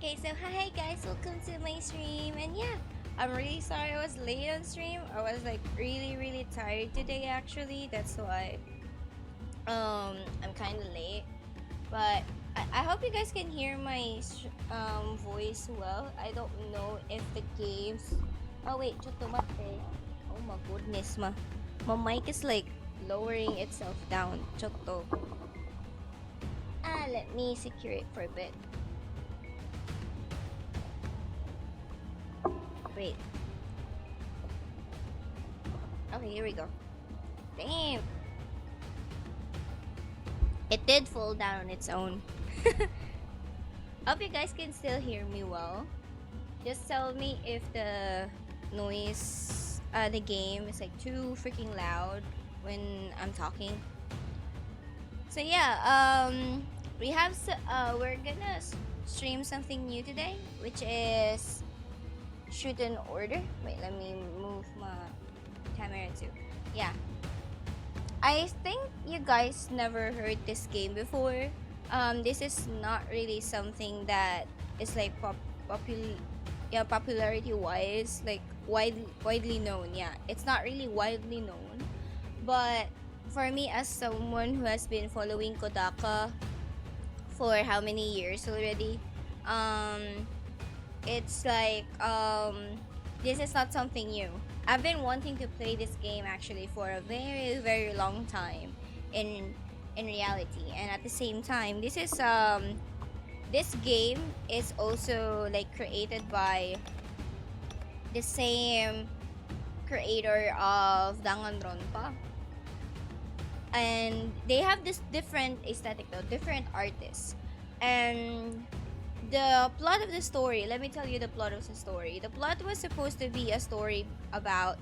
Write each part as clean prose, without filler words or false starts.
Okay, so hi guys, welcome to my stream. And yeah, I'm really sorry I was late on stream. I was like really tired today actually. That's why I'm kind of late. But I hope you guys can hear my voice well. I don't know if the games. Oh wait, choto mate. Oh my goodness, my mic is like lowering itself down. Choto. Let me secure it for a bit. Wait. Okay, here we go. Damn. It did fall down on its own. Hope you guys can still hear me well. Just tell me if the noise, the game is like too freaking loud when I'm talking. So yeah, we're gonna stream something new today, which is shoot an order. Wait, let me move my camera too. Yeah, I think you guys never heard this game before. This is not really something that is like popularity wise, like widely known. Yeah, it's not really widely known, but for me as someone who has been following Kodaka for how many years already, um, it's like this is not something new. I've been wanting to play this game actually for a very long time in reality, and at the same time this game is also like created by the same creator of Danganronpa, and they have this different aesthetic though, different artists. And the plot of the story, let me tell you the plot of the story. The plot was supposed to be a story about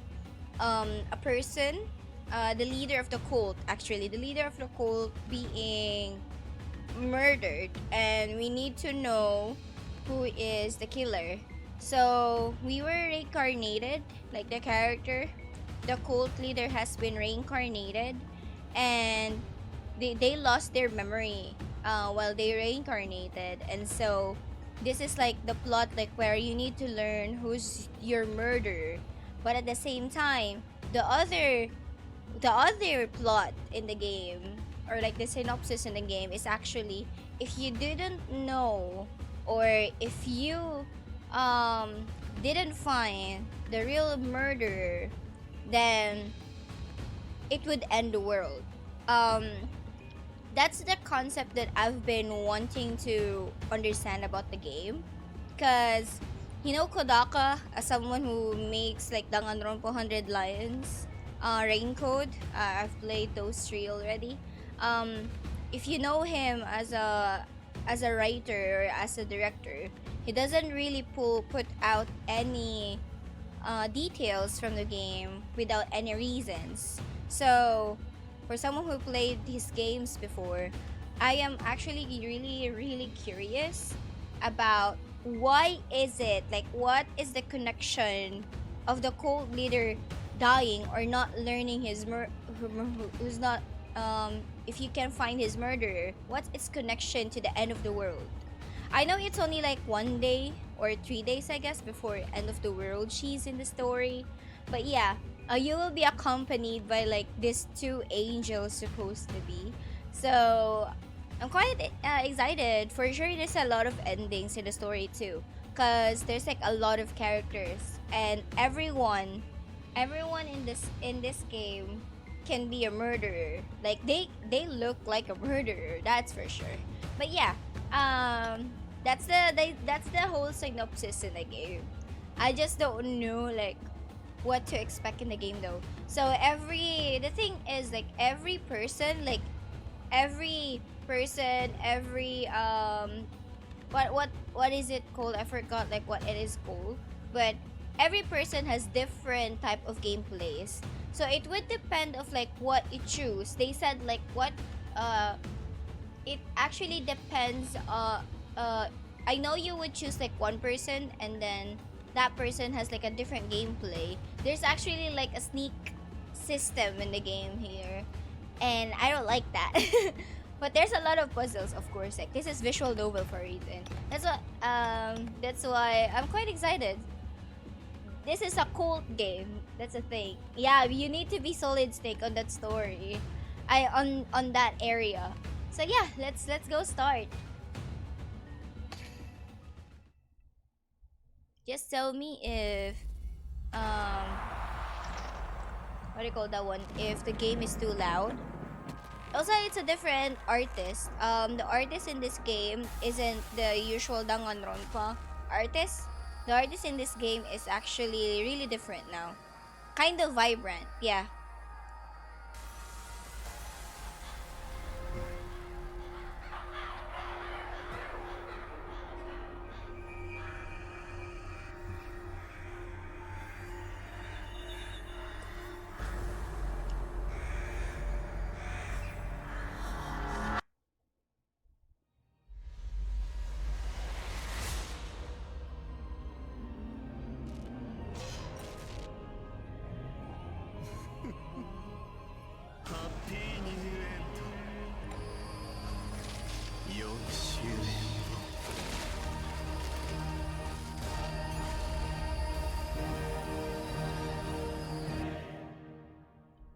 a person, the leader of the cult, actually the leader of the cult being murdered, and we need to know who is the killer. So we were reincarnated, like the character, the cult leader has been reincarnated, and they lost their memory while they reincarnated. And so this is like the plot, like where you need to learn who's your murderer. But at the same time, the other plot in the game, or like the synopsis in the game, is actually, if you didn't know, or if you didn't find the real murderer, then it would end the world. um that's the concept that I've been wanting to understand about the game, because Kodaka, as someone who makes like Danganronpa 100 Lions, Rain Code, I've played those three already. Um, if you know him as a writer or as a director, he doesn't really put out any details from the game without any reasons. So for someone who played his games before, I am actually really curious about why is it, like, what is the connection of the cult leader dying or not learning who's not if you can find his murderer, what's its connection to the end of the world? I know it's only like 1 day or 3 days, I guess, before end of the world she's in the story. But yeah, you will be accompanied by like these two angels supposed to be. So I'm quite excited. For sure, there's a lot of endings in the story too, cause there's like a lot of characters, and everyone in this game can be a murderer. Like they look like a murderer, that's for sure. But yeah, that's the whole synopsis in the game. I just don't know like what to expect in the game though. So the thing is, like, every person, every what is it called? I forgot like what it is called. But every person has different type of gameplays. So it would depend of like what you choose. They said like what it actually depends. I know you would choose like one person, and then that person has like a different gameplay. There's actually like a sneak system in the game here, and I don't like that. But there's a lot of puzzles, of course. Like this is visual novel for a reason. That's why I'm quite excited. This is a cult game. That's a thing. Yeah, you need to be solid stake on that story. On that area. So yeah, let's go start. Just tell me if um what do you call that one? If the game is too loud. Also, it's a different artist. The artist in this game isn't the usual Danganronpa artist. The artist in this game is actually really different now. Kind of vibrant, yeah.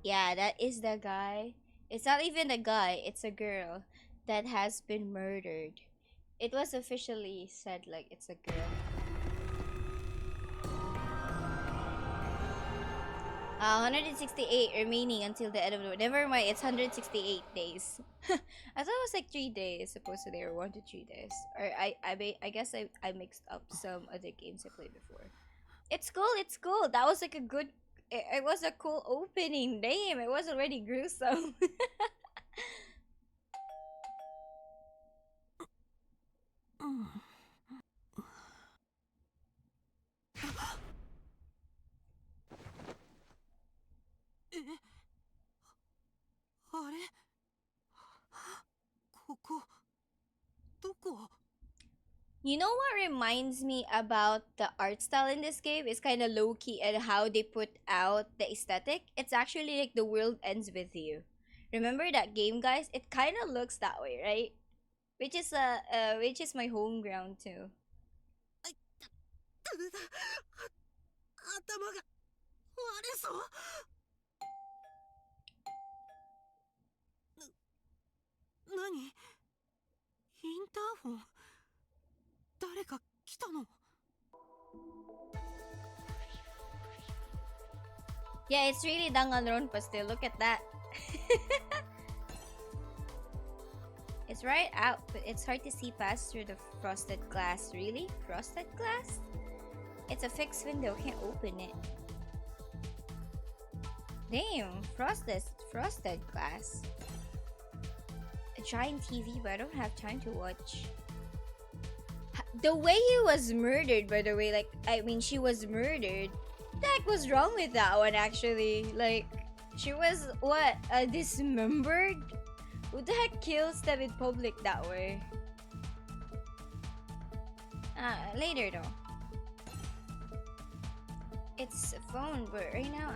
Yeah, that is the guy. It's not even a guy, it's a girl that has been murdered. It was officially said like it's a girl. 168 remaining until the end of the. Never mind, it's 168 days. I thought it was like 3 days supposedly, or 1 to 3 days. Or I guess I mixed up some other games I played before. It's cool. It's cool. That was like a good. It was a cool opening. Damn, it was already gruesome. あれここどこ You know what reminds me about the art style in this game is kind of low key and how they put out the aesthetic. It's actually like the world ends with you. Remember that game, guys? It kind of looks that way, right? Which is my home ground too. 頭が割れそう何インターフォン誰か来たの Yeah, it's really Danganronpa still. Look at that. It's right out, but it's hard to see past through the frosted glass. Really? Frosted glass? It's a fixed window, can't open it. Damn, frosted glass. A giant TV, but I don't have time to watch. The way he was murdered, by the way, like, I mean, she was murdered. What the heck was wrong with that one, actually? Like, she was, what, dismembered? Who the heck kills them in public that way? Later though. It's a phone, but right now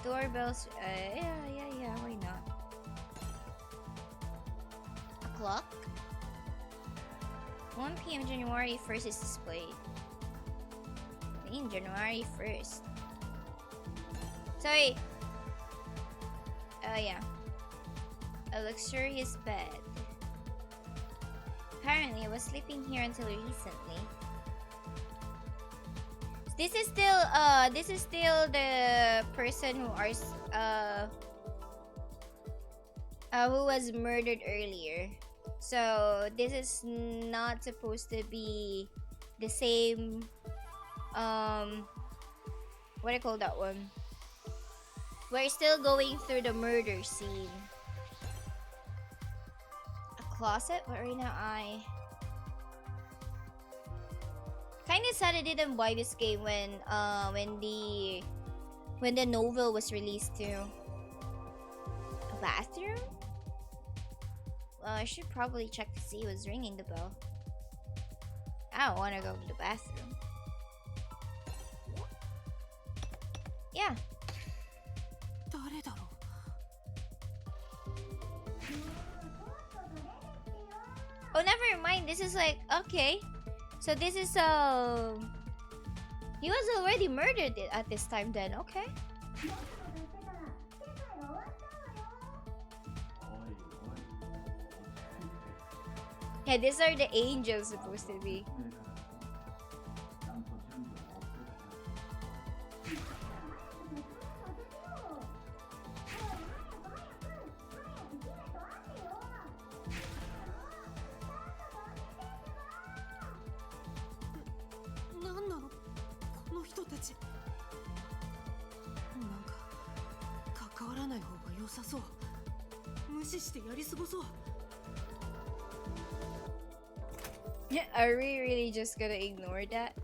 doorbells, yeah, why not? A clock? 1 p.m. January 1st is displayed. In January 1st. Sorry. Yeah. A luxurious bed. Apparently, I was sleeping here until recently. This is still the person who was murdered earlier. So this is not supposed to be the same what do you call that one? We're still going through the murder scene. A closet, but right now I kind of sad I didn't buy this game when the novel was released too. A bathroom? Well, I should probably check to see who's ringing the bell. I don't want to go to the bathroom. Yeah. 誰だろう Oh, never mind. This is like okay. So this is he was already murdered at this time then. Okay. Yeah, these are the angels supposed to be. Are we really just gonna ignore that? っ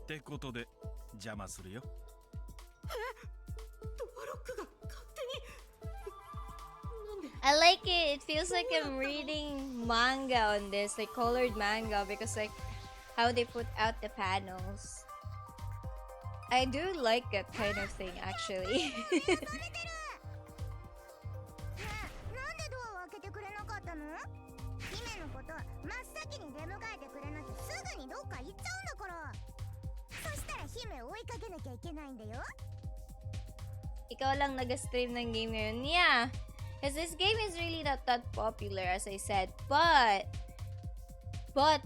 てことで邪魔するよ。I like it. It feels like I'm reading manga on this, like colored manga, because like how they put out the panels. I do like that kind of thing actually. なんでドアを開けてくれなかったの？姫のこと真っ先に出迎えてくれなきゃすぐにどっか行っちゃうんだから。そしたら姫を追いかけなきゃいけないんだよ。Ikaw lang nag-stream ng game ngayon. Yeah. Because this game is really not that popular as I said. But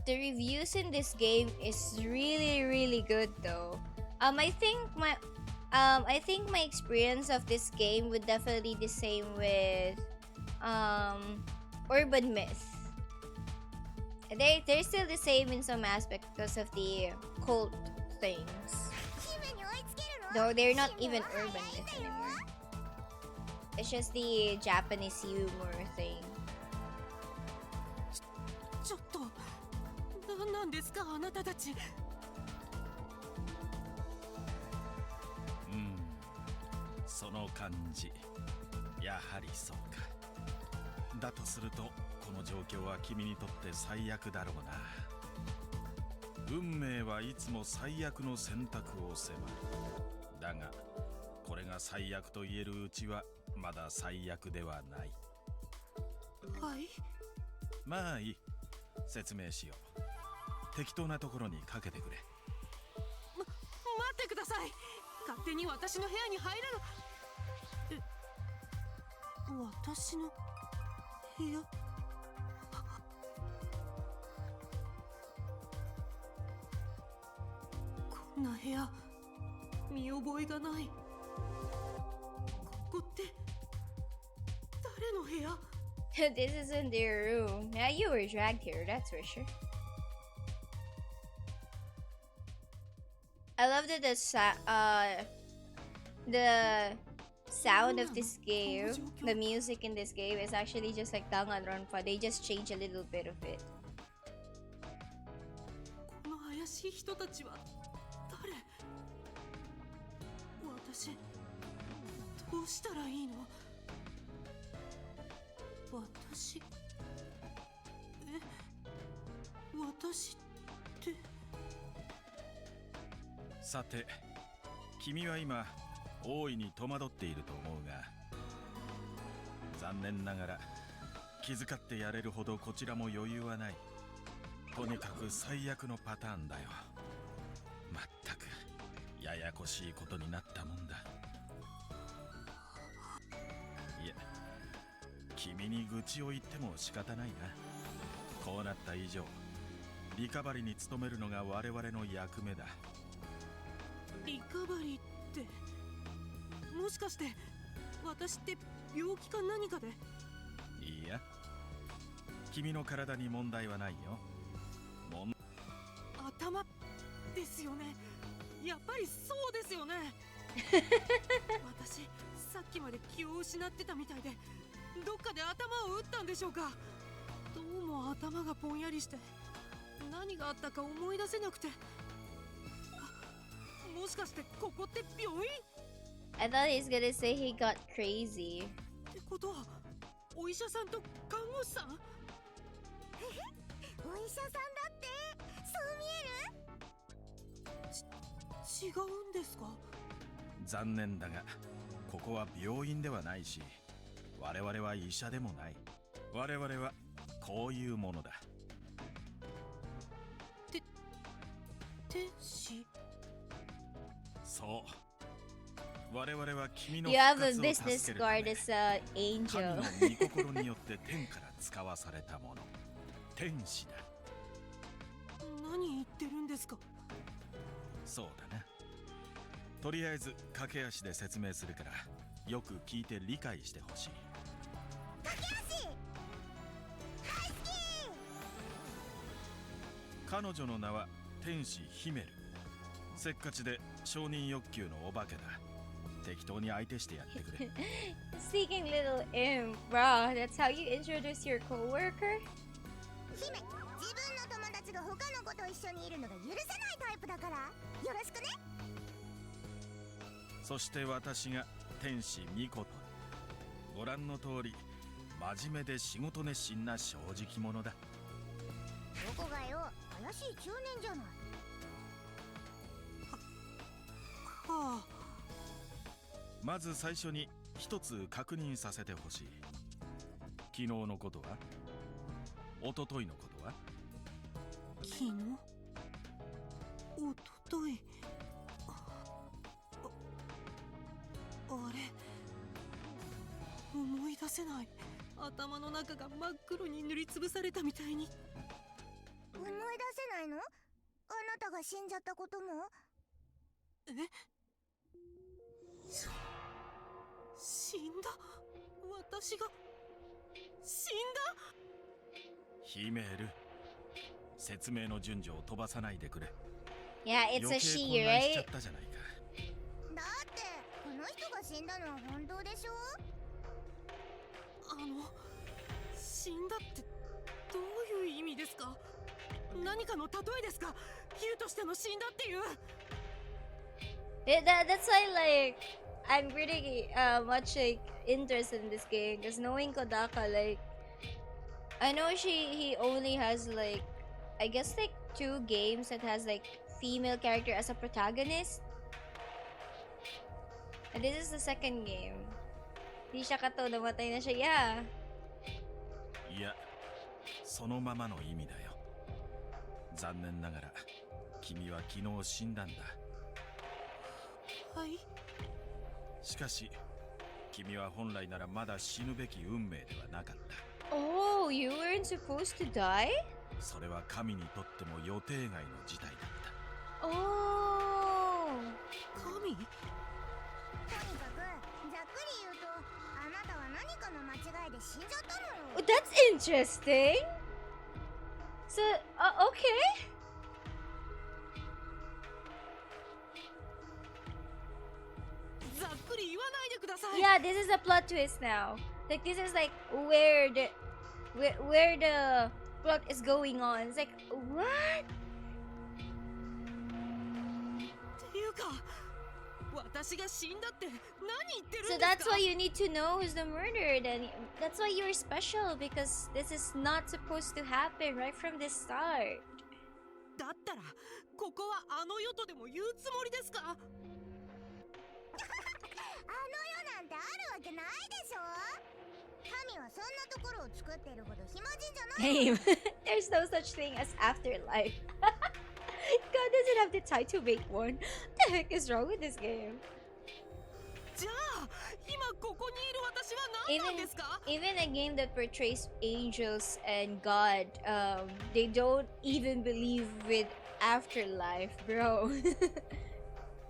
the reviews in this game is really good though. I think my experience of this game would definitely be the same with Urban Myth. They're still the same in some aspect because of the cult things. Though they're not even Urban Myth anymore. It's just the Japanese humor thing. ちょっと何なんですかあなたたち。その感じ。やはりそうか。だとするとこの状況は君にとって最悪だろうな。運命はいつも最悪の選択を迫る。だがこれが最悪と言えるうちはまだ最悪ではない。はい。まあいい。説明しよう。適当なところにかけてくれ。待ってください。勝手に私の部屋に入らな。私の部屋。こんな部屋見覚えがない。ここって誰の部屋？ This isn't their room. Yeah, you were dragged here, that's for sure. I love that the sound of this game, the music in this game is actually just like Danganronpa. They just change a little bit of it. この怪しい人たちは誰？私どうしたらいいの？私ってさて君は今大いに戸惑っていると思うが、残念ながら気遣ってやれるほどこちらも余裕はない。とにかく最悪のパターンだよ。まったくややこしいことになったもんだ。いや、君に愚痴を言っても仕方ないな。こうなった以上リカバリーに努めるのが我々の役目だ。リカバリーって、もしかして私って病気か何かで？いいや、君の体に問題はないよ。頭ですよね。やっぱりそうですよね。私さっきまで気を失ってたみたいで、どっかで頭を打ったんでしょうか。どうも頭がぼんやりして何があったか思い出せなくて。もしかしてここって病院？ I thought he's gonna say he got crazy. ってことはお医者さんと看護師さん？お医者さんだってそう見える？違うんですか？残念だがここは病院ではないし、我々は医者でもない。我々はこういうものだ。天使？そう我々は君の You have 復 a 活を business 助けるた card め as an 神 angel. の御心によって天から使わされたもの天使だ。何言ってるんですか？そうだな。とりあえず駆け足で説明するからよく聞いて理解してほしい。駆け足大好き。彼女の名は天使ヒメル。せっかちで承認欲求のお化けだ。適当に相手してやってくれ。Seeking little imp, bro. That's how you introduce your coworker? 姫、自分の友達が他の子と一緒にいるのが許せないタイプだからよろしくね。そして私が天使ミコト。ご覧の通り真面目で仕事熱心な正直者だ。どこがよ、怪しい中年じゃない。はあ。まず最初に一つ確認させてほしい。昨日のことは？一昨日のことは？昨日？おととい？あれ、思い出せない。頭の中が真っ黒に塗りつぶされたみたいに。思い出せないの？あなたが死んじゃったことも？え？死んだ？私が死んだ？ヒメル、説明の順序を飛ばさないでくれ。 Yeah, it's 余 a 計 she, 混乱しちゃ right? ったじゃないか。だってこの人が死んだのは本当でしょ？死んだってどういう意味ですか？何かの例えですか？比喩としての死んだっていう。That's why, like, I'm pretty much like interested in this game because knowing Kodaka, like, I know he only has like, I guess like 2 games that has like female character as a protagonist, and this is the second game. Di siya kato, namatay na siya. Yeah. いや、そのままの意味だよ。残念ながら君は昨日死んだんだ。はい。しかし君は本来ならまだ死ぬべき運命ではなかった。 Oh, you weren't supposed to die? それは神にとっても予定外の事態だった。 Oh. 神？とにかくざっくり言うとあなたは何かの間違いで死んじゃったのよ。 Oh, that's interesting. So, okay. ざっくり言わないでください。 Yeah, this is a plot twist now. Like this is like where the plot is going on. It's like what? っていうか、私が死んだって何言ってるん So ですか？ that's why you need to know who's the murderer. Then that's why you're special because this is not supposed to happen right from the start. だったらここはあの世とでも言うつもりですか？あの世なんてあるわけないでしょ。神はそんなところを作ってるほど暇人じゃない。 Hey, there's no such thing as afterlife. God doesn't have the time to make one. What the heck is wrong with this game? じゃあ今ここにいる私は何なんですか？ Even a game that portrays angels and God, they don't even believe with afterlife, bro.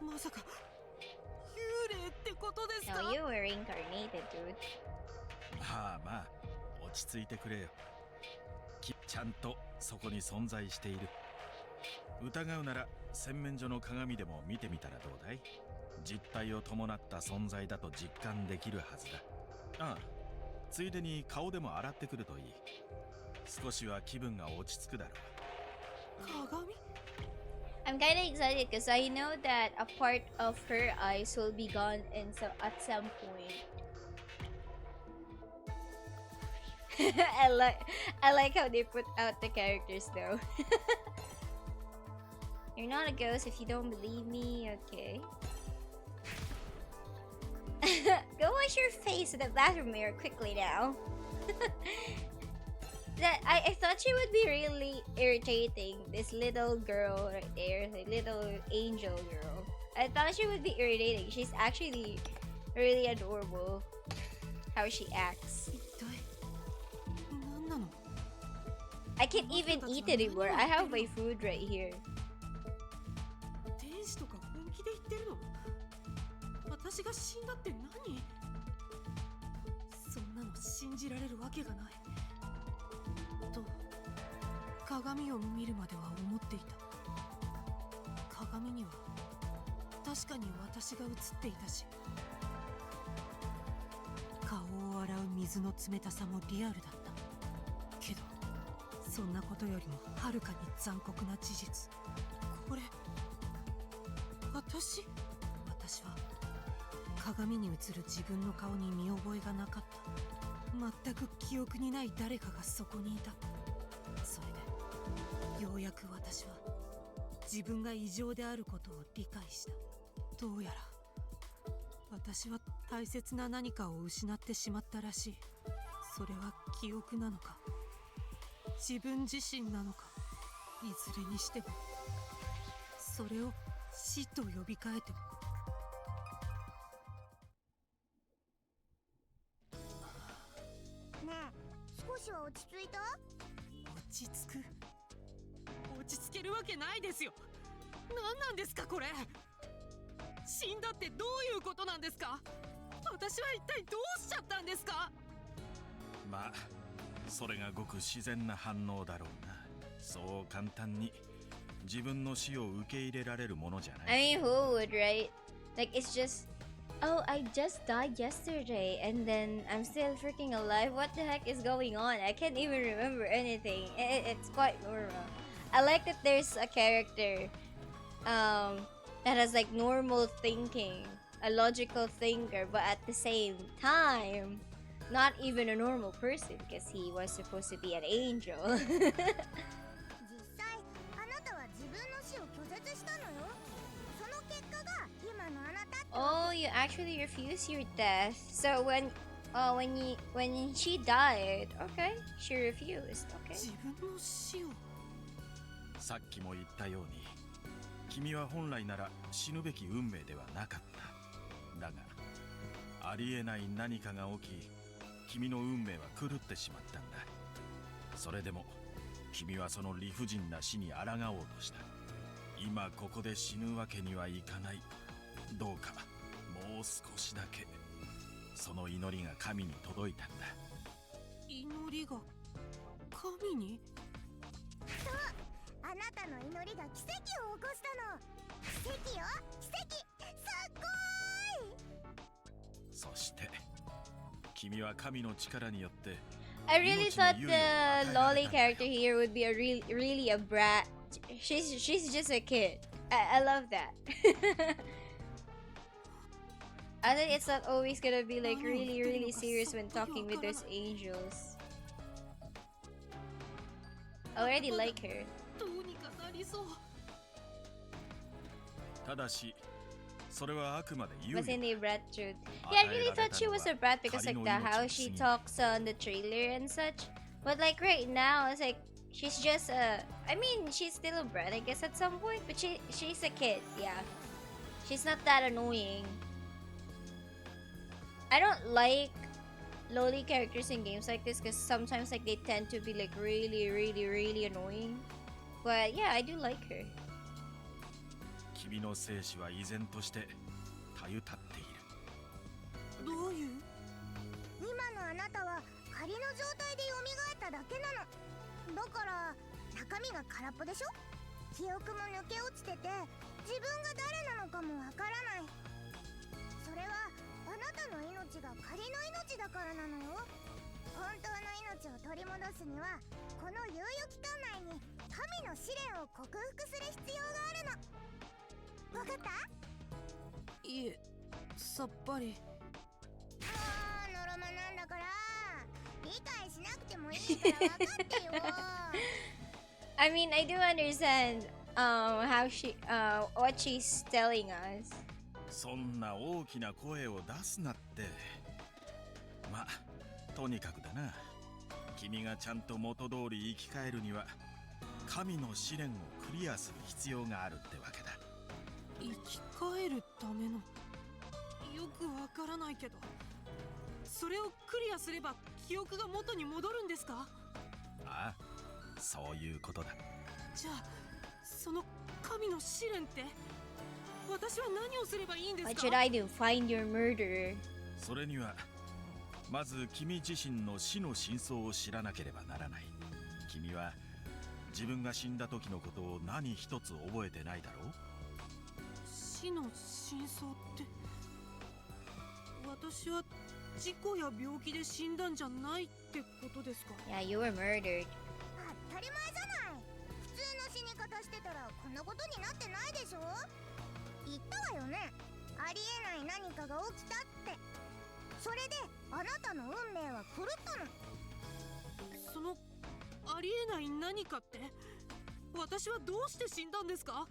まさか幽霊ってことですか？ No, you were reincarnated, dude. まあまあ落ち着いてくれよ。ちゃんとそこに存在している。疑うなら洗面所の鏡でも見てみたらどうだい？実体を伴った存在だと実感できるはずだ。ああ、ついでに顔でも洗ってくるといい。少しは気分が落ち着くだろう。鏡？ I'm kind of excited because I know that a part of her eyes will be gone at some point. I like how they put out the characters though. You're not a ghost if you don't believe me, okay? Go wash your face in the bathroom mirror quickly now. that I thought she would be really irritating. This little girl right there, the little angel girl. I thought she would be irritating. She's actually really adorable. How she acts. 一体何なの？ I can't even eat anymore. I have my food right here. 天使とか本気で言ってるの？私が死んだって何？そんなの信じられるわけがないと鏡を見るまでは思っていた。鏡には確かに私が映っていたし、顔を洗う水の冷たさもリアルだったけど、そんなことよりもはるかに残酷な事実。これ私は鏡に映る自分の顔に見覚えがなかった。全く記憶にない誰かがそこにいた。それでようやく私は自分が異常であることを理解した。どうやら私は大切な何かを失ってしまったらしい。それは記憶なのか自分自身なのか、いずれにしてもそれを死と呼び換えても。ねえ、少しは落ち着いた？落ち着く？落ち着けるわけないですよ。何なんですかこれ。死んだってどういうことなんですか？私は一体どうしちゃったんですか？まあそれがごく自然な反応だろうな。そう簡単に自分の死を受け入れられるものじゃない。 I mean, who would, right? Like, it's just, oh, I just died yesterday and then I'm still freaking alive. What the heck is going on? I can't even remember anything. It's quite normal. I like that there's a character that has like normal thinking, a logical thinker, but at the same time, not even a normal person because he was supposed to be an angel. 実際あなたは自分の死を拒絶したのよ。その結果が今のあなたってわ Oh, you actually refuse your death. So when she died, okay, she refused. Okay. 自分の死を。さっきも言ったように君は本来なら死ぬべき運命ではなかった。だがありえない何かが起き君の運命は狂ってしまったんだ。それでも君はその理不尽な死に抗おうとした。今ここで死ぬわけにはいかない。どうかもう少しだけ。その祈りが神に届いたんだ。祈りが神に？そう、あなたの祈りが奇跡を起こしたの。奇跡よ、奇跡。すっごーい。そして君は神の力によって I really thought the lolly character here would be really a brat. She's just a kid. I love that. I think it's not always gonna be like really serious when talking with those angels. I already like her. どうにかなりそう。ただしそれはあくまで猶予。 Wasn't a brat truth? Yeah, I really thought she was a brat because like the how she talks on the trailer and such. But like right now, it's like she's just a. I mean, she's still a brat, I guess at some point. But she's a kid, yeah. She's not that annoying. I don't like lowly characters in games like this because sometimes like they tend to be like really annoying. But yeah, I do like her. 君の生死は依然としてたゆたっている。どういう？今のあなたは仮の状態で蘇っただけなの。だから中身が空っぽでしょ。記憶も抜け落ちてて自分が誰なのかもわからない。それはあなたの命が仮の命だからなのよ。本当の命を取り戻すにはこの猶予期間内に神の試練を克服する必要があるの。わかった？いえ、さっぱり。もうのろまなんだから理解しなくてもいいからわかってよ。I mean, I do understand how she what she's telling us. そんな大きな声を出すなって。まあとにかくだな。君がちゃんと元通り生き返るには神の試練をクリアする必要があるってわけだ。生き返るための、よくわからないけど、それをクリアすれば記憶が元に戻るんですか？ああ、そういうことだ。じゃあその神の試練って、私は何をすればいいんです What か？ should I do? Find your murderer. それにはまず君自身の死の真相を知らなければならない。君は自分が死んだ時のことを何一つ覚えてないだろう。死の真相って、私は事故や病気で死んだんじゃないってことですか？ Yeah, you were murdered. 当たり前じゃない。普通の死に方してたらこんなことになってないでしょ。言ったわよね、ありえない何かが起きたって。それであなたの運命は狂ったの。そのありえない何かって、私はどうして死んだんですか？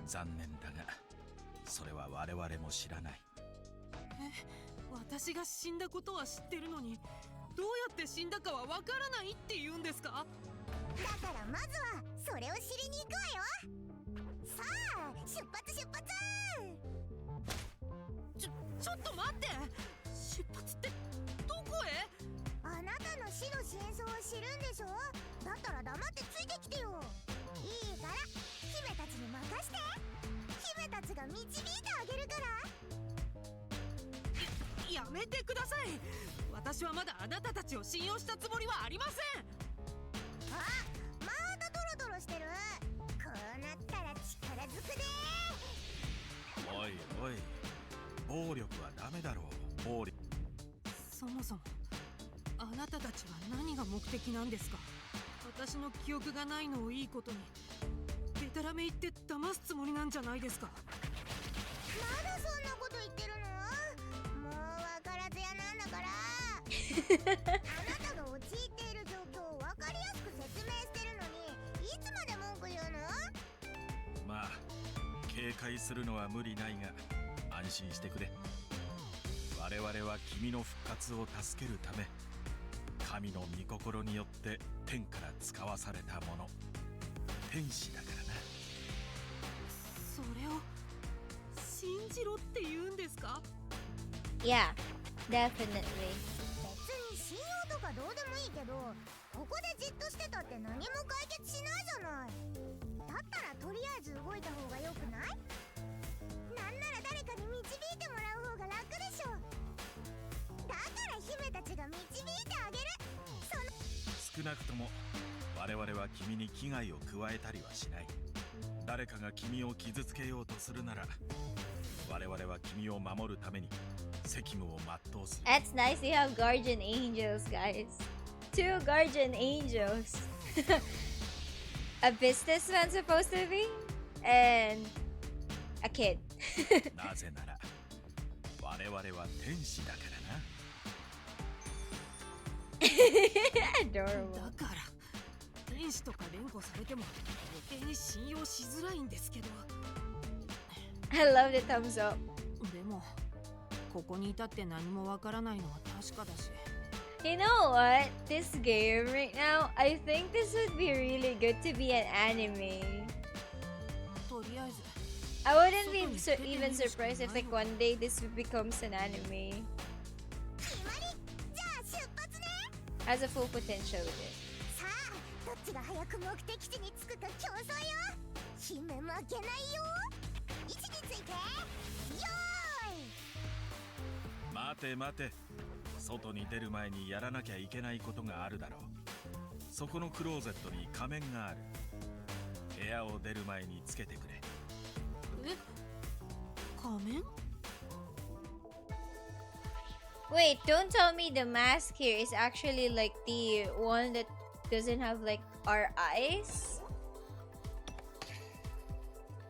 残念だがそれは我々も知らない。私が死んだことは知ってるのに、どうやって死んだかはわからないって言うんですか？だからまずはそれを知りに行くわよ。さあ出発出発。ちょっと待って、出発ってどこへ？あなたの死の真相を知るんでしょ。だったら黙ってついてきてよ。いいから姫たちに任して。姫たちが導いてあげるから。やめてください。私はまだあなたたちを信用したつもりはありません。あ、またドロドロしてる。こうなったら力ずくで。おいおい、暴力はダメだろう。暴力。そもそもあなたたちは何が目的なんですか？私の記憶がないのをいいことにデタラメ言って騙すつもりなんじゃないですか？まだそんなこと言ってるの？もう分からずやなんだから。あなたが陥っている状況を分かりやすく説明してるのに、いつまで文句言うの？まあ警戒するのは無理ないが安心してくれ。我々は君の復活を助けるため神の御心によって天から使わされたもの、天使だからな。それを信じろって言うんですか？ Yeah, definitely. 別に信用とかどうでもいいけど、ここでじっとしてたって何も解決しないじゃない。だったらとりあえず動いた方がよくない？なんなら誰かに導いてもらう方が楽でしょ。だから姫たちが導いてあげる。少なくとも我々は君に危害を加えたりはしない。誰かが君を傷つけようとするなら我々は君を守るために責務を全うする。 That's nice. They have guardian angels, guys. 2 guardian angels. A businessman supposed to be, and a kid. なぜなら我々は天使だからな。Adorable. だから天使とか連呼されても余計に信用しづらいんですけど。 I love the thumbs up. でもここにいたって何もわからないのは確かだし。 You know what? This game right now, I think this would be really good to be an anime. とりあえず I wouldn't be even surprised if like one day this becomes an anime. 決まり。じゃあ出発ね。 Has a full potential with it. さあどっちが早く目的地に着くか競争よ。姫負けないよ。位置についてよーい。待て待て、外に出る前にやらなきゃいけないことがあるだろう。そこのクローゼットに仮面がある。部屋を出る前につけてくれ。え、仮面？ Wait, don't tell me the mask here is actually like the one that doesn't have like our eyes?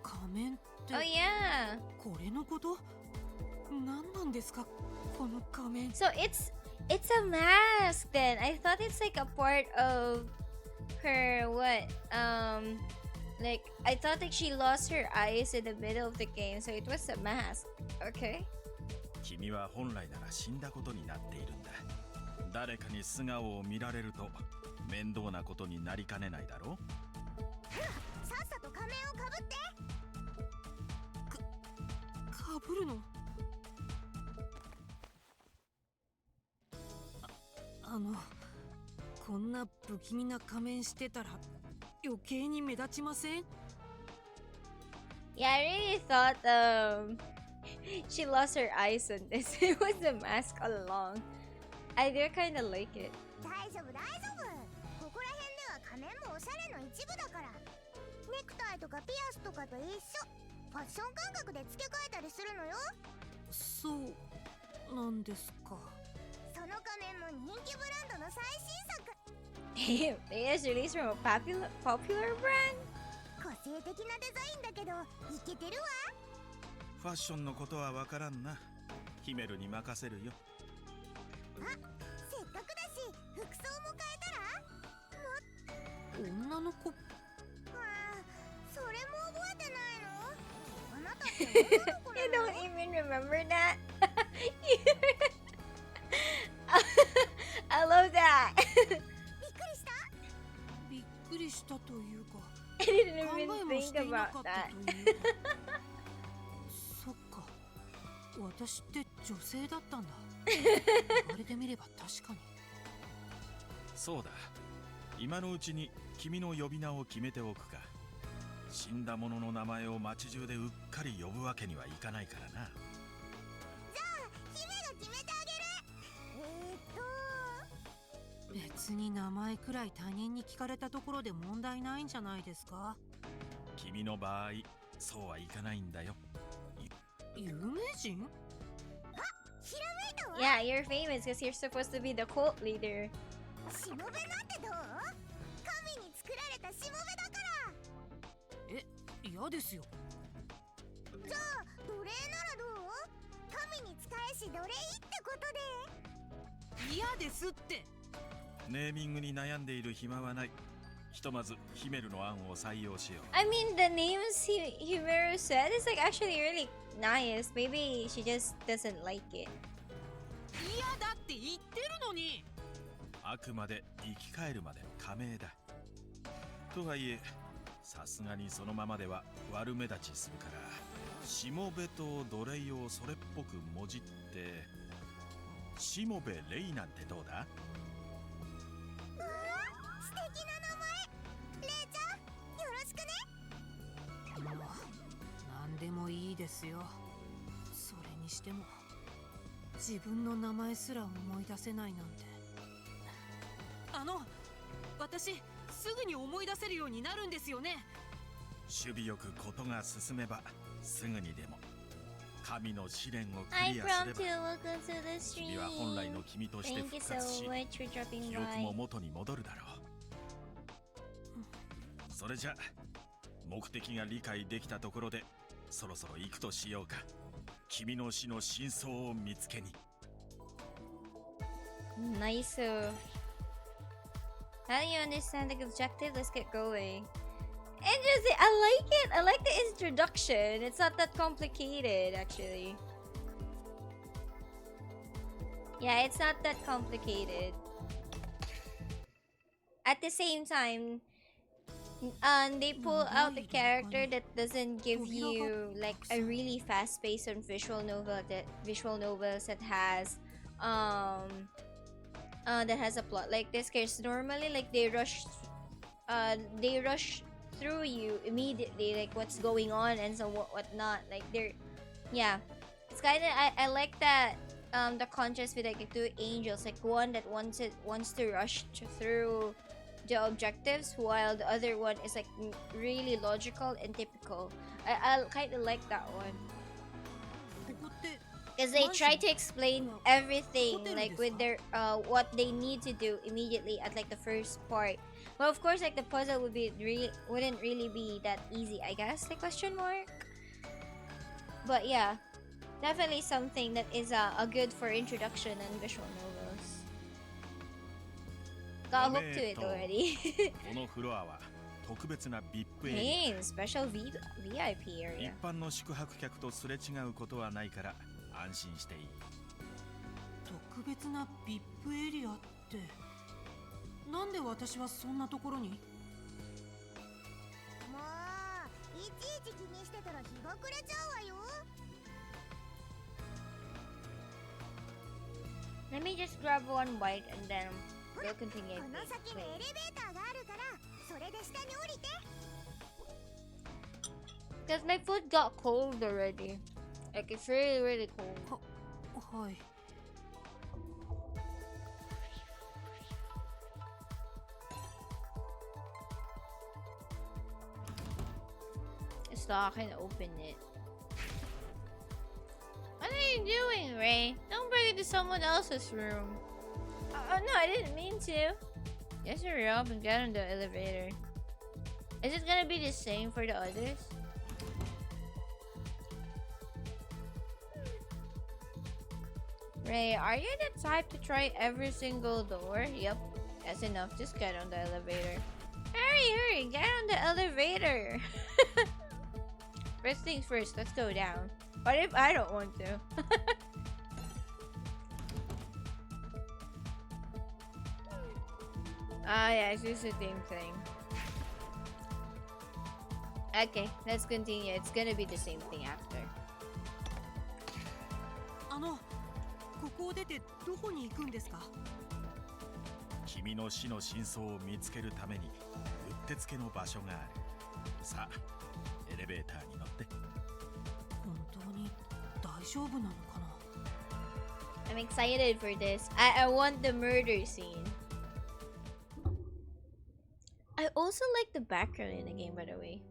仮面って Oh yeah. これのこと？何なんですかこの仮面？ So it's a mask then. I thought it's like a part of her what? Like I thought like she lost her eyes in the middle of the game, so it was a mask. Okay. 君は本来なら死んだことになっているんだ。誰かに素顔を見られると面倒なことになりかねないだろ。さっさと仮面をかぶって。かぶるの？こんな不気味な仮面してたら余計に目立ちません？ Yeah, I really thought she lost her eyes on this. It was a mask all along. I do kind of like it. 大丈夫大丈夫。ここら辺では仮面もおしゃれの一部だから。ネクタイとかピアスとかと一緒。ファッション感覚で付け替えたりするのよ。そうなんですか。その仮面も人気ブランドの最新作。Damn, BIS released from a popular brand? 個性的なデザインだけどイケてるわ。ファッションのことはわからんな。ヒメルに任せるよ。あ、せっかくだし服装も変えたら。女の子。ああ、それも覚えてないの？あなたって女の子な You の？ don't even remember that? I love that. びっくりした？びっくりしたというか、 I didn't 考え even も think していな about かった that. というか。そっか、私って女性だったんだ。言われてみれば確かに。そうだ、今のうちに君の呼び名を決めておくか。死んだ者の名前を街中でうっかり呼ぶわけにはいかないからな。じゃあ姫が決めてあげる。別に名前くらい他人に聞かれたところで問題ないんじゃないですか？君の場合、そうはいかないんだよ。有名人？ひらめいたわ。 Yeah, you're famous because you're supposed to be the cult leader. しもべなんてどう？神に作られたしもべだから。嫌ですよ。じゃあ奴隷ならどう？神に仕えし奴隷ってことで。嫌ですって。ネーミングに悩んでいる暇はない。ひとまずヒメルの案を採用しよう。 I mean, the names Himeru said is like actually really nice. Maybe she just doesn't like it. 嫌だって言ってるのに。あくまで生き返るまでの仮名だ。とはいえ、さすがにそのままでは悪目立ちするから、しもべと奴隷をそれっぽくもじって、しもべレイなんてどうだ？素敵な名前。レイちゃん、よろしくね。もう何でもいいですよ。それにしても自分の名前すら思い出せないなんて。私すぐに思い出せるようになるんですよね。守備よくことが進めばすぐにでも神の試練をク Hi, リアすれば Prompto. Welcome to the 君は本来の stream. 君として Thank you 復活 so し much for dropping 記憶も by. 元に戻るだろう。それじゃ目的が理解できたところでそろそろ行くとしようか。君の死の真相を見つけに。 Nice. How do you understand the objective? Let's get going. Interesting. I like it. I like the introduction. It's not that complicated, actually. Yeah, it's not that complicated. At the same time, they pull out the character that doesn't give you like a really fast-paced on visual novels that has a plot like this. Because normally, like they rush through you immediately, like what's going on and so whatnot. Like yeah, it's kind of I like that the contrast with like the two angels, like one that wants to rush through the objectives while the other one is like really logical and typical. I kind of like that one because they try to explain everything like with their what they need to do immediately at like the first part. Well, of course, like the puzzle wouldn't really be that easy, I guess, like question mark. But yeah, definitely something that is a good for introduction and visual novels. Got hooked to it already. このフロアは特別な VIP エリ Hey, special VIP ア。 area. 一般の宿泊客とすれ違うことはないから安心していい。特特別な VIP エリアって、なんで私はそんなところに？もういちいち気にしてたら日が暮れちゃうわよ。 Let me just grab one bite and then ほら we'll continue この先にエレベーターがあるから、それで下に降りて。 because my foot got cold already. Like it's really, really cold. はい。It's not gonna open it. What are you doing, Ray? Don't bring it to someone else's room. Oh no, I didn't mean to. Just hurry up and get on the elevator. Is it gonna be the same for the others? Ray, are you the type to try every single door? Yep, that's enough. Just get on the elevator. Hurry, get on the elevator. First things first, let's go down. What if I don't want to? Yeah, it's just the same thing. Okay, let's continue. It's gonna be the same thing after. ここを出てどこに行くんですか？君の死の真相を見つけるためにうってつけの場所がある。さあ、エレベーターに乗って。本当に大丈夫なのかな？ I'm excited for this. I want the murder scene. I also like the background in the game, by the way.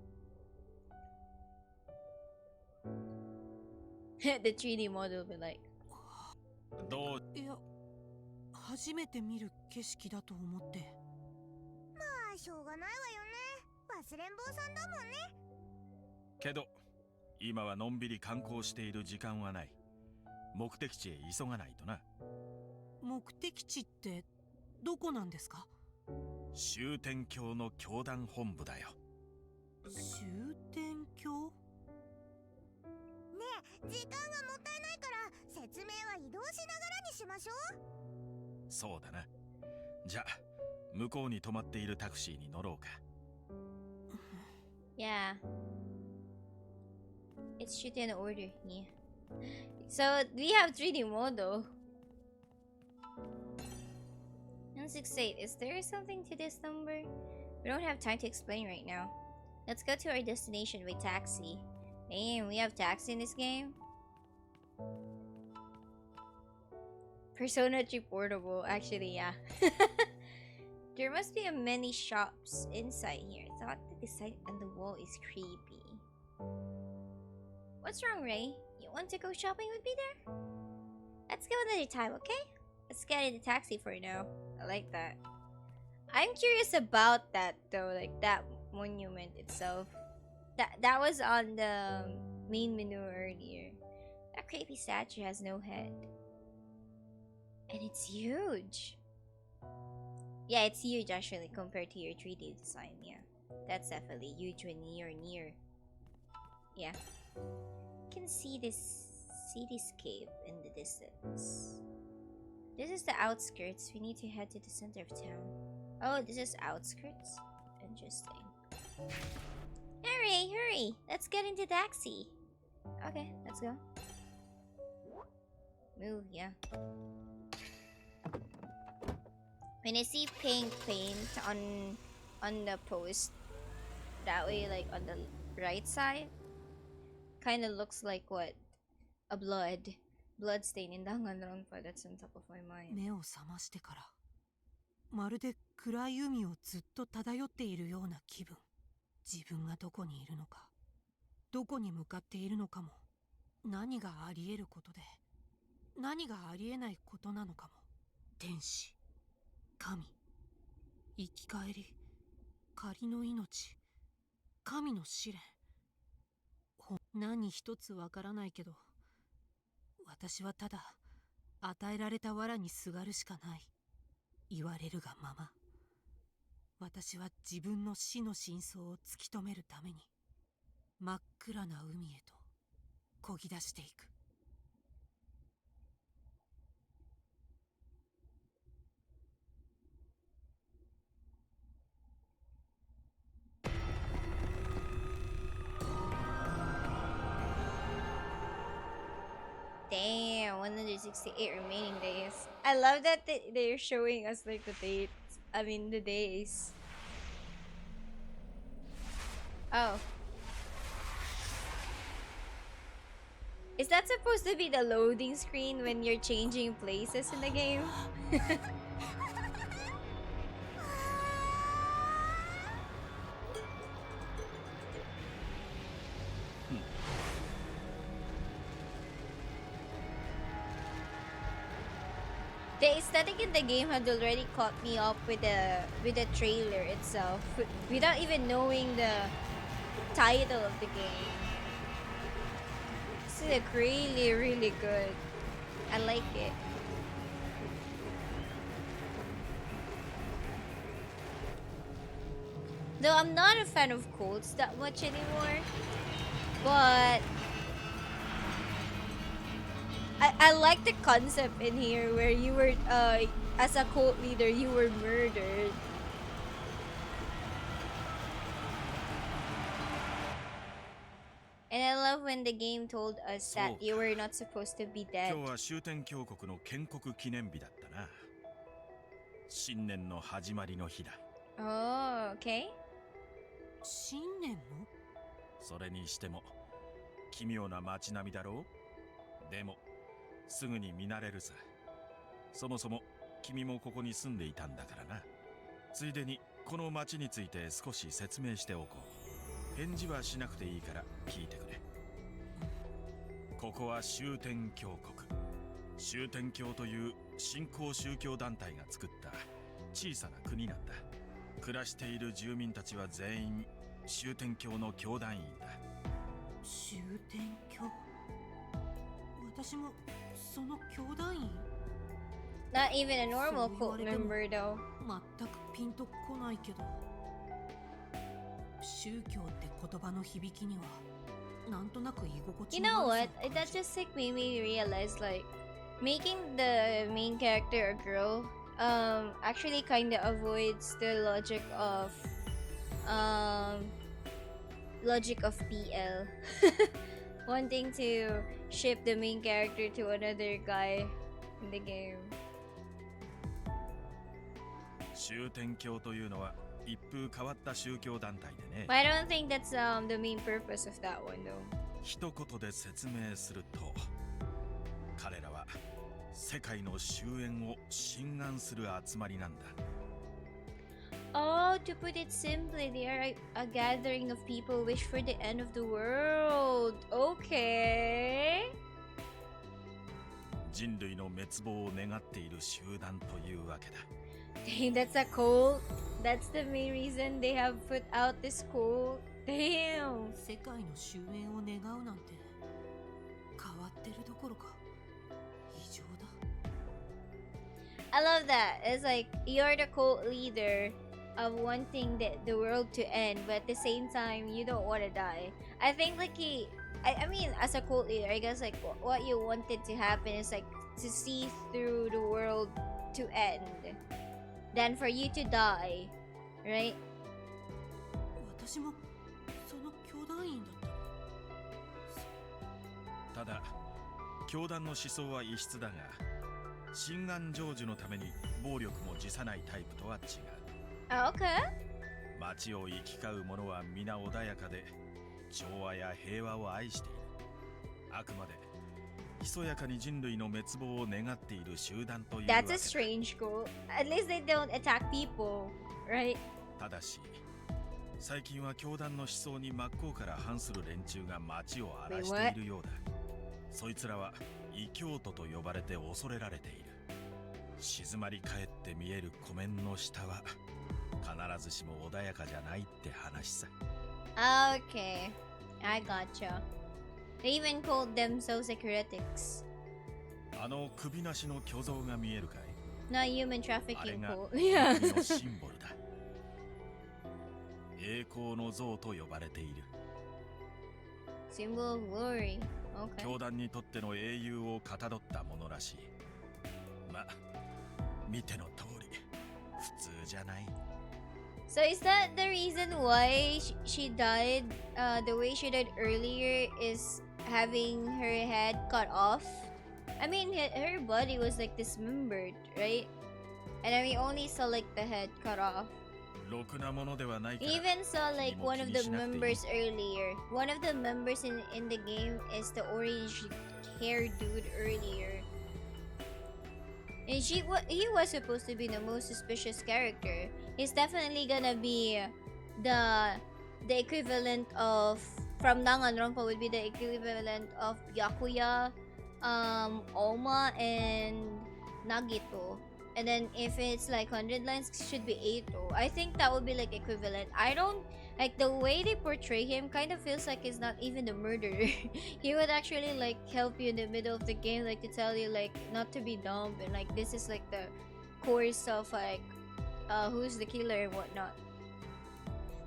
The 3D model will be like. どう？いや、初めて見る景色だと思って。まあしょうがないわよね。忘れん坊さんだもんね。けど今はのんびり観光している時間はない。目的地へ急がないとな。目的地ってどこなんですか？終点橋の教団本部だよ。終点橋？ねえ、時間がもったいないから説明は移動しながらにしましょう。そうだな。じゃあ向こうに止まっているタクシーに乗ろうか。Yeah. It's shoot in order. Yeah. So we have 3D mode though. 168. Is there something to this number? We don't have time to explain right now. Let's go to our destination by taxi. Damn, we have taxi in this game? Persona 3 portable. Actually, yeah. There must be a many shops inside here. I thought the design on the wall is creepy. What's wrong, Ray? You want to go shopping with me there? Let's go another time, okay? Let's get in the taxi for now. I like that. I'm curious about that though, like that monument itself. That was on the main menu earlier. That creepy statue has no head. And it's huge. Yeah, it's huge actually compared to your 3D design, yeah. That's definitely huge when you're near. Yeah. You can see this cityscape in the distance. This is the outskirts. We need to head to the center of town. Oh, this is outskirts? Interesting. Hurry! Let's get into taxi. Okay, let's go. Move, yeah. When I see pink paint on the post, that way, like on the right side, kind of looks like what? A blood stain in Danganronpa. That's on top of my mind. 目を覚ましてから、まるで暗い海をずっと漂っているような気分。自分がどこにいるのか、どこに向かっているのかも、何があり得ることで、何がありえないことなのかも。天使、神、生き返り、仮の命、神の試練。何一つわからないけど、私はただ与えられた藁にすがるしかない。言われるがまま。私は自分の死の真相を突き止めるために真っ暗な海へと漕ぎ出していく。168 remaining days. I love that they're showing us like the dates. I mean the days. Oh. Is that supposed to be the loading screen when you're changing places in the game? The aesthetic in the game had already caught me up with the trailer itself without even knowing the title of the game. This is like really good. I like it. Though I'm not a fan of cults that much anymore, but I like the concept in here where you were as a cult leader you were murdered. And I love when the game told us that you were not supposed to be dead. 今日は終点峡谷の建国記念日だったな。新年の始まりの日だ。Oh, okay. 新年の？それにしても奇妙な街並みだろう。でもすぐに見慣れるさ。そもそも君もここに住んでいたんだからな。ついでにこの街について少し説明しておこう。返事はしなくていいから聞いてくれ。ここは終点峡谷。終点峡という新興宗教団体が作った小さな国なんだ。暮らしている住民たちは全員終点峡の教団員だ。終点峡？私もその教団員？ Not even a normal cult member though. 全くピンとこないけど、宗教って言葉の響きにはなんとなく居心地 You の know 悪 what? さ That just like made me realize like making the main character a girl actually kind of avoids the logic of PL. Wanting to ship the main character to another guy in the game. 終点教というのは一風変わった宗教団体でね。 But I don't think that's the main purpose of that one though. 一言で説明すると、彼らは世界の終焉を心願する集まりなんだ。 Oh, to put it simply, they are a gathering of people who wish for the end of the world. Okay. 人類の滅亡を願っている集団というわけだ。 Dang, that's a cult. That's the main reason they have put out this cult. Damn. 世界の終焉を願うなんて変わってるどころか異常だ。 I love that. It's like you're the cult leader of wanting the world to end, but at the same time, you don't want to die. I think like I mean, as a cult leader, I guess like what you wanted to happen is like to see through the world to end, than for you to die, right? 私もその教団員だった。ただ、教団の思想は異質だが、心願成就のために暴力も辞さないタイプとは違う。 Oh, okay. 街を行き交う者は皆穏やかで、調和や平和を愛している。あくまでひそやかに人類の滅亡を願っている集団というわけ That's だ。 a strange cult. At least they don't attack people, right? ただし、最近は教団の思想に真っ向から反する連中が街を荒らしているようだ。そいつらは異教徒と呼ばれて恐れられている。静まり返って見える湖面の下は必ずしも穏やかじゃないって話さ。 Okay, I gotcha. They even called themselves like heretics. あの首なしの巨像が見えるかい？ Not human あれ trafficking が cult. Yeah. 国のシンボルだ。栄光の像と呼ばれている。 Symbol of glory. Okay. 教団にとっての英雄をかたどったものらしい。ま、見ての通り、普通じゃない。 So is that the reason why she died the way she died earlier is having her head cut off I mean, her body was like dismembered, right? And then we only saw like the head cut off. ろくなものではないか We ら even saw like 君も one 気 of に the しなくていい members earlier. One of the members in the game is the orange hair dude earlier. And he was supposed to be the most suspicious character. He's definitely gonna be the equivalent of from Danganronpa would be the equivalent of Byakuya, Oma, and Nagito. And then if it's like 100 lines, it should be Eito. I think that would be like equivalent. I don't like the way they portray him. Kind of feels like he's not even the murderer. He would actually like help you in the middle of the game, like to tell you like not to be dumb and like this is like the course of like who's the killer and whatnot.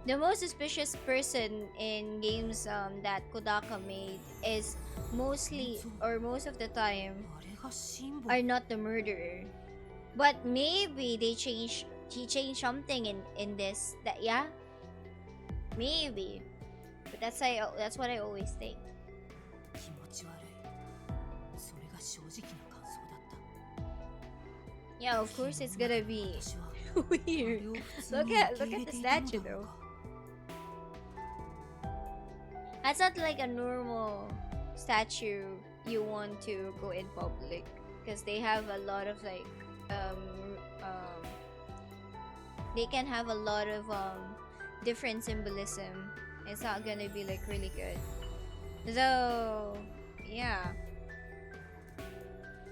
The most suspicious person in games that Kodaka made is mostly or most of the time あれがシンボ are ル not the murderer. But maybe he changed something in this that yeah, maybe. But that's what I always think. 気持ち悪いそれが正直な感想だった Yeah, of course it's gonna be 私は weird. あれを普通に Look 受 at け入れ the ていたの statue だろ though. うか That's not like a normal statue you want to go in public because they have a lot of like they can have a lot of different symbolism. It's not gonna be like really good. So yeah.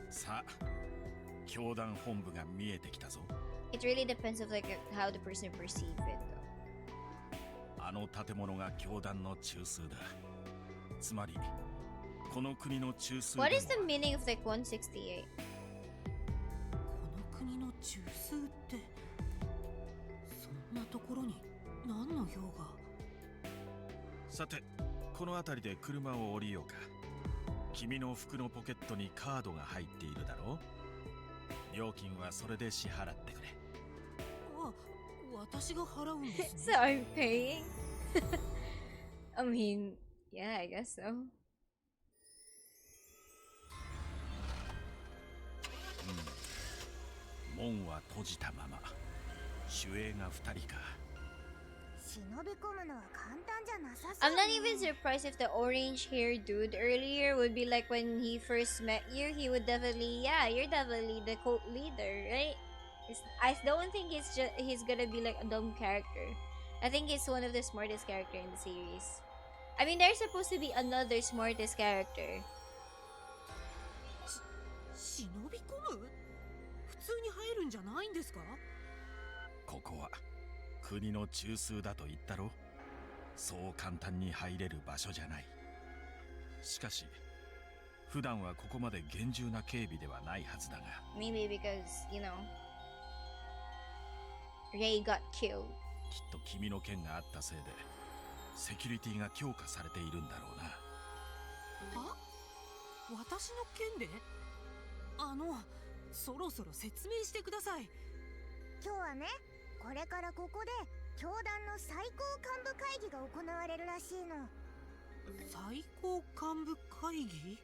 さあ教団本部が見えてきたぞ It really depends of like how the person perceive it though. あの建物が教団の中枢だつまりこの国の中枢でも What is the meaning of like 168? この国の中枢ってそんなところに何の用がさてこの辺りで車を降りようか君の服のポケットにカードが入っているだろう料金はそれで支払ってくれあ私が払うんです So ね I'm paying? I mean, yeah, I guess so. 門は閉じたまま守衛が2人か忍び込むのは簡単じゃなさそう I'm not even surprised if the orange hair dude earlier would be like when he first met you, he would definitely, yeah, you're definitely the cult leader, right? I don't think he's gonna be like a dumb character. I think he's one of the smartest character in the series. I mean, there's supposed to be another smartest character. 忍び込む普通に入るんじゃないんですかここは国の中枢だと言ったろそう簡単に入れる場所じゃないしかし普段はここまで厳重な警備ではないはずだが Maybe because, you know, Ray got killed. きっと君の件があったせいでセキュリティが強化されているんだろうなあ私の件でそろそろ説明してください今日はねこれからここで教団の最高幹部会議が行われるらしいの最高幹部会議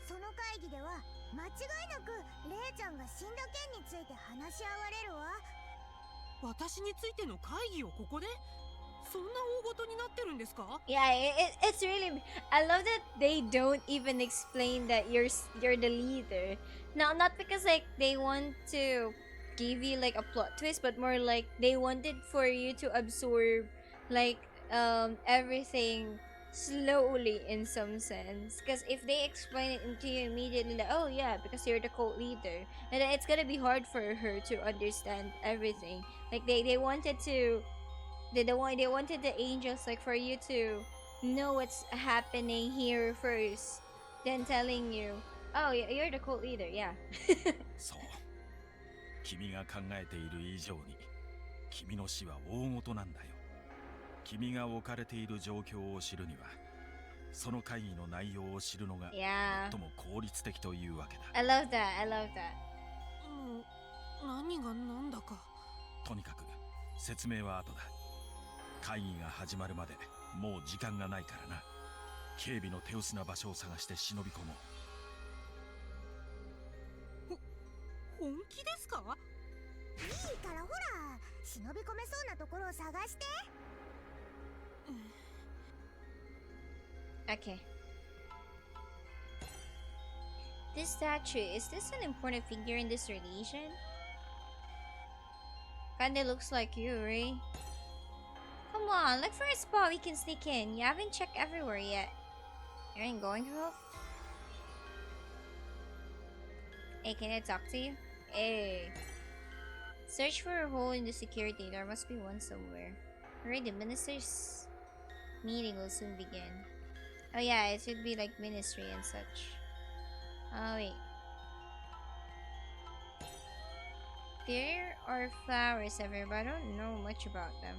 その会議では間違いなくレイちゃんが死んだ件について話し合われるわ私についての会議をここでそんな大事になってるんですか Yeah, it's really. I love that they don't even explain that you're the leader. Now, not because like they want to give you like a plot twist, but more like they wanted for you to absorb like everything slowly in some sense. Because if they explain it to you immediately, like oh yeah, because you're the cult leader, and then it's gonna be hard for her to understand everything. Like they wanted to. They wanted the angels like for you to know what's happening here first, then telling you, oh, you're the cult leader, yeah. そう君が考えている以上に君の死は大事なんだよ君が置かれている状況を知るにはその会議の内容を知るのが Yeah. 最も効率的というわけだ I love that. I love that. もう何が何だかとにかく説明は後だ会議が始まるまでもう時間がないからな警備の手薄な場所を探して忍び込もう本気ですか？いいからほら、忍び込めそうなところを探して。 Okay. This statue, is this an important figure in this religion? Kinda looks like you, Ray. Come on, look for a spot we can sneak in. You haven't checked everywhere yet. You ain't going to help? Hey, can I talk to you? Hey. Search for a hole in the security. There must be one somewhere. Alright, the minister's meeting will soon begin. Oh yeah, it should be like ministry and such. Oh wait. There are flowers everywhere, but I don't know much about them.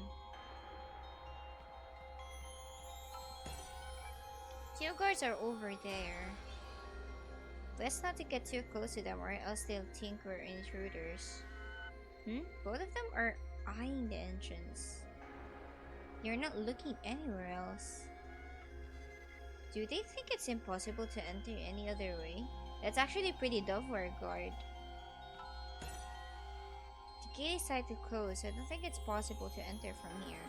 Two guards are over there. Best not to get too close to them or else they'll think we're intruders. Both of them are eyeing the entrance. You're not looking anywhere else. Do they think it's impossible to enter any other way? That's actually pretty dumb for a guard. The gate is tight to close, so I don't think it's possible to enter from here.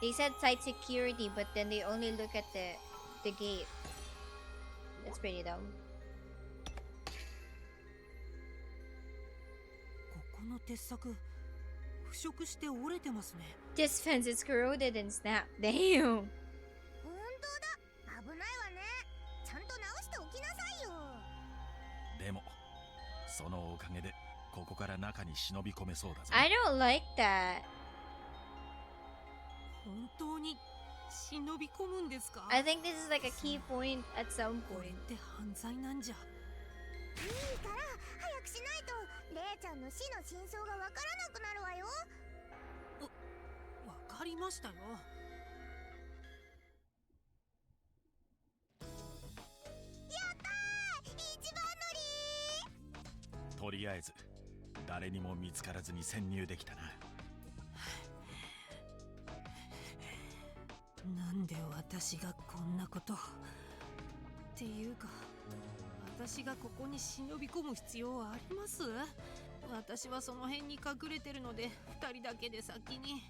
They said tight security, but then they only look at the gate. That's pretty dumb. ここの鉄柵腐食して折れてますね。 This fence is corroded and snapped. Damn. 本当だ、危ないわね。ちゃんと直しておきなさいよ。でもそのおかげでここから中に忍び込めそうだぞ。 I don't like that. 本当に忍び込むんですか？ I think this is like a key point at some これ point. って犯罪なんじゃ。いいから早くしないとレイちゃんの死の真相がわからなくなるわよ。わかりましたよ。やったー、一番乗り。とりあえず誰にも見つからずに潜入できたな。なんで私がこんなことっていうか、私がここに忍び込む必要はあります？私はその辺に隠れてるので2人だけで先に。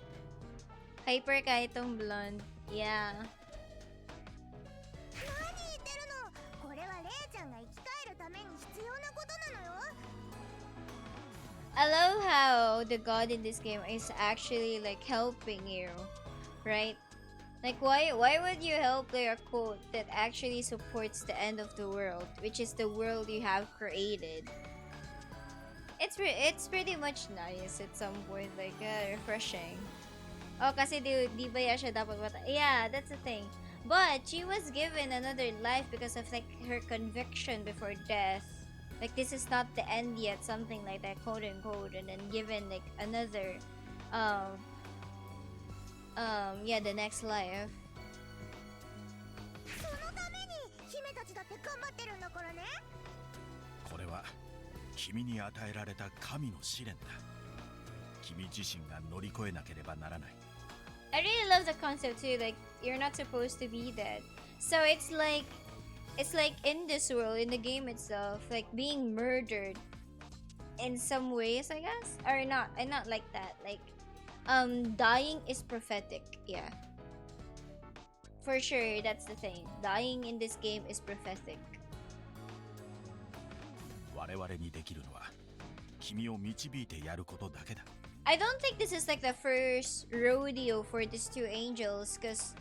Hyper ka itong blonde. Yeah. 何言ってるの。これはレイちゃんが生き返るために必要なことなのよ。 I love how the god in this game is actually like helping you, right? Like why would you help like a code that actually supports the end of the world, which is the world you have created? It's pretty much nice at some point, like refreshing. Oh, kasi di ba ya siya dapat yeah, that's the thing. But she was given another life because of like her conviction before death. Like this is not the end yet, something like that, quote unquote, and then given like another yeah, the next life. そのために姫たちだって頑張ってるんだからね。これは君に与えられた神の試練だ。君自身が乗り越えなければならない。 I really love the concept too, like you're not supposed to be dead. So it's like in this world, in the game itself, like being murdered in some ways, I guess. Or not, and not like that. Like dying is prophetic, yeah. For sure, that's the thing. Dying in this game is prophetic. 我々にできるのは君を導いてやることだけだ。 I don't think this is like the first rodeo for these two angels, because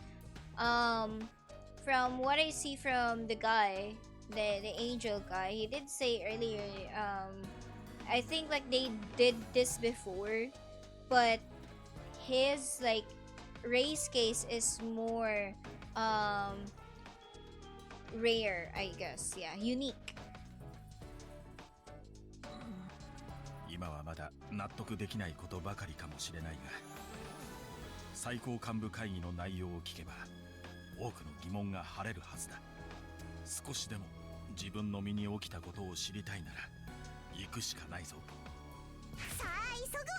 from what I see from the guy, the angel guy, he did say earlier, I think like they did this before, but his like race case is more rare, I guess. Yeah, unique. 今はまだ納得できないことばかりかもしれないが、最高幹部会議の内容を聞けば多くの疑問が晴れるはずだ。少しでも自分の身に起きたことを知りたいなら行くしかないぞ。さあ急ぐわよ。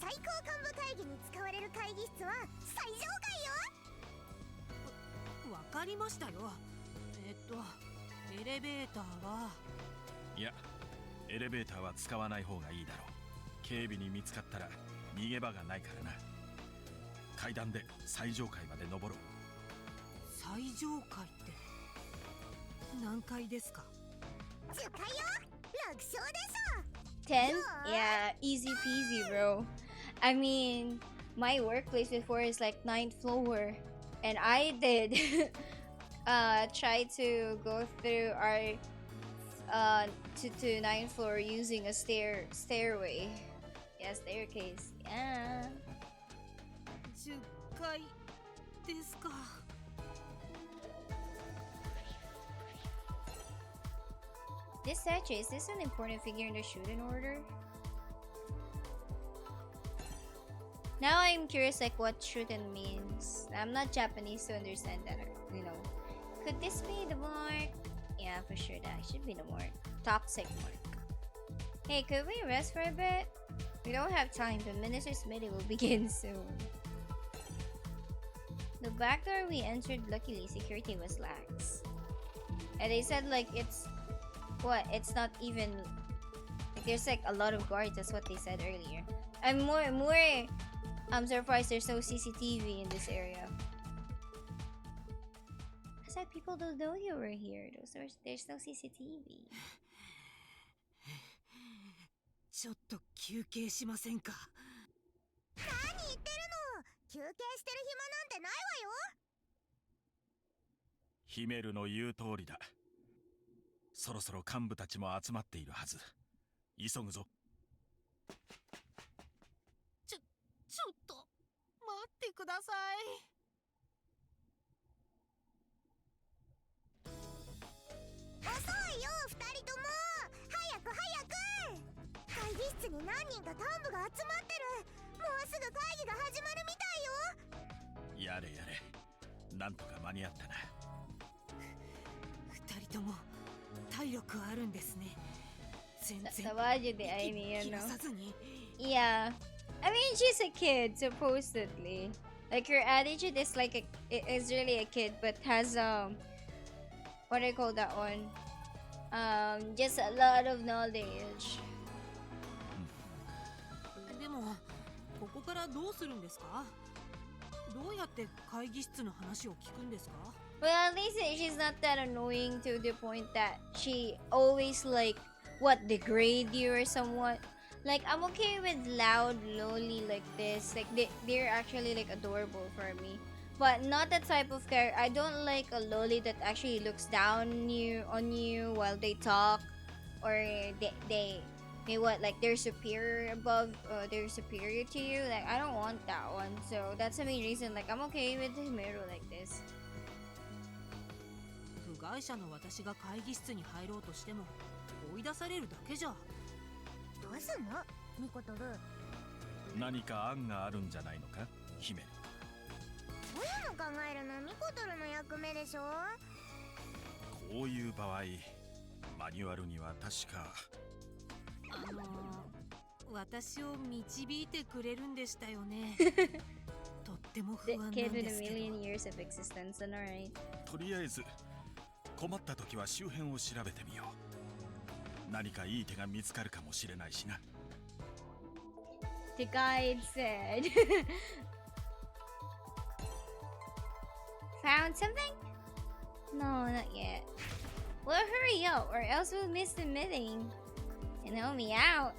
最高幹部会議に使われる会議室は最上階よ。わかりましたよ。エレベーターは。いや、エレベーターは使わない方がいいだろう。警備に見つかったら逃げ場がないからな。階段で最上階まで登ろう。最上階って何階ですか？10階よ。楽勝でしょ。 10? Yeah, easy peasy, bro. I mean, my workplace before is like 9th floor, and I did try to go through our to 9th floor using a stairway. Yeah, staircase. Yeah. 10階ですか。This statue, is this an important figure in the shooting order? Now I'm curious like what shooting means. I'm not Japanese to understand that, you know. Could this be the mark? Yeah, for sure that should be the mark. Toxic mark. Hey, could we rest for a bit? We don't have time, the minister's meeting will begin soon. The back door we entered, luckily security was lax. And they said like it's what? It's not even like there's like a lot of guards. That's what they said earlier. I'm surprised there's no CCTV in this area. I said people don't know you were here. There's no CCTV. ちょっと休憩しませんか？何言ってるの。休憩してる暇なんてないわよ。ヒメルの言う通りだ。そろそろ幹部たちも集まっているはず。急ぐぞ。ちょっと待ってください。遅いよ2人とも。早く早く。会議室に何人か幹部が集まってる。もうすぐ会議が始まるみたいよ。やれやれ。なんとか間に合ったな。2人とも体力あるんですね。全然息切らさずに。Yeah. I mean, she's a kid, supposedly. Like, her attitude is like is really a kid, but has, what do you call that one? Just a lot of knowledge. でもここからどうするんですか？どうやって会議室の話を聞くんですか？ Well, at least she's not that annoying to the point that she always, like, what, degrade you or somewhat. Like, I'm okay with loud, lowly like this. Like, they're actually, like, adorable for me. But not the type of character. I don't like a loli that actually looks down on you while they talk. Or they what, like, they're superior they're superior to you. Like, I don't want that one. So, that's the main reason. Like, I'm okay with Himero like this. 部外者の私が会議室に入ろうとしても追い出されるだけじゃ。どうすんのミコトル。何か案があるんじゃないのか、ヒメル。そういうの考えるのミコトルの役目でしょ。こういう場合、マニュアルには確か私を導いてくれるんでしたよね。とっても不 The 安なん kid with で a すけど。 million years of existence, and alright. とりあえず困った時は周辺を調べてみよう。何かいい手が見つかるかもしれないしな。The guide said. Found something? No, not yet. Well, hurry up, or else we'll miss the meeting. And help me out.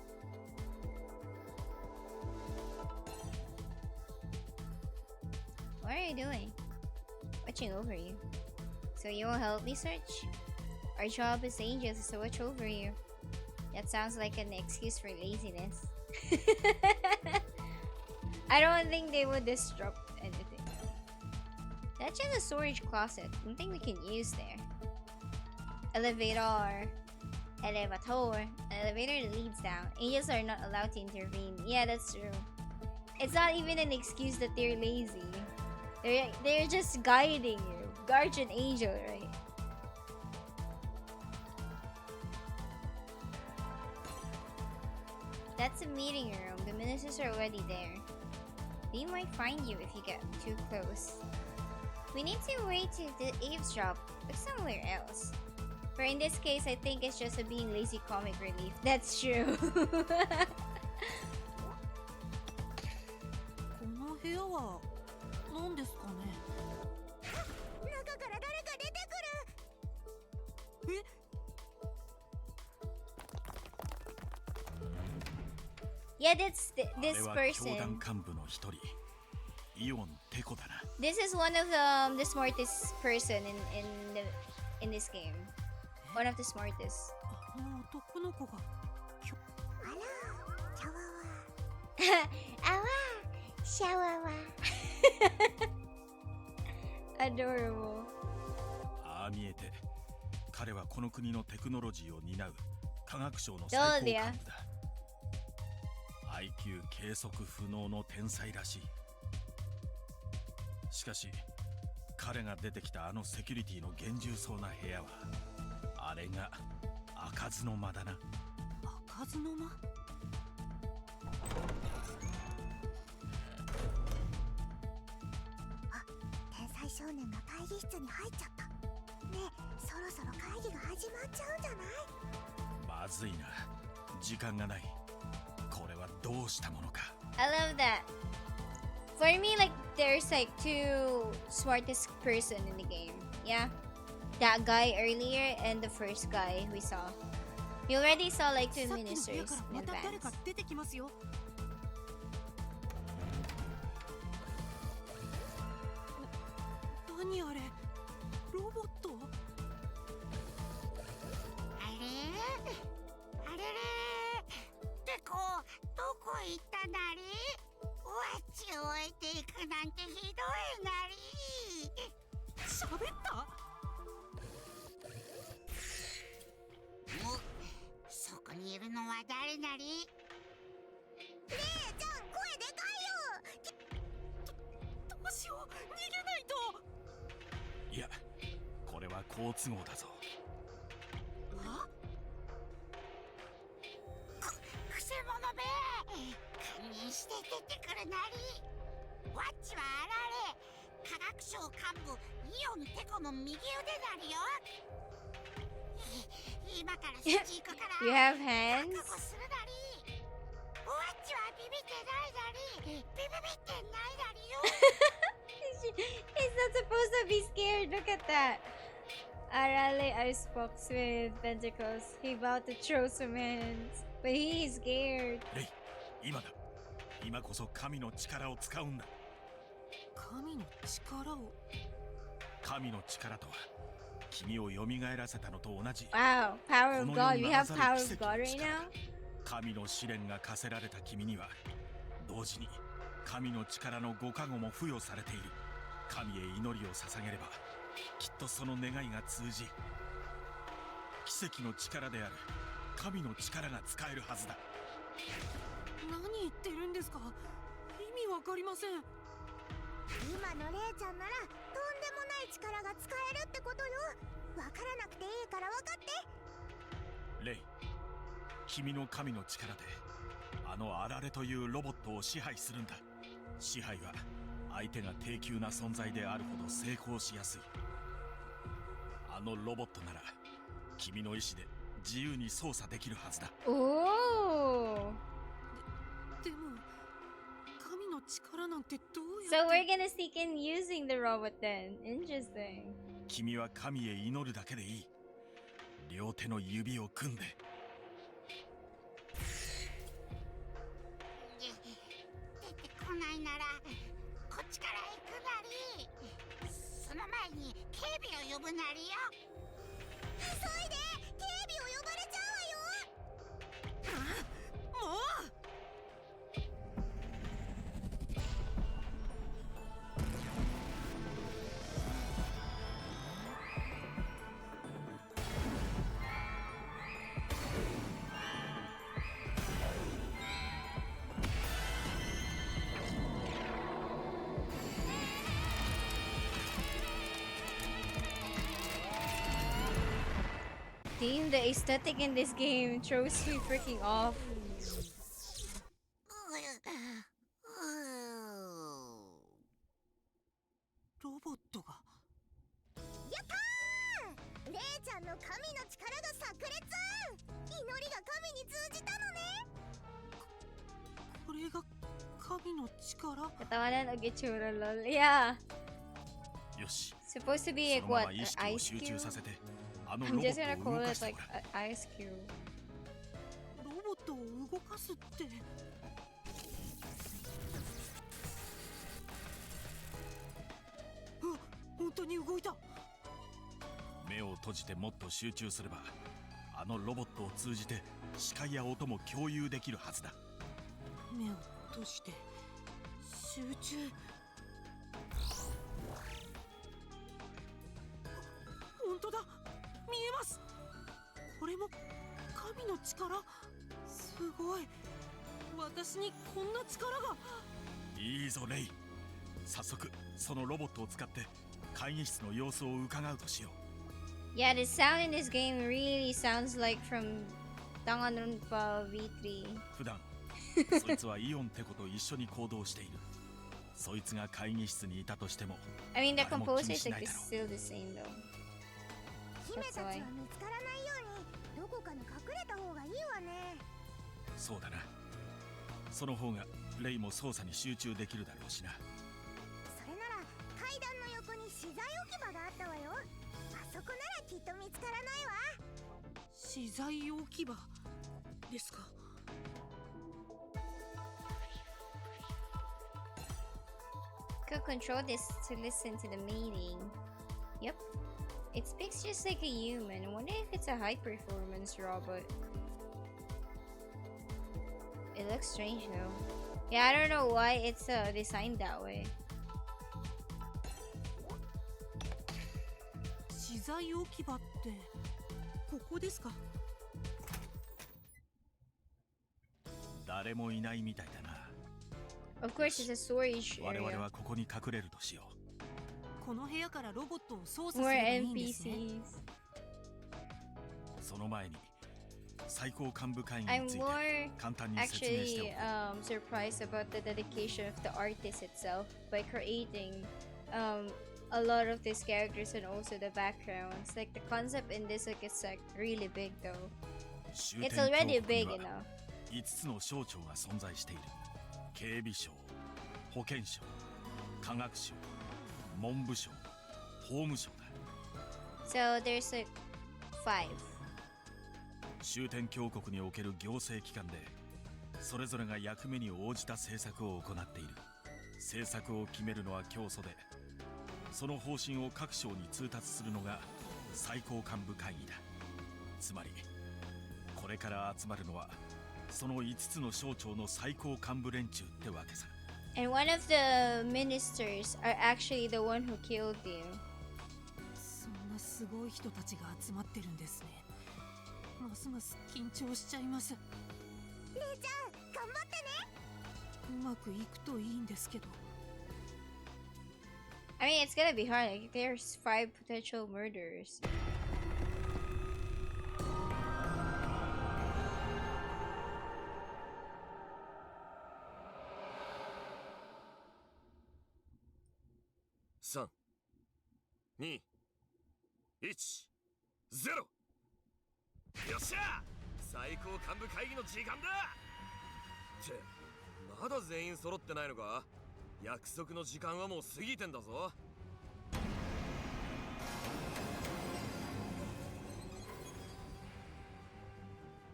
What are you doing? Watching over you. So you won't help me search? Our job as angels is to watch over you. That sounds like an excuse for laziness. I don't think they would disrupt anything. That's just a storage closet. Nothing we can use there. Elevator. Elevator. An elevator that leads down. Angels are not allowed to intervene. Yeah, that's true. It's not even an excuse that they're lazy. They're just guiding you. Guardian angel, right? That's a meeting room. The ministers are already there. They might find you if you get too close. We need to wait to eavesdrop, but somewhere else. But in this case, I think it's just a being lazy comic relief. That's true. この部屋は何ですかね。中から誰か出てくる。え、 Yeah, that's this あれは教 person. 団幹部の一人、イオンテコだな。 This is one of the smartest person in this game. One of the smartest. あの男の子が。あら、チャワワ。あわ、シャワワ。Adorable. ああ見えて、彼はこの国のテクノロジーを担う科学省の最高幹部だ。IQ 計測不能の天才らしい。しかし彼が出てきたあのセキュリティの厳重そうな部屋は、あれが開かずの間だな。開かずの間。天才少年が会議室に入っちゃった。ねえ、そろそろ会議が始まっちゃうんじゃない？まずいな、時間がない。これはどうしたものか。 I love that. For me, like there's like two smartest person in the game. Yeah, that guy earlier and the first guy we saw. We already saw like two さっきの部屋 ministers から in また誰か advance. 出てきますよ。何あれ、ロボット。あれあれれってこどこ行ったなり？ワッチを置いていくなんてひどいなり。喋った。そこにいるのは誰なり？レイちゃん、声でかいよ。どうしよう、逃げないと。いや、これは好都合だぞ。あ、くせ者め、堪忍して出てくるなり。ワッチはあられ、科学省幹部イオンテコの右腕なりよ。今からそっち行くから You have hands? 覚悟するなり。ワッチはビビってないなり。ビビってないなりよ。He's not supposed to be scared. Look at that. Arale icebox with tentacles. He about to throw some hands, but he's scared. レイ、今だ。今こそ神の力を使うんだ。神の力を。神の力とは、君を蘇らせたのと同じ。 Wow, power of この God. 世 We なら have ざる power 奇 of 跡の God right 力 now. 神の試練が課せられた君には、同時に神の力のご加護も付与されている。神へ祈りを捧げれば、きっとその願いが通じ、奇跡の力である神の力が使えるはずだ。何言ってるんですか。意味わかりません。今のレイちゃんならとんでもない力が使えるってことよ。わからなくていいからわかって。レイ、君の神の力であのあられというロボットを支配するんだ。支配は相手が低級な存在であるほど成功しやすい。あのロボットなら君の意志で自由に操作できるはずだ。 Oh. でも神の力なんてどう So やっ we're て。 gonna sneak in using the robot then. Interesting. 君は神へ祈るだけでいい。両手の指を組んで。出てこないならこっちから行くなり。その前に警備を呼ぶなりよ。急いで、警備を呼ばれちゃうわよ。もう。 Damn, the aesthetic in this game throws me freaking off. ロボットが。やったー！レイちゃんの神の力が炸裂。祈りが神に通じたのね。これが神の力。 Katawanan o gitsura, lol. Yeah. よし、 Supposed to be そ like のま what? ま意 An 識を ice 集中 cube? させてあのロ I'm ボ just ッ gonna トを動 call か it して like ごらん。 an ice cube. ロボットを動かすって。あ、本当に動いた。目を閉じてもっと集中すればあのロボットを通じて視界や音も共有できるはずだ。目を閉じて集中。本当だ、見えます。これも神の力。すごい、私にこんな力が。いいぞレイ、早速そのロボットを使って会議室の様子を伺うとしよう。 Yeah, the sound in this game really sounds like from Danganronpa V3. 普段そいつはイオンって子と一緒に行動している。そいつが会議室にいたとしても I mean, the 誰も気 composer に is しな like いだろう。 still the same though. 姫たちは見つからないようにどこかに隠れた方がいいわね。そうだな。その方がレイも操作に集中できるだろうしな。それなら階段の横に資材置き場があったわよ。あそこならきっと見つからないわ。資材置き場ですか。Could control this to listen to the meeting. Yep. It speaks just like a human. I wonder if it's a high performance robot. It looks strange though. Yeah, I don't know why it's designed that way. 資材置き場ってここですか。誰もいないみたいだな。 Of course, it's a storage 我々 area. はここに隠れるとしよこの部屋からロボットを操作す More ればいいんですね。 NPCs. う。その前に最高幹部会議 I'm について more 簡単に説明してお actually く。 surprised about the dedication of the artist itself by creating a lot of these characters and also the backgrounds. Like the concept in this like is like really big though. 終 It's 点 already 峡谷 big には enough. 5つの省庁が存在している。警備省、保健省、科学省、文部省、法務省だ。 So there's like 5. 終点峡谷における行政機関でそれぞれが役目に応じた政策を行っている。政策を決めるのは教祖で、その方針を各省に通達するのが最高幹部会議だ。つまりこれから集まるのはその5つの省庁の最高幹部連中ってわけさ。 And one of the ministers are actually the one who killed you. そんなすごい人たちが集まってるんですね。ますます緊張しちゃいます。姉ちゃん頑張ってね。うまくいくといいんですけど。 I mean, it's gonna be hard. Like, there's 5 potential murderers. 3、2、1、0。よっしゃ、最高幹部会議の時間だ。ってまだ全員揃ってないのか。約束の時間はもう過ぎてんだぞ。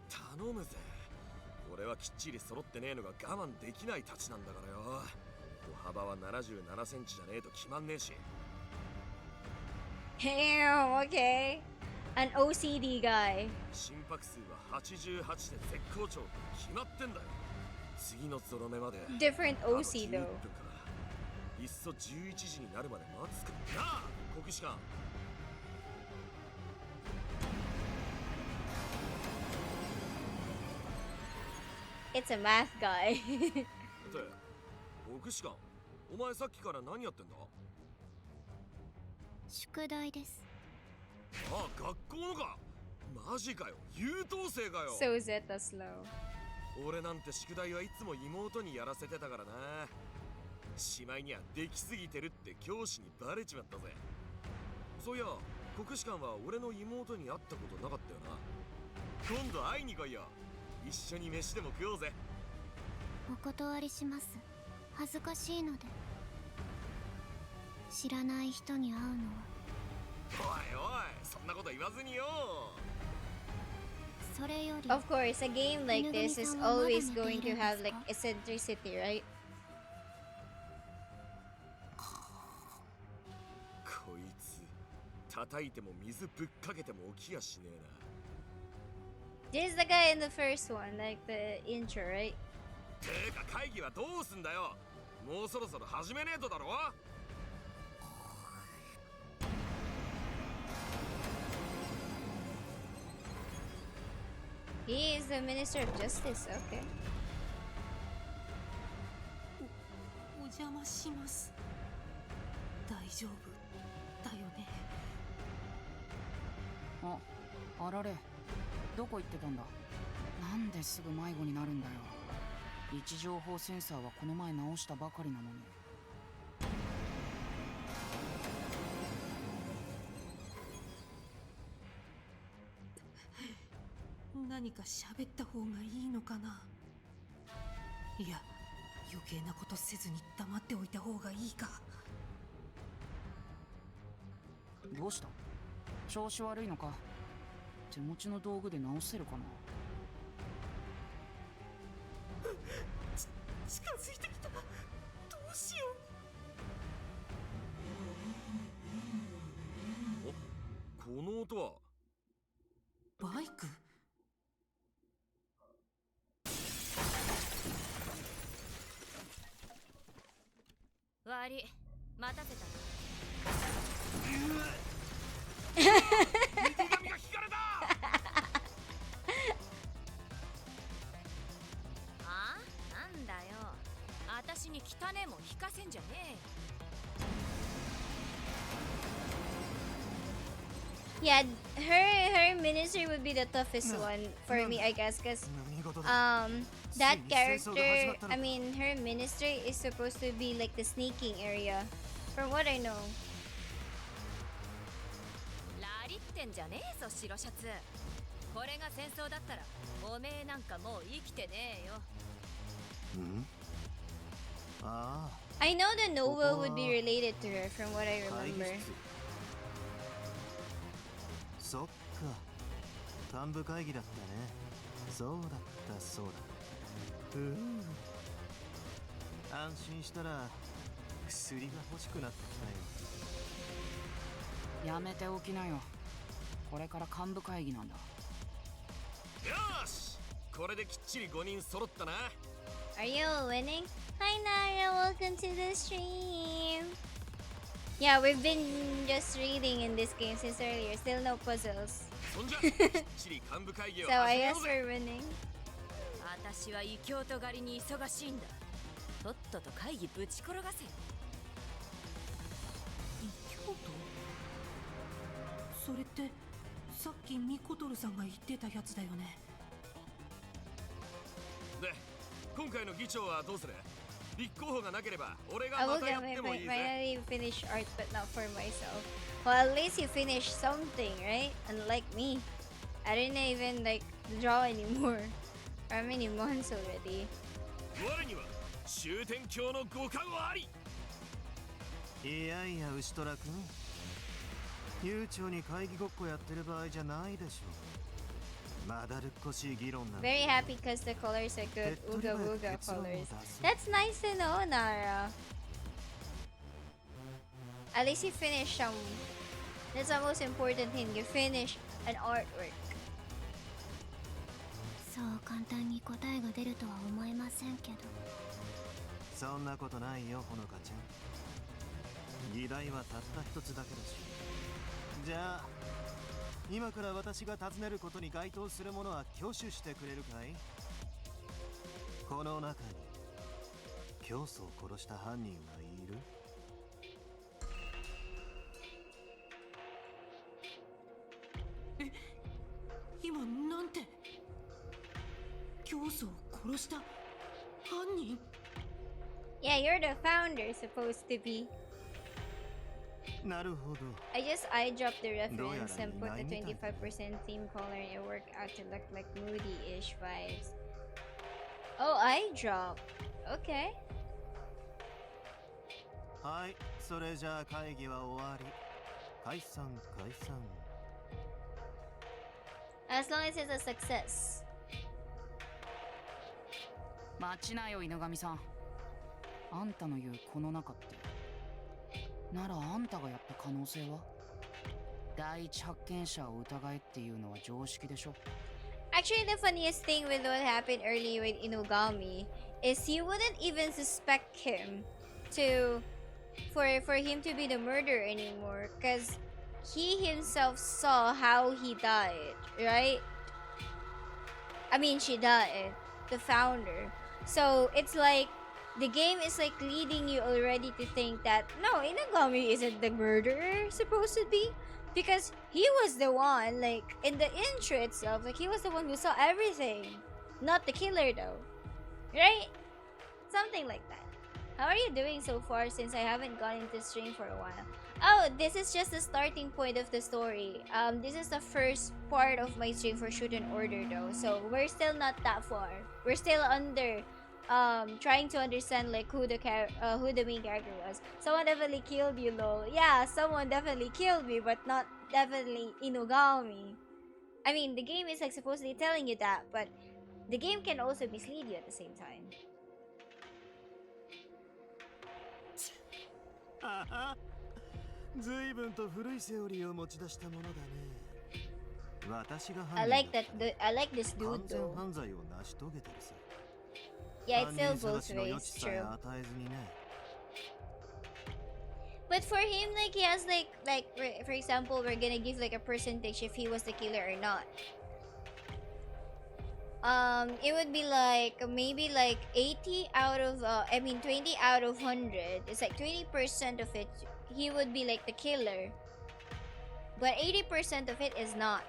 頼むぜ。俺はきっちり揃ってねえのが我慢できないたちなんだからよ。歩幅は77センチじゃねえと決まんねえし。 Damn, okay. An OCD guy. 心拍数は88で絶好調。決まってんだよ。次のゾロ目まで Different あと OC 11 though. 分からいっそ11時になるまで待つかなあ。国士官、 It's a math guy. って国士官、お前さっきから何やってんだ。宿題です。ああ、学校のか。マジかよ、優等生かよ。 So Zeta slow. 俺なんて宿題はいつも妹にやらせてたからな。しまいにはできすぎてるって教師にバレちまったぜ。そういや、国士官は俺の妹に会ったことなかったよな。今度会いに来いよ。一緒に飯でも食おうぜ。お断りします。恥ずかしいので。知らない人に会うのは。おいおい、そんなこと言わずによ。それより Of course, a game like this is always going to have like eccentricity, right? こいつ叩いても水ぶっかけても起きやしねえな。 This is the guy in the first one, like the intro, right? てか会議はどうすんだよ。もうそろそろ始めねえとだろ。He is the Minister of Justice, okay. お邪魔します。大丈夫だよね。あられ、どこ行ってたんだ。なんですぐ迷子になるんだよ。位置情報センサーはこの前直したばかりなのに。何か喋った方がいいのかな。いや、余計なことせずに黙っておいた方がいいか。どうした？調子悪いのか？手持ちの道具で直せるかな。近づいてきた。どうしよお、この音は。う。バイク？悪い、待たせたな。神が引かれた。あ？なんだよ。私に汚ねえもん引かせんじゃねえよ。Yeah, her minister would be the toughest one for me, I guess, because that character, I mean, her ministry is supposed to be like the sneaking area, from what I know. ラリってんじゃねえぞ白シャツ。これが戦争だったらおめえなんかもう生きてねえよ。I know the novel would be related to her, from what I remember. そっか、幹部会議だったね。そうだったそうだ。安心したら薬が欲しくなってきたよ。やめておきなよ。これから幹部会議なんだ。よし、これできっちり5人揃ったな。 Are you winning? Hi Nara, welcome to the stream. Yeah, we've been just reading in this game since earlier. Still no puzzles. そんじゃきっちり幹部会議を So I 始めよ guess うぜ。 we're winning. 私は異教徒狩りに忙しいんだ。とっとと会議ぶち転がせよ。異教徒？それってさっきミコトルさんが言ってたやつだよね。で、今回の議長はどうする？立候補がなければ俺が I ま will たやってもいいぜ。 finally finish art, but not for myself. Well, at least you finished something, right? Unlike me, I didn't even like draw anymore. For how many months already? 我には終点鏡の五感はあり。いやいや、牛虎くん、悠長に会議ごっこやってる場合じゃないでしょう。まだるっこしい議論なんて。 Very happy because the colors are good. Ooga booga colors. That's nice to know, Nara. At least you finished some. That's the most important thing. You finished an artwork. そう簡単に答えが出るとは思えませんけど。そんなことないよ、ほのかちゃん。議題はたった一つだけだし。じゃあ今から私が尋ねることに該当するものは挙手してくれるかい？この中に教祖を殺した犯人はいる？今なんて？教祖を殺した犯人？ Yeah, you're the founder, supposed to be. なるほど。 I just eye dropped the reference Doyara and put the inai mitai da ne. 25% theme color and it worked out to look like moody-ish vibes. Oh, eye drop. Okay. はい、それじゃあ会議は終わり。解散解散。 As long as it's a success. 待ちなよ犬神さん。あんたの言うこの中ってならあんたがやった可能性は？第一発見者を疑えっていうのは常識でしょ。 Actually, the funniest thing with what happened early with Inugami is you wouldn't even suspect him for him to be the murderer anymore, because he himself saw how he died, right? I mean, she died, the founder. So it's like the game is like leading you already to think that no, Inugami isn't the murderer supposed to be, because he was the one, like in the intro itself, like he was the one who saw everything, not the killer though, right? Something like that. How are you doing so far since I haven't gone into stream for a while? Oh, this is just the starting point of the story. This is the first part of my stream for Shoot and Order though, so we're still not that far. We're still under trying to understand like who the main character was. Someone definitely killed you, lol. Yeah, someone definitely killed me, but not definitely Inugami. I mean, the game is like supposedly telling you that, but the game can also mislead you at the same time. あは、随分と古いセオリーを持ち出したものだね。私が I 犯 like 人だ that. ったら I like this 完 dude 全 though. 犯罪を成し遂げてるさ。 Yeah, it's 犯 still 人探 both しの余 ways. 地さえ True. 与えずにね。 But for him, like he has for example, we're gonna give like a percentage if he was the killer or not. It would be like maybe like 80 out of 20 out of 100. It's like 20% of it he would be like the killer, but 80% of it is not.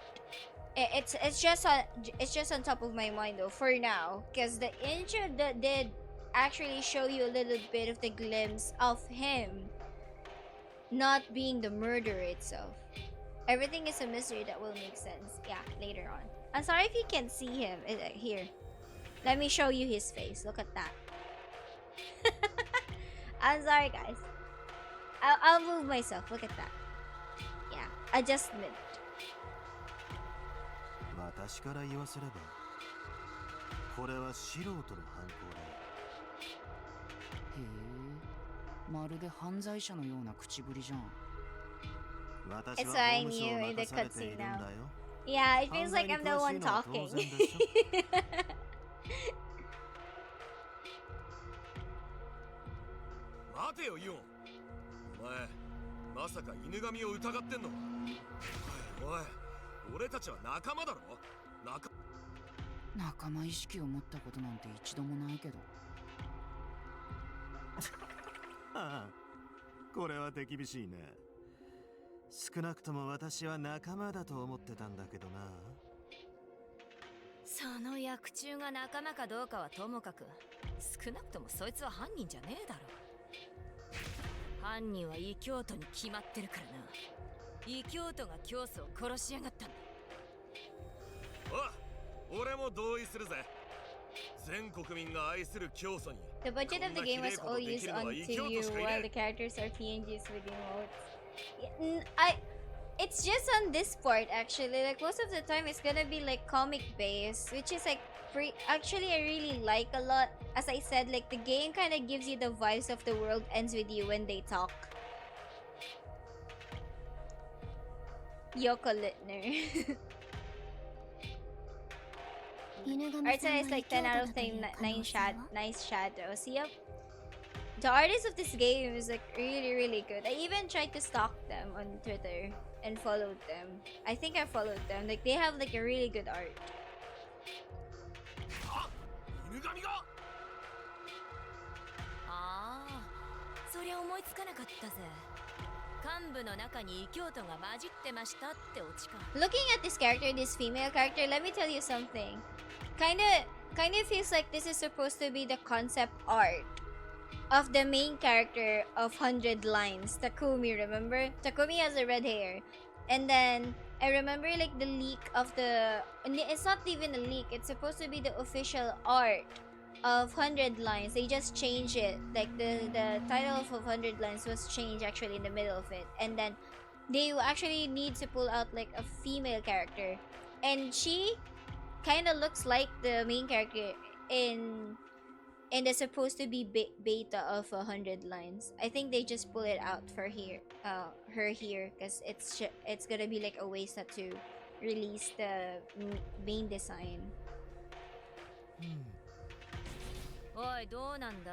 It's just on top of my mind though for now, because the intro that did actually show you a little bit of the glimpse of him not being the murderer itself. Everything is a mystery that will make sense, yeah, later on. I'm sorry if you can't see him. Here, let me show you his face. Look at that. I'm sorry, guys. I'll move myself. Look at that. Yeah, adjustment. 私から言わせれば、これは素人の犯行だよ。へえ、まるで犯罪者のような口ぶりじゃん。私 It's は what I 法務省 knew を in the 任されている cutscene んだ now. よ。 Yeah, it feels 犯罪 like に I'm the 詳し one いのは当 talking. 然でしょ。待てよイオン。お前まさか犬神を疑ってんのか？おいおい、俺たちは仲間だろ。仲間意識を持ったことなんて一度もないけど。ああ、これは手厳しいね。少なくとも私は仲間だと思ってたんだけどな。その薬中が仲間かどうかはともかく、少なくともそいつは犯人じゃねえだろ。犯人は異教徒に決まってるからな。異教徒が教祖を殺しやがったんだ。おい、俺も同意するぜ。全国民が愛する教祖に。 The budget of the game was all used onto you, while the characters are PNGs with emotes. It's just on this part actually. Like most of the time, it's gonna be like comic based, which is like actually I really like a lot. As I said, like the game kind of gives you the vibes of the world ends with you when they talk. Yoko Littner. Art style is like 10 out of 10, nice shadows. Yep. The artist of this game is like really good. I even tried to stalk them on Twitter and followed them. I think I followed them. Like they have like a really good art. 犬神が。ああ、そりゃ思いつかなかったぜ。幹部の中に異教徒が混じってましたってオチか。Looking at this character, this female character, let me tell you something. Kind of feels like this is supposed to be the concept art of the main character of 100 Lines, Takumi, remember? Takumi has a red hair. And then I remember like the leak of it's not even a leak, it's supposed to be the official art of 100 Lines. They just changed it. Like the title of 100 Lines was changed actually in the middle of it. And then they actually need to pull out like a female character. And she kind of looks like the main character in the supposed to be beta of 100 Lines. I think they just pull it out for her here, because it's gonna be like a waste not to release the main design. おいどうなんだ。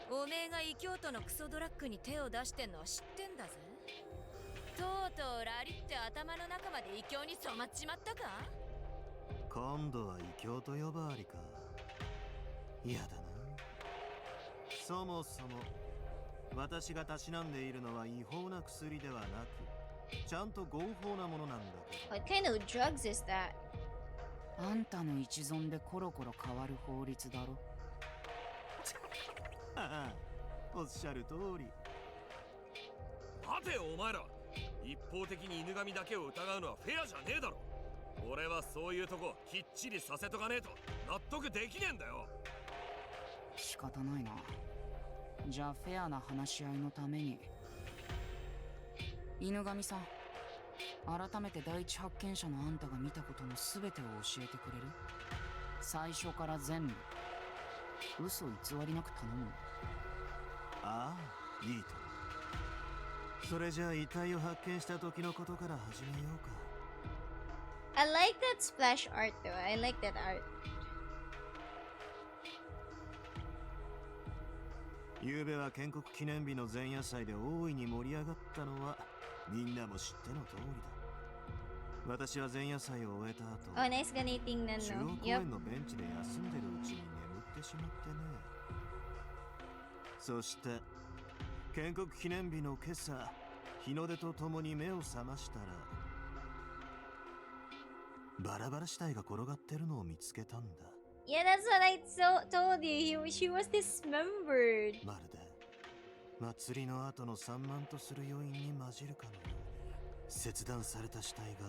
おめえが異教徒のクソドラッグに手を出してんのは知ってんだぜ。とうとうラリって頭の中まで異教に染まっちまったか。今度は異教と呼ばわりか。嫌だな。そもそも私がたしなんでいるのは違法な薬ではなく、ちゃんと合法なものなんだけど。What kind of drugs is that? あんたの一存でコロコロ変わる法律だろ。おっしゃる通り。待てよお前ら、一方的に犬神だけを疑うのはフェアじゃねえだろ。俺はそういうとこきっちりさせとかねえと納得できねえんだよ。仕方ないな。じゃあフェアな話し合いのために、犬神さん、改めて第一発見者のあんたが見たことの全てを教えてくれる？最初から全部、嘘偽りなく頼む。ああ、いいと。それじゃあ遺体を発見した時のことから始めようか。I like that splash art though. I like that art. 昨夜は建国記念日の前夜祭で大いに盛り上がったのはみんなも知っての通りだ。私は前夜祭を終えた後、 Oh, nice ganating na 中央 no. 公 Yep. 園のベンチで休んでるうちに眠ってしまってね。そして建国記念日の今朝、日の出とともに目を覚ましたらバラバラ死体が転がってるのを見つけたんだ。Yeah, that's what I told you. She was dismembered. まるで祭りの後の散漫とする余韻に混じるかのように切断された死体が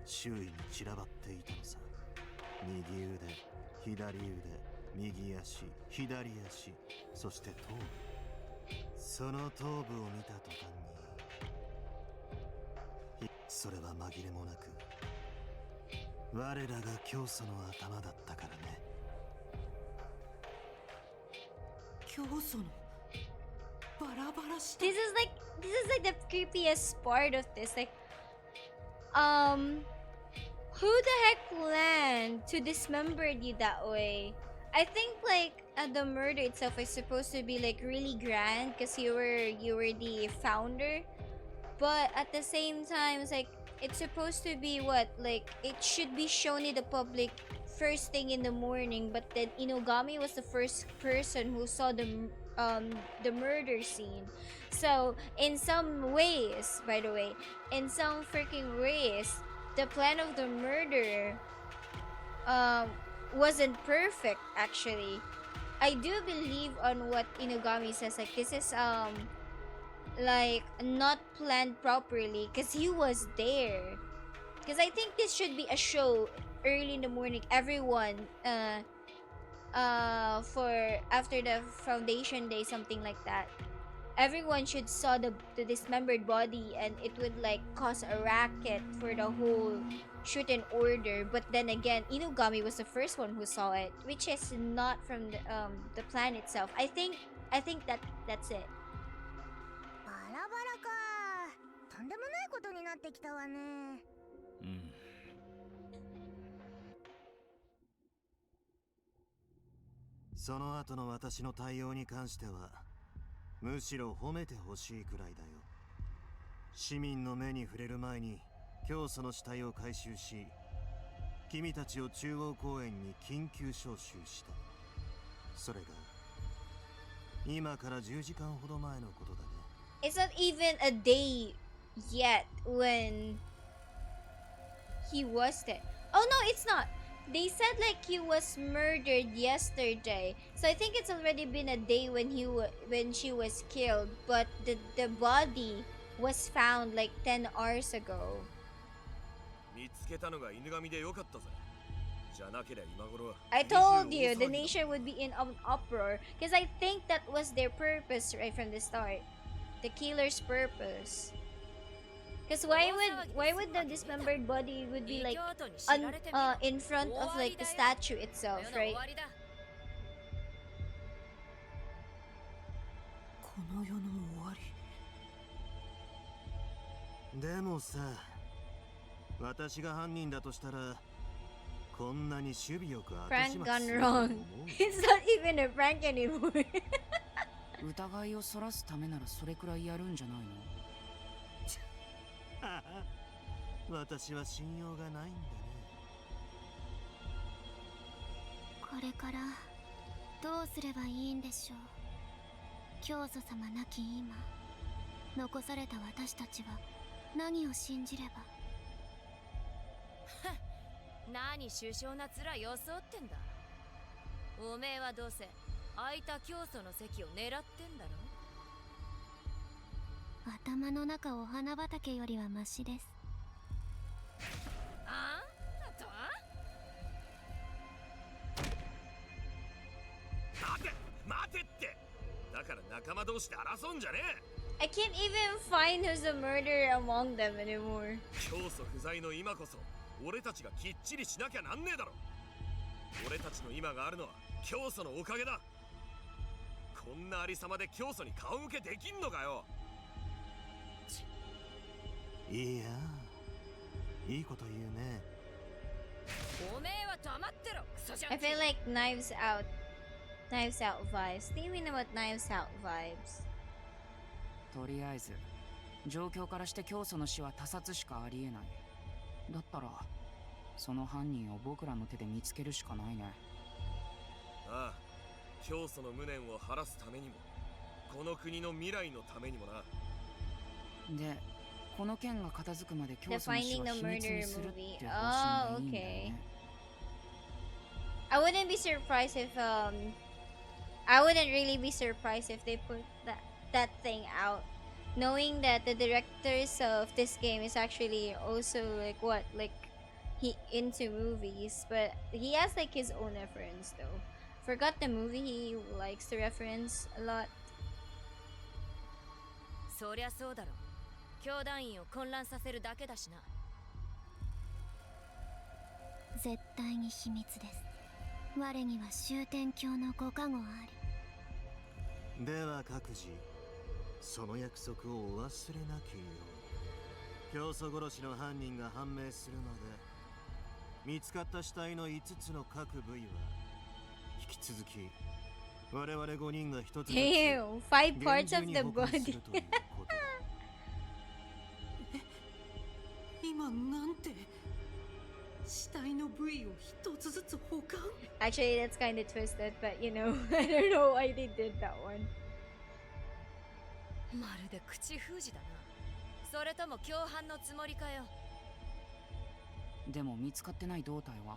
周囲に散らばっていたのさ。右腕、左腕、右足、左足、そして頭部。その頭部を見た途端に、それは紛れもなく我らが教祖の頭だったからね。教祖のバラバラした。 This is like the creepiest part of this. Like, who the heck planned to dismember you that way? I think like the murder itself is supposed to be like really grand because you were the founder, but at the same time it's like it's supposed to be what, like it should be shown in the public first thing in the morning, but then Inogami was the first person who saw the murder scene. So in some ways, by the way, in some freaking ways, the plan of the murder wasn't perfect actually. I do believe on what Inogami says, like this is like not planned properly because he was there. Because I think this should be a show early in the morning, everyone for after the foundation day, something like that. Everyone should saw the dismembered body and it would like cause a racket for the whole shoot and order. But then again, Inugami was the first one who saw it, which is not from the plan itself. I think that's it. バラバラか。とんでもないことになってきたわね。うん。その後の私の対応に関してはむしろ褒めてほしいくらいだよ。市民の目に触れる前に教祖の死体を回収し、君たちを中央公園に緊急招集した。それが今から10時間ほど前のことだね。It's not even a day yet when he was there. Oh no, it's not. they said like he was murdered yesterday. So I think it's already been a day when when she was killed, but the body was found like 10 hours ago. 見つけたのが犬神でよかったぜ。じゃなけりゃ今頃は I 国中 told you 大 the 騒ぎだ。 nation would be in an uproar because I think that was their purpose right from the start. The killer's purpose. Because why would the dismembered body would be like in front of like the statue itself, right? この世の終わり。でもさ、私が犯人だとしたらこんなに守備よく後 Prank 始末 gone すると思う wrong. It's not even a prank anymore. 疑いをそらすためならそれくらいやるんじゃないの？私は信用がないんだね。これからどうすればいいんでしょう。教祖様亡き今、残された私たちは何を信じれば。何首相な面装ってんだ。おめえはどうせ空いた教祖の席を狙ってんだろ。頭の中お花畑よりはマシです。あんたとは？待て待てって。だから仲間同士で争うんじゃねえ。 I can't even find who's the murderer among them anymore. 教祖不在の今こそ俺たちがきっちりしなきゃなんねえだろ。俺たちの今があるのは教祖のおかげだ。こんなありさまで教祖に顔向けできんのかよ。いや、いいこと言うね。おめえは黙ってろ、クソジャン I キー。 feel like Knives Out vibes. What do you mean about Knives Out vibes? とりあえず状況からして教祖の死は他殺しかありえない。だったらその犯人を僕らの手で見つけるしかないね。ああ、教祖の無念を晴らすためにもこの国の未来のためにもな。で、この件が片付くまで The 教祖の死 Finding は the 秘密 Murderer にするって movie. 方針 Oh, がいいんだよ okay. ね。I wouldn't be surprised if I wouldn't really be surprised if they put that thing out, knowing that the directors of this game is actually also like he into movies, but he has like his own reference though. Forgot the movie he likes to reference a lot. そりゃそうだろ。教団員を混乱させるだけだしな。絶対に秘密です。我には終天教のご加護あり。では各自、その約束をお忘れなきよう。教祖殺しの犯人が判明するまで、見つかった死体の5つの各部位は引き続き我々5人が1つずつ Damn, 5 parts 厳 of 重に the 保管す body. るということだ。今なんて死体の部位を一つずつ保管。 Actually, that's kind of twisted, but you know, I don't know why they did that one. まるで口封じだな。それとも共犯のつもりかよ。でも見つかってない胴体は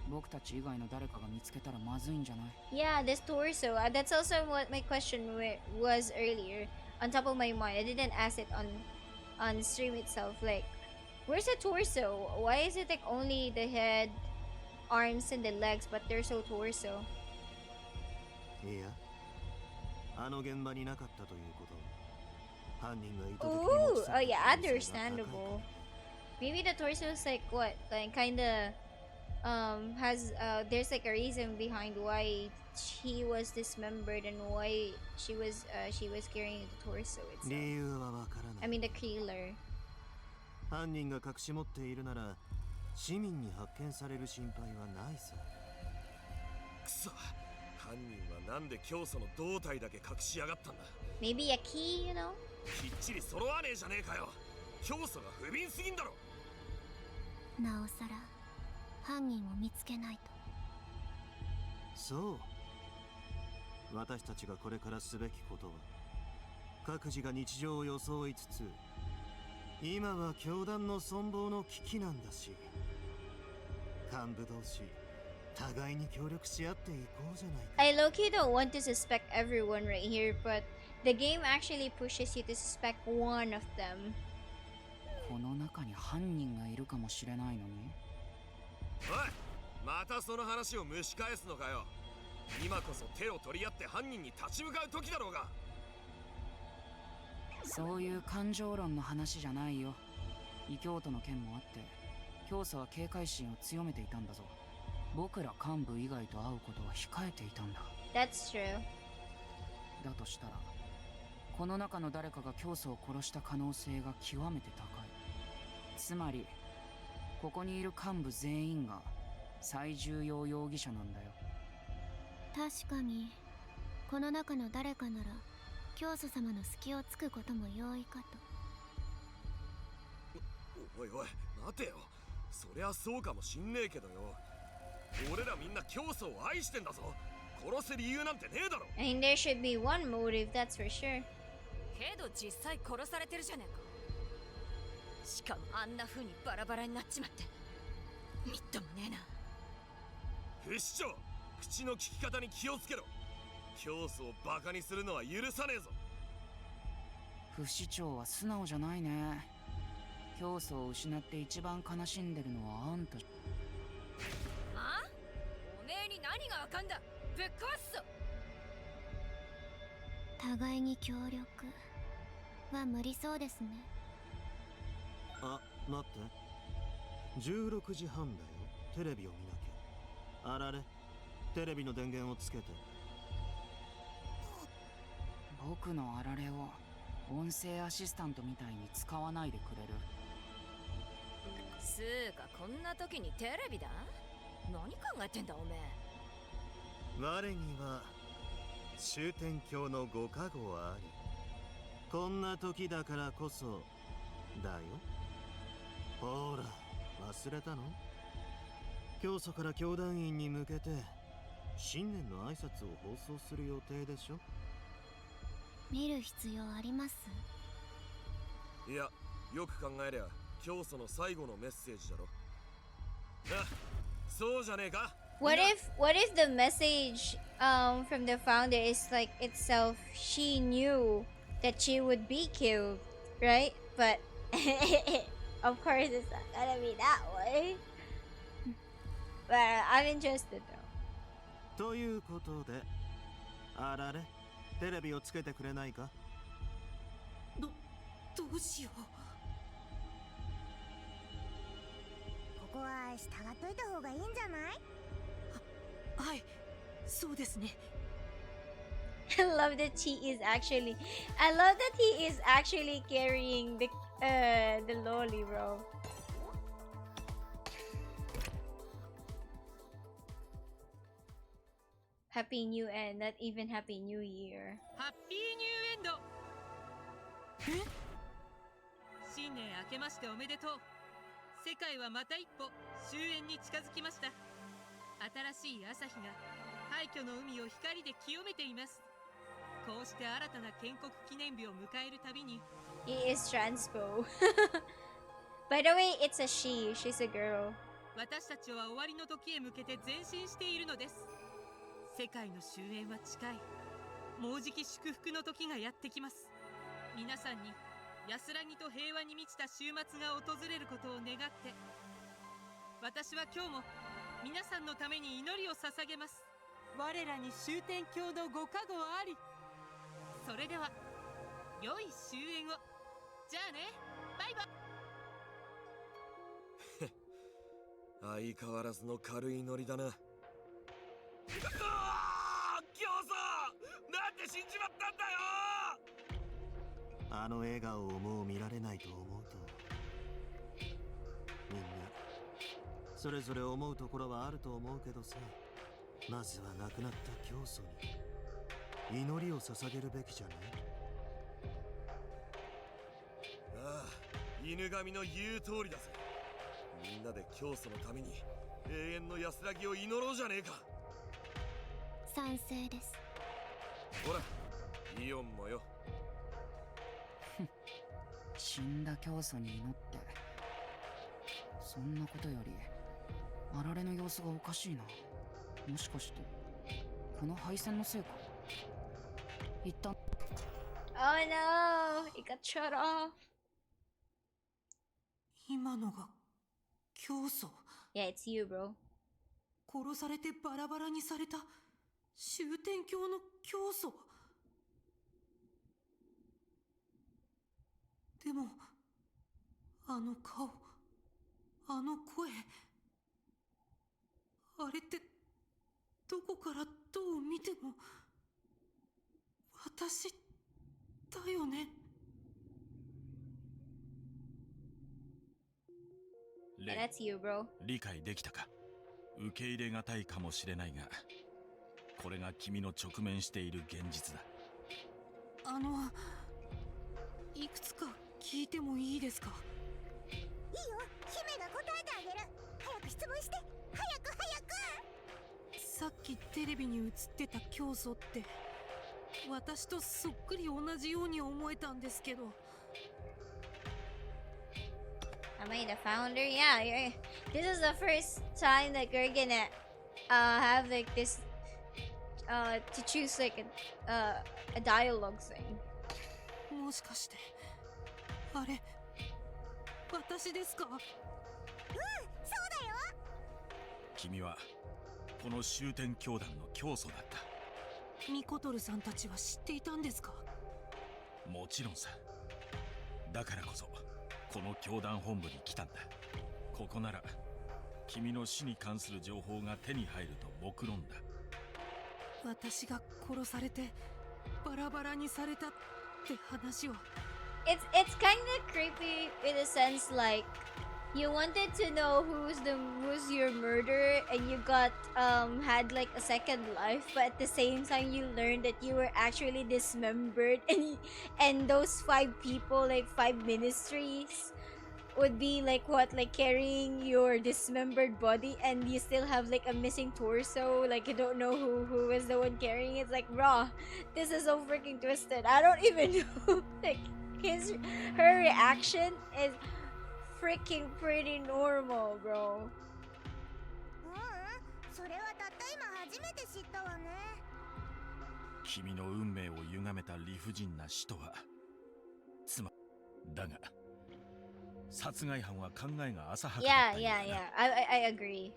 僕たち以外の誰かが見つけたらまずいんじゃない？ Yeah, this torso. That's also what my question was earlier. On top of my mind, I didn't ask it on stream itself. Like, where's the torso? Why is it like only the head, arms, and the legs, but there's no torso? いや、あの現場になかったということ。犯人が意図的に Ooh, 持ち去った oh yeah, 可能性が高い understandable. Maybe the torso is like what? Like kinda has there's like a reason behind why he was dismembered and why she was carrying the torso 理 itself. 由はわからな I い。 mean the killer. 犯人が隠し持っているなら市民に発見される心配はないさ。くそ、犯人はなんで教祖の胴体だけ隠しやがったんだ。 Maybe a key, you know? きっちり揃わねえじゃねえかよ。教祖が不憫すぎんだろ。なおさら犯人を見つけないと。そう。私たちがこれからすべきことは、各自が日常を装いつつ、今は教団の存亡の危機なんだし、幹部同士互いに協力し合っていこうじゃないか。 I low-key don't want to suspect everyone right here, but the game actually pushes you to suspect one of them. この中に犯人がいるかもしれないのに。おい、またその話を蒸し返すのかよ。今こそ手を取り合って犯人に立ち向かう時だろうが。そういう感情論の話じゃないよ。異教徒の件もあって教祖は警戒心を強めていたんだぞ。僕ら幹部以外と会うことは控えていたんだ。 That's true. だとしたらこの中の誰かが教祖を殺した可能性が極めて高い。つまりここにいる幹部全員が最重要容疑者なんだよ。確かにこの中の誰かなら教祖様の隙をつくことも容易かと。おいおい、待てよ。そりゃそうかもしんねえけどよ。俺らみんな教祖を愛してんだぞ。殺す理由なんてねえだろ。 I mean, there should be one motive, that's for sure. けど実際殺されてるじゃねえか。しかもあんな風にバラバラになっちまってみっともねえな。不死鳥、口の利き方に気をつけろ。教祖をバカにするのは許さねえぞ。不死鳥は素直じゃないね。教祖を失って一番悲しんでるのはあんた。あ？おめえに何がわかんだ。ぶっ壊すぞ。互いに協力は無理そうですね。あ、待って、16時半だよ。テレビを見なきゃ。あられ、テレビの電源をつけて。僕のあられを音声アシスタントみたいに使わないでくれる？つーかこんな時にテレビだ？何考えてんだおめえ。我には終天教のご加護あり。こんな時だからこそだよ。ほら、忘れたの？教祖から教団員に向けて新年の挨拶を放送する予定でしょ。見る必要あります？いや、よく考えりゃ教祖の最後のメッセージだろ。あ、そうじゃねえか。 What if the message from the founder is like itself she knew that she would be killed, right? But of course it's not gonna be that way. But I'm interested though. ということで、あられ、テレビをつけてくれないか？どうしよう。ここは従っといた方がいいんじゃない？はい、そうですね。I love that I love that he is actually carrying the lolly, bro. Happy New End, not even Happy New Year. ハッピーニューエンド。新年明けましておめでとう。世界はまた一歩終焉に近づきました。新しい朝日が廃墟の海を光で清めています。こうして新たな建国記念日を迎えるたびに He is transpo. By the way, it's a she. She's a girl. 私たちは終わりの時へ向けて前進しているのです。世界の終焉は近い。もうじき祝福の時がやってきます。皆さんに安らぎと平和に満ちた週末が訪れることを願って、私は今日も皆さんのために祈りを捧げます。我らに終天教のご加護あり。それでは良い終焉を。じゃあね、バイバイ。相変わらずの軽いノリだな。教祖、なんで死んじまったんだよ。あの笑顔をもう見られないと思うと、みんなそれぞれ思うところはあると思うけどさ、まずは亡くなった教祖に祈りを捧げるべきじゃない？ああ、犬神の言う通りだぜ。みんなで教祖のために永遠の安らぎを祈ろうじゃねえか。賛成です。ほら、イオンもよ。死んだ教祖に祈って、そんなことよりあられの様子がおかしいな。もしかしてこの配線のせいか。一旦 Oh no! It got shut off. 今のが教祖。 Yeah, it's you, bro. 殺されてバラバラにされた終点教の教祖。でもあの顔、あの声、あれってどこからどう見ても私だよね。Yeah, レ that's you, bro. イ、理解できたか。受け入れがたいかもしれないが、これが君の直面している現実だ。いくつか聞いてもいいですか？いいよ、姫が答えてあげる。早く質問して、早く早く。さっきテレビに映ってた教祖って私とそっくり同じように思えたんですけど。 Am I the founder? Yeah, this is the first time that you're gonna have like this to choose like a dialogue thing. もしかしてあれ私ですか？そうだよ。君はこの終点教団の教祖だった。ミコトルさんたちは知っていたんですか？もちろんさ。だからこそこの教団本部に来たんだ。ここなら君の死に関する情報が手に入ると目論んだ。私が殺されてバラバラにされたって話を。 It's kind of creepy in a sense, like you wanted to know who's your murderer, and you got had like a second life, but at the same time you learned that you were actually dismembered, and those 5 people, like 5 ministries, would be like what, like carrying your dismembered body, and you still have like a missing torso, like you don't know who is the one carrying it. It's like, raw, this is so freaking twisted. I don't even know. Like her reaction is freaking pretty normal, bro. それはたった今初めて知ったわね。君の運命を歪めた理不尽な死とはだが殺害犯は考えが浅はかだったようだな。I agree.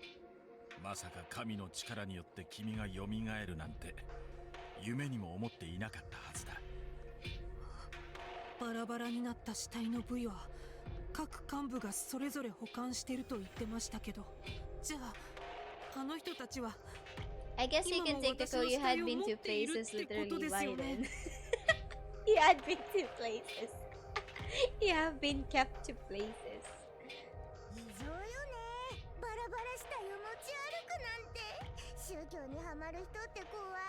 まさか神の力によって君が蘇るなんて夢にも思っていなかったはずだ。バラバラになった死体の部位は各幹部がそれぞれ保管してると言ってましたけど、じゃああの人たちは I guess you can take the call. You had been to 今も私の死体を持っている places ってことですよね。 literally, Biden. You had been to places. You have been kept to places. 異常よね。バラバラした世持ち歩くなんて。宗教にハマる人って怖い。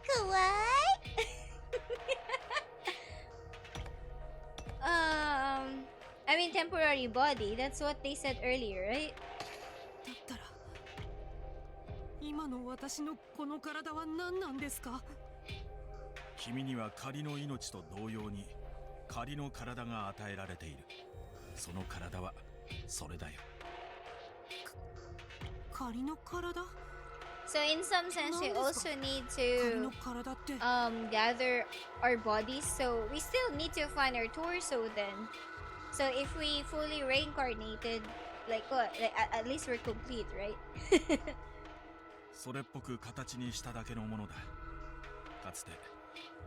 怖い。I mean temporary body. That's what they said earlier, right? だったら今の私のこの体は何なんですか？君には仮の命と同様に仮の体が与えられている。その体はそれだよ。仮の体？ So in some sense, we also need 仮の to 体って gather our bodies. So we still need to find our torso then. So if we fully reincarnated, like what? Like at least we're complete, right? それっぽく形にしただけのものだ。かつて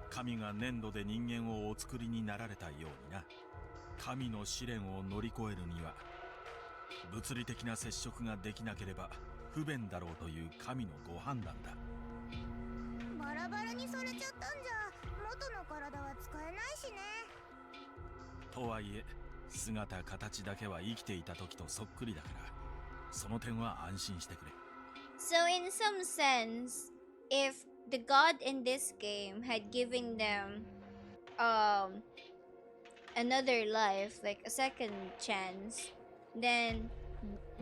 神が粘土で人間をお作りになられたようにな。神の試練を乗り越えるには物理的な接触ができなければ不便だろうという神のご判断だ。バラバラにされちゃったんじゃ元の体は使えないしね。とはいえ姿形だけは生きていた時とそっくりだから、その点は安心してくれ。 So in some sense, if the god in this game had given them another life, like a second chance, then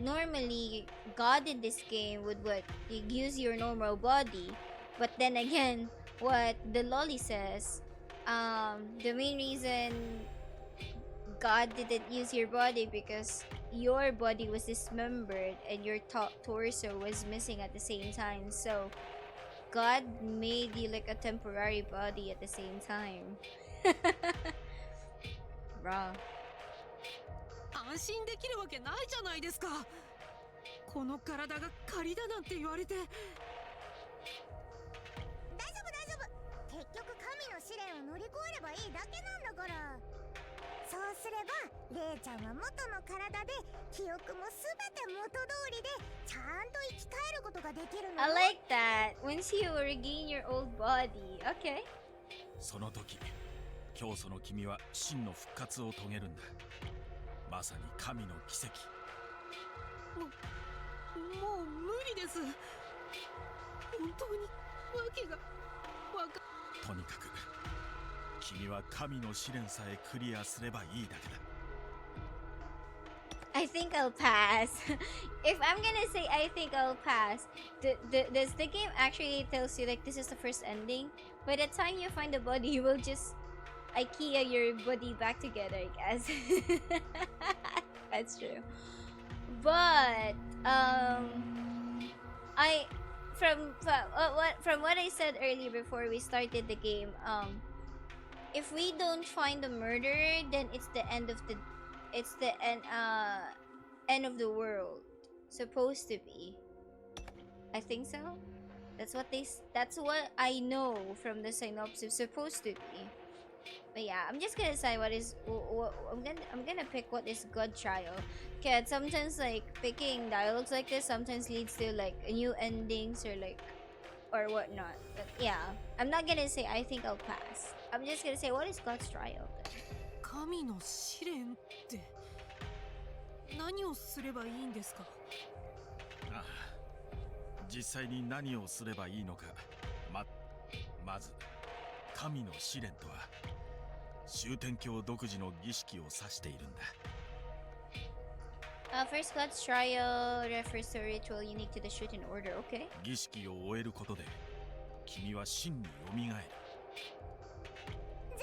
normally god in this game would what, use your normal body. But then again, what the lolly says, the main reason god didn't use your body because your body was dismembered and your torso was missing at the same time. So God made you like a temporary body at the same time. Bruh. 安心できるわけないじゃないですか。この体が仮だなんて言われて。大丈夫大丈夫、結局神の試練を乗り越えればいいだけなんだから。そうすればレイちゃんは元の体で記憶もすべて元通りでちゃんと生き返ることができるの。 I like that. Once you regain your old body. Okay. その時教祖の君は真の復活を遂げるんだ。まさに神の奇跡。もう無理です。本当にわけがわか。とにかく君は神の試練さえクリアすればいいだけだ。 I think I'll pass. If I'm gonna say I think I'll pass, does the game actually tells you like this is the first ending? By the time you find the body, you will just IKEA your body back together, I guess. That's true. But I from what I said earlier before we started the game, if we don't find the murderer, then it's the end of the end of the world. Supposed to be. I think so. That's what I know from the synopsis. Supposed to be. But yeah, I'm just gonna say I'm gonna pick what is God trial. Okay, sometimes like picking dialogues like this sometimes leads to like new endings or whatnot. But yeah, I'm not gonna say I think I'll pass. I'm just gonna say what is God's trial. 神の試練って何をすればいいんですか。ああ、実際に何をすればいいのか。まず神の試練とは終天教独自の儀式を指しているんだ。First God's trial refers to a ritual unique to the Shooting Order. Okay. 儀式を終えることで君は真に蘇る。じ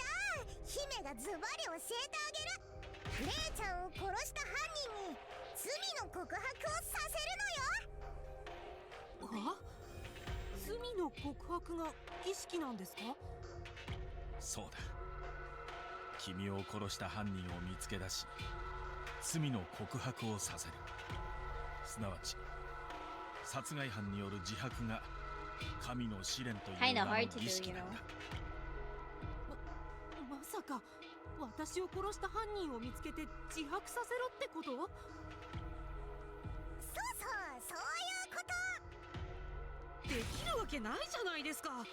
ゃあ姫がズバリ教えてあげる。レイちゃんを殺した犯人に罪の告白をさせるのよ。は？罪の告白が儀式なんですか？そうだ。君を殺した犯人を見つけ出し罪の告白をさせる。すなわち殺害犯による自白が神の試練という名の儀式なんだ。まさか私を殺した犯人を見つけて自白させろってこと？そうそう、そういうこと。できるわけないじゃないですか。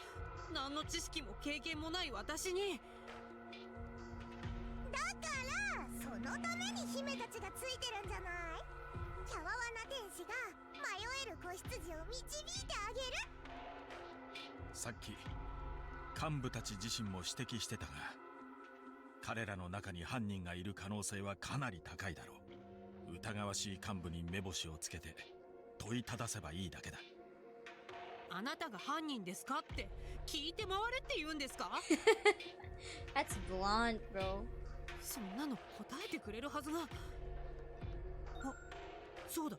何の知識も経験もない私に。だからそのために姫たちがついてるんじゃない。キャワワな天使が迷える子羊を導いてあげる。さっき幹部たち自身も指摘してたが、彼らの中に犯人がいる可能性はかなり高いだろう。疑わしい幹部に目星をつけて問いただせばいいだけだ。あなたが犯人ですかって聞いて回れって言うんですか？ That's blonde, bro. そんなの答えてくれるはずが。あ、そうだ。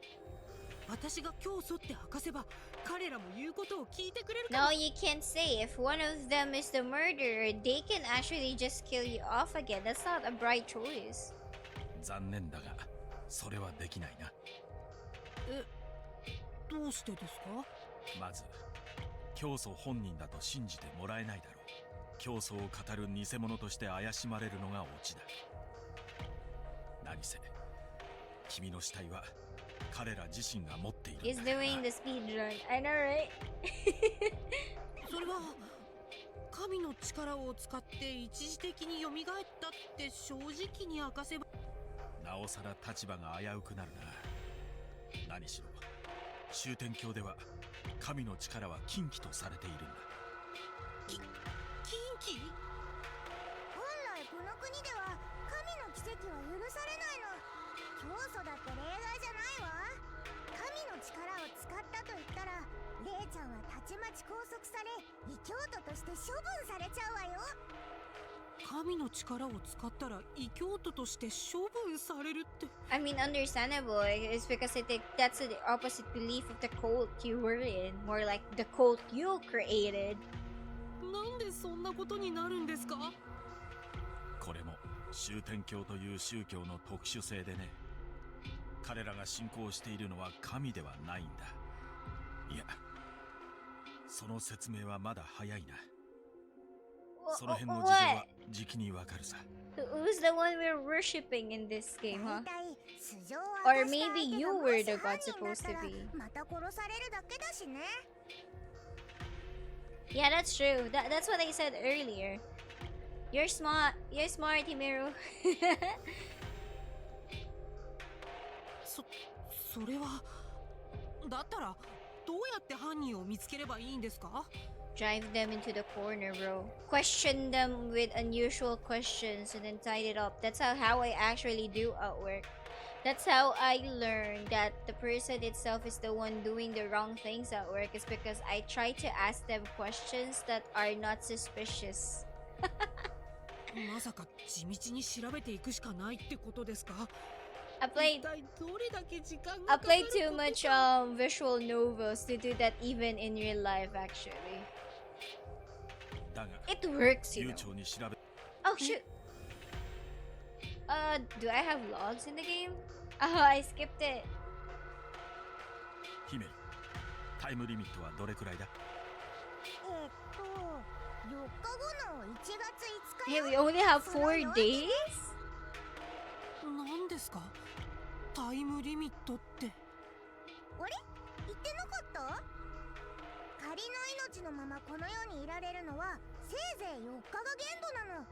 私が教祖って明かせば彼らも言うことを聞いてくれるかも。 No, you can't say. If one of them is the murderer, they can actually just kill you off again. That's not a bright choice. 残念だがそれはできないな。どうしてですか？まず教祖本人だと信じてもらえないだろう。教祖を語る偽物として怪しまれるのがオチだ。何せ君の死体は彼ら自身が持っているんだ。 He's doing the speed run. I know, right? それは神の力を使って一時的に蘇ったって正直に明かせば。なおさら立場が危うくなるな。何しろ終天教では神の力は禁忌とされているんだ。禁忌？本来この国では神の奇跡は許されないの。教祖だって例外じゃないわ。神の力を使ったと言ったらレイちゃんはたちまち拘束され異教徒として処分されちゃうわよ。神神の力を使ったら異教徒として処分されるって。 I mean, understandable. It's because I think that's the opposite belief of the cult you were in. More like the cult you created. なんでそんなことになるんですか？これも修天教という宗教の特殊性でね。彼らが信仰しているのは神ではないんだ。いや、その説明はまだ早いな。その辺の事情は時期にわかるさ。Who's the one we're worshipping in this game, huh? 大体素性を Or 明かした maybe 相手 you がも were し the 犯 god 人だっ supposed た to ら be. また殺されるだけだしね。 Yeah, that's true. That's what I said earlier. You're smart. You're smart, Himiru. それは。だったらどうやって犯人を見つければいいんですか？ Drive them into the corner, bro. Question them with unusual questions and then tie it up. That's how I actually do at work. That's how I learned that the person itself is the one doing the wrong things at work. Is because I try to ask them questions that are not suspicious. まさか地道に調べていくしかないってことですか？ I 一 played 体どれだけ時間 I がかかる played こと too much か。 visual novels to do that even in real life actually. だが It works, you 悠 know. 長に調べ Oh shoot. Do I have logs in the game? Oh, I skipped it. 姫、タイムリミットはどれくらいだ？ 4日後の1月5日 Hey, よ。 we only have その 4 夜 days? なんですか？タイムリミットって。あれ言ってなかった？仮の命のままこの世にいられるのはせいぜい4日が限度なの。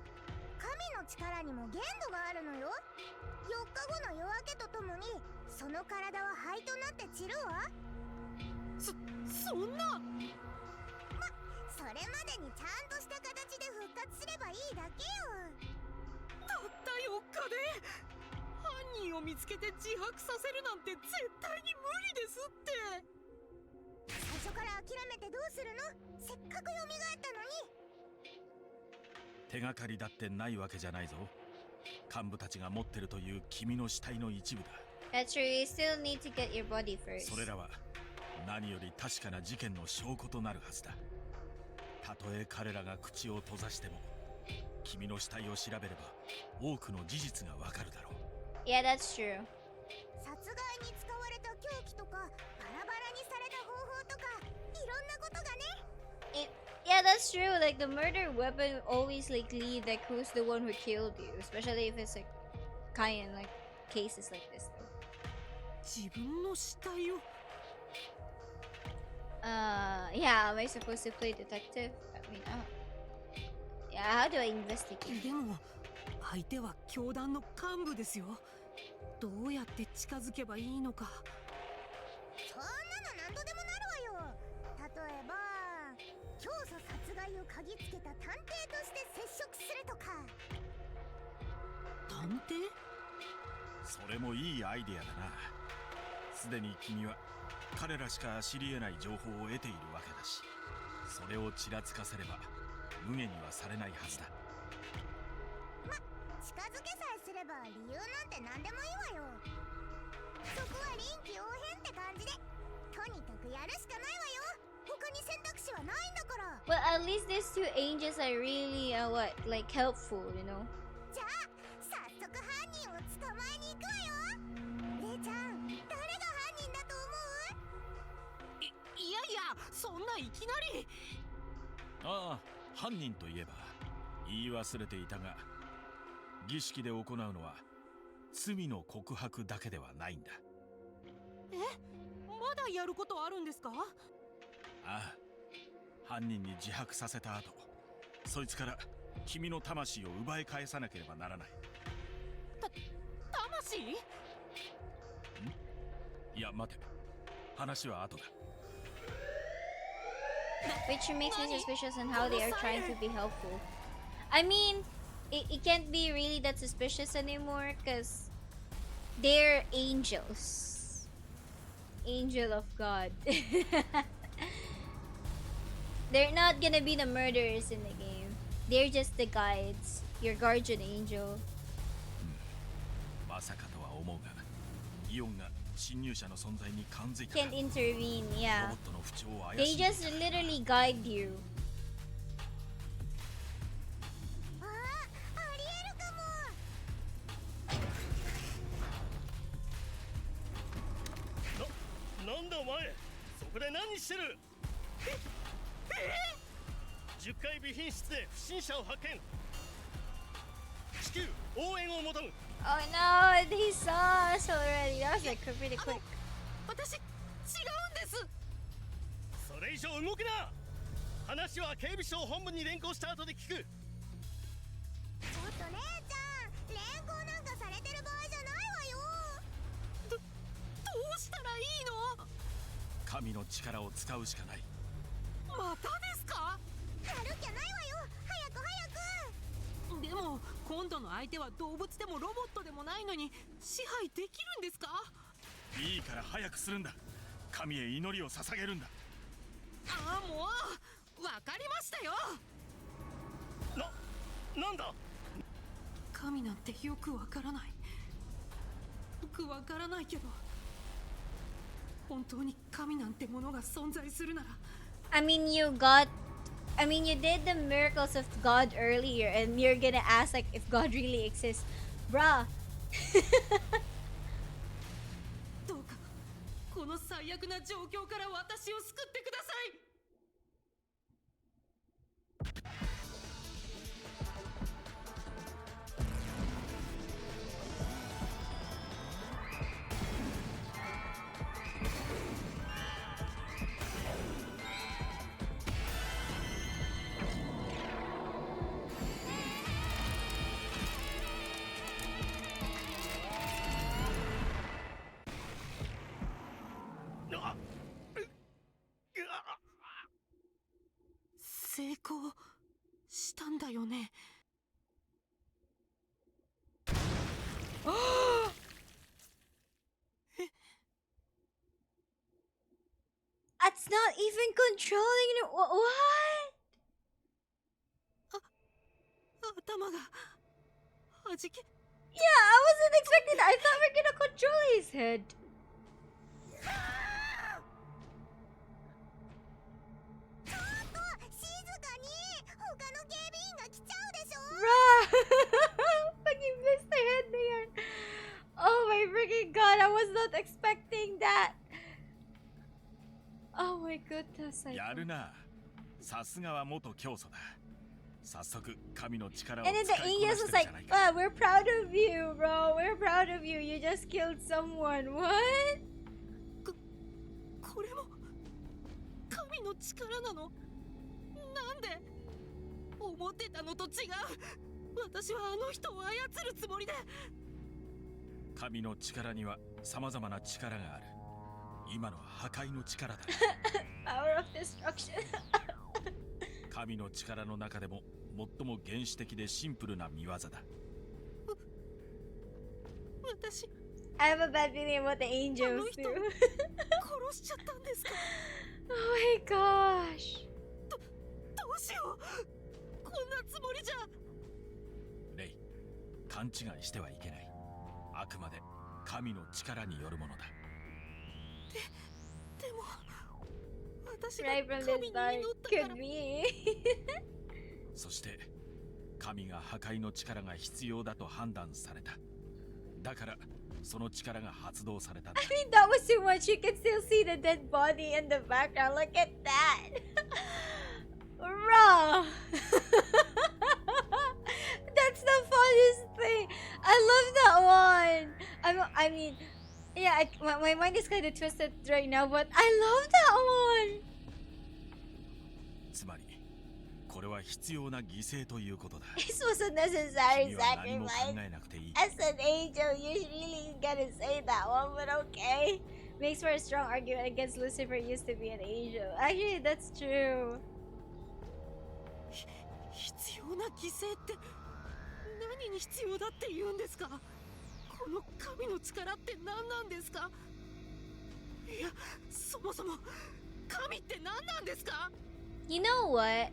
神の力にも限度があるのよ。4日後の夜明けとともにその体は灰となって散るわ。そんな。それまでにちゃんとした形で復活すればいいだけよ。たった4日で犯人を見つけて自白させるなんて絶対に無理ですって。最初から諦めてどうするの？せっかく蘇ったのに。手がかりだってないわけじゃないぞ。幹部たちが持ってるという君の死体の一部だ。 That's true, you still need to get your body first. それらは何より確かな事件の証拠となるはずだ。たとえ彼らが口を閉ざしても、君の死体を調べれば多くの事実がわかるだろう。 Yeah, that's true. 殺害に使われた凶器とかバラバラにされた方法とかいろんなことがね。 Yeah, that's true. Like the murder weapon always like lead like who's the one who killed you, especially if it's like kind like cases like this though. 自分の死体を。 Yeah, am I supposed to play detective? I mean, yeah, how do I investigate? でも相手は教団の幹部ですよ。どうやって近づけばいいのか。そんなの何とでもなるわよ。例えば教祖殺害を嗅ぎつけた探偵として接触するとか。探偵？それもいいアイデアだな。すでに君は彼らしか知り得ない情報を得ているわけだし、それをちらつかせれば無限にはされないはずだ。近づけさえすれば理由なんて何でもいいわよ。そこは臨機応変って感じでとにかくやるしかないわよ。他に選択肢はないんだから。 Well, at least these two angels are really what like helpful, you know. じゃあ早速犯人を捕まえに行くわよ。レイちゃん、誰が犯人だと思う？いやいや、そんないきなり。ああ、犯人といえば言い忘れていたが、儀式で行うのは罪の告白だけではないんだ。え、まだやることあるんですか？ああ、犯人に自白させた後、そいつから君の魂を奪い返さなければならない。魂？いや待て、話は後だ。 Which makes me suspicious on how they are trying to be helpful. I mean, it can't be really that suspicious anymore because they're angels. Angel of God. They're not gonna be the murderers in the game. They're just the guides. your guardian angel. まさかとは思うが、イオンが侵入者の存在に感づいたか。 Can't intervene, ロ yeah. ボットの不調を怪 They しんでい just literally guide you. ありえるかも。なんだお前、そこで何してる。10階備品室で不審者を発見。至急応援を求む。 Oh no, they saw us already. That was like pretty quick. 私違うんです。それ以上動くな。話は警備省本部に連行した後で聞く。ちょっと姉ちゃん、連行なんかされてる場合じゃないわよ。どうしたらいいの。神の力を使うしかない。またですか。やるっきゃないわよ。早く早く。でも今度の相手は動物でもロボットでもないのに支配できるんですか。いいから早くするんだ。神へ祈りを捧げるんだ。ああ、もうわかりましたよ。なんだ。神なんてよくわからない。よくわからないけど、本当に神なんてものが存在するなら。 I mean, you did the miracles of God earlier, and you're gonna ask like if God really exists, bruh. どうかこの最悪な状況から私を救ってください。成功したんだよね。That's not even controlling it. What? 頭がはじけ。 Yeah, I wasn't expecting that. I thought we were gonna control his head. ちょっと静かに。他の警備員が来ちゃうでしょ。 Bruh. Fucking missed the head there. Oh my freaking god, I was not expecting that. Oh my goodness. やるな。さすがは元教祖だ。早速神の力を使 And い then こ the な angels して was る like, じゃないか。 we're proud of you, bro. We're proud of you. You just killed someone. What? これも神の力なの。なんで思ってたのと違う。私はあの人を操るつもりで。神の力には様々な力がある。今のは破壊の力だ。 Power of destruction. 神の力の中でも最も原始的でシンプルな見業だ。私 I have a bad feeling about the あ angels の too. 人殺しちゃったんですか。 Oh my gosh. どうしよう。こんなつもりじゃ。レイ、勘違いしてはいけない。あくまで神の力によるものだ。でも私が Right from 神 the に祈 start. ったから。 Could be. そして神が破壊の力が必要だと判断された。だからその力が発動されたんだ。 I mean, that was too much. You can still see the dead body in the background. Look at that. Raw. That's the funniest thing. I love that one. I mean, yeah, my mind is kind of twisted right now, but I love that one. つまりこれは必要な犠牲ということだ。 This was a necessary 君は何も考 sacrifice. えなくていい。 As an angel, you really gotta say that one, but okay. Makes for a strong argument against Lucifer used to be an angel. Actually, that's true. 必要な犠牲って何に必要だって言うんですか。この神の力って何なんですか。いや、そもそも神って何なんですか。 You know what?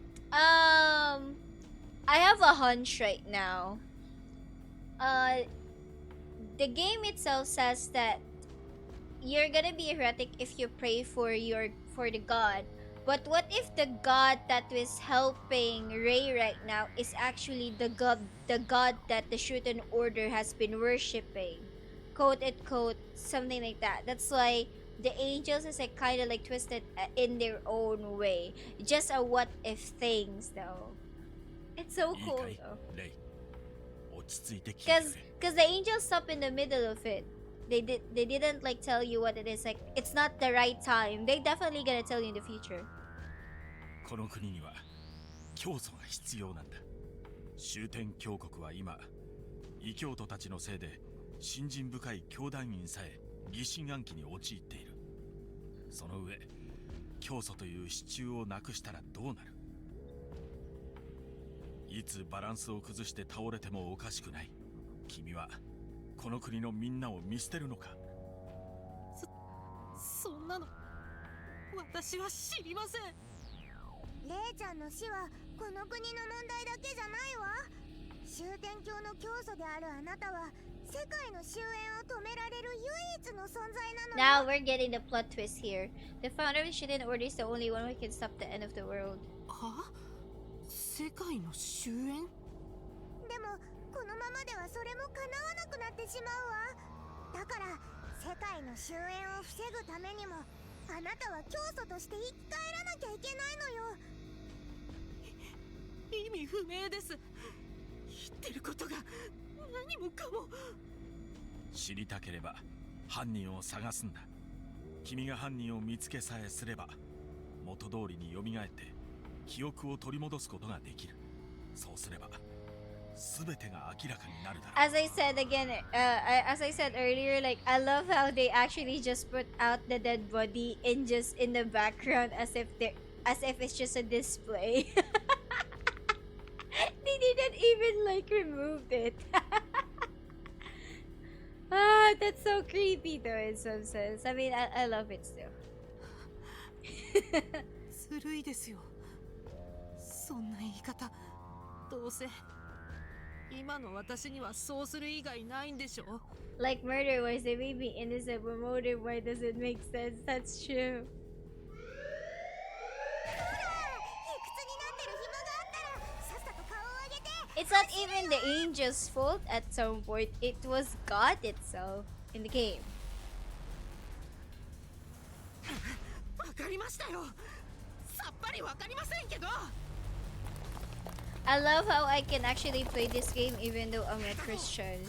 I have a hunch right now. Uh, the game itself says that you're gonna be heretic if you pray for the god. But what if the god that was helping Ray right now is actually the god that the Shooten Order has been worshipping, quote unquote, something like that. That's why the angels is like kind of like twisted in their own way. Just a what if things though. It's so いい cool かい though. レイ、落ち着いて聞いてく Cause, れ。 cause the angels stop in the middle of it. They didn't like tell you what it is. Like it's not the right time. They definitely gonna tell you in the future. この国には教祖が必要なんだ。終点教国は今、異教徒たちのせいで信心深い教団員さえ疑心暗鬼に陥っている。その上、教祖という支柱をなくしたらどうなる？いつバランスを崩して倒れてもおかしくない。君はこの国のみんなを見捨てるのか？そんなの私は知りません。レイちゃんの死はこの国の問題だけじゃないわ。終点教の教祖であるあなたは世界の終焉を止められる唯一の存在なのよ。 Now we're getting the plot twist here. The founder of the Shooten Order is the only one who can stop the end of the world. は？世界の終焉？でもこのままではそれも叶わなくなってしまうわ。だから世界の終焉を防ぐためにもあなたは教祖として生き返らなきゃいけないのよ。意味不明です。言ってることが何もかも。知りたければ犯人を探すんだ。君が犯人を見つけさえすれば元通りに蘇って記憶を取り戻すことができる。そうすれば全てが明らかになるだろう。 As I said again, as I said earlier, like I love how they actually just put out the dead body in just in the background as if it's just a display. They didn't even like remove it. Ah, that's so creepy though in some sense. I mean, I love it still. ずるいですよ。そんな言い方。どうせ今の私にはそうする以外ないんでしょ。 Like murder wise, they may be innocent, but motive wise does it make sense? That's true. ほら、卑屈になってる暇があったらさっさと顔を上げて。 It's not even the angel's fault at some point. It was God itself in the game. わかりましたよ。さっぱりわかりませんけど。 I love how I can actually play this game even though I'm a Christian.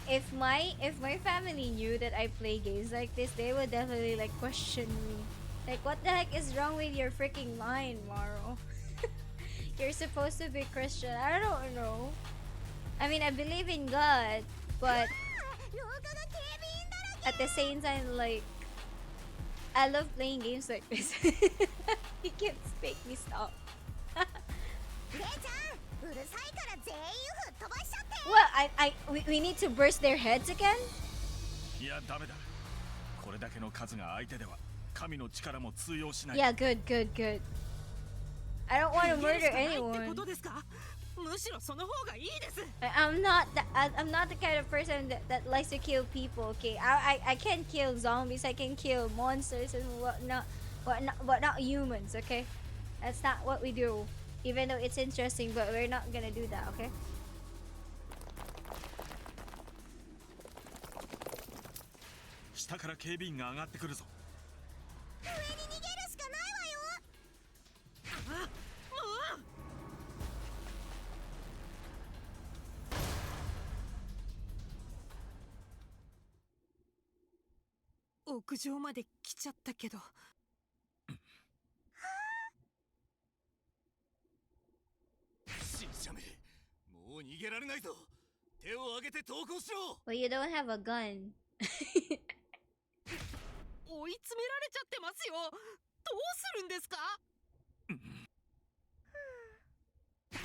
If my family knew that I play games like this, they would definitely like question me. Like, what the heck is wrong with your freaking mind, Maro? You're supposed to be Christian. I don't know. I mean, I believe in God, but 廊下が警備員だらけ。 at the same time, like, I love playing games like this. You can't make me stop. レイちゃん、うるさいから全員吹っ飛ばしちゃって。 What? We need to burst their heads again? いやダメだ。これだけの数が相手では神の力も通用しない。 Yeah, good. I don't want to 逃げる murder しかないってこ anyone. とですか？むしろその方がいいです。 I'm not the kind of person that likes to kill people. Okay, I can kill zombies. I can kill monsters and whatnot, but not humans. Okay, that's not what we do. Even though it's interesting, but we're not gonna do that. Okay. 下から警備員が上がってくるぞ。上に逃げるしかないわよ。あ、もう。屋上まで来ちゃったけど。新車め、もう逃げられないぞ。手を挙げて投降しろ。 Well, you don't have a gun. 追い詰められちゃってますよ。どうするんですか？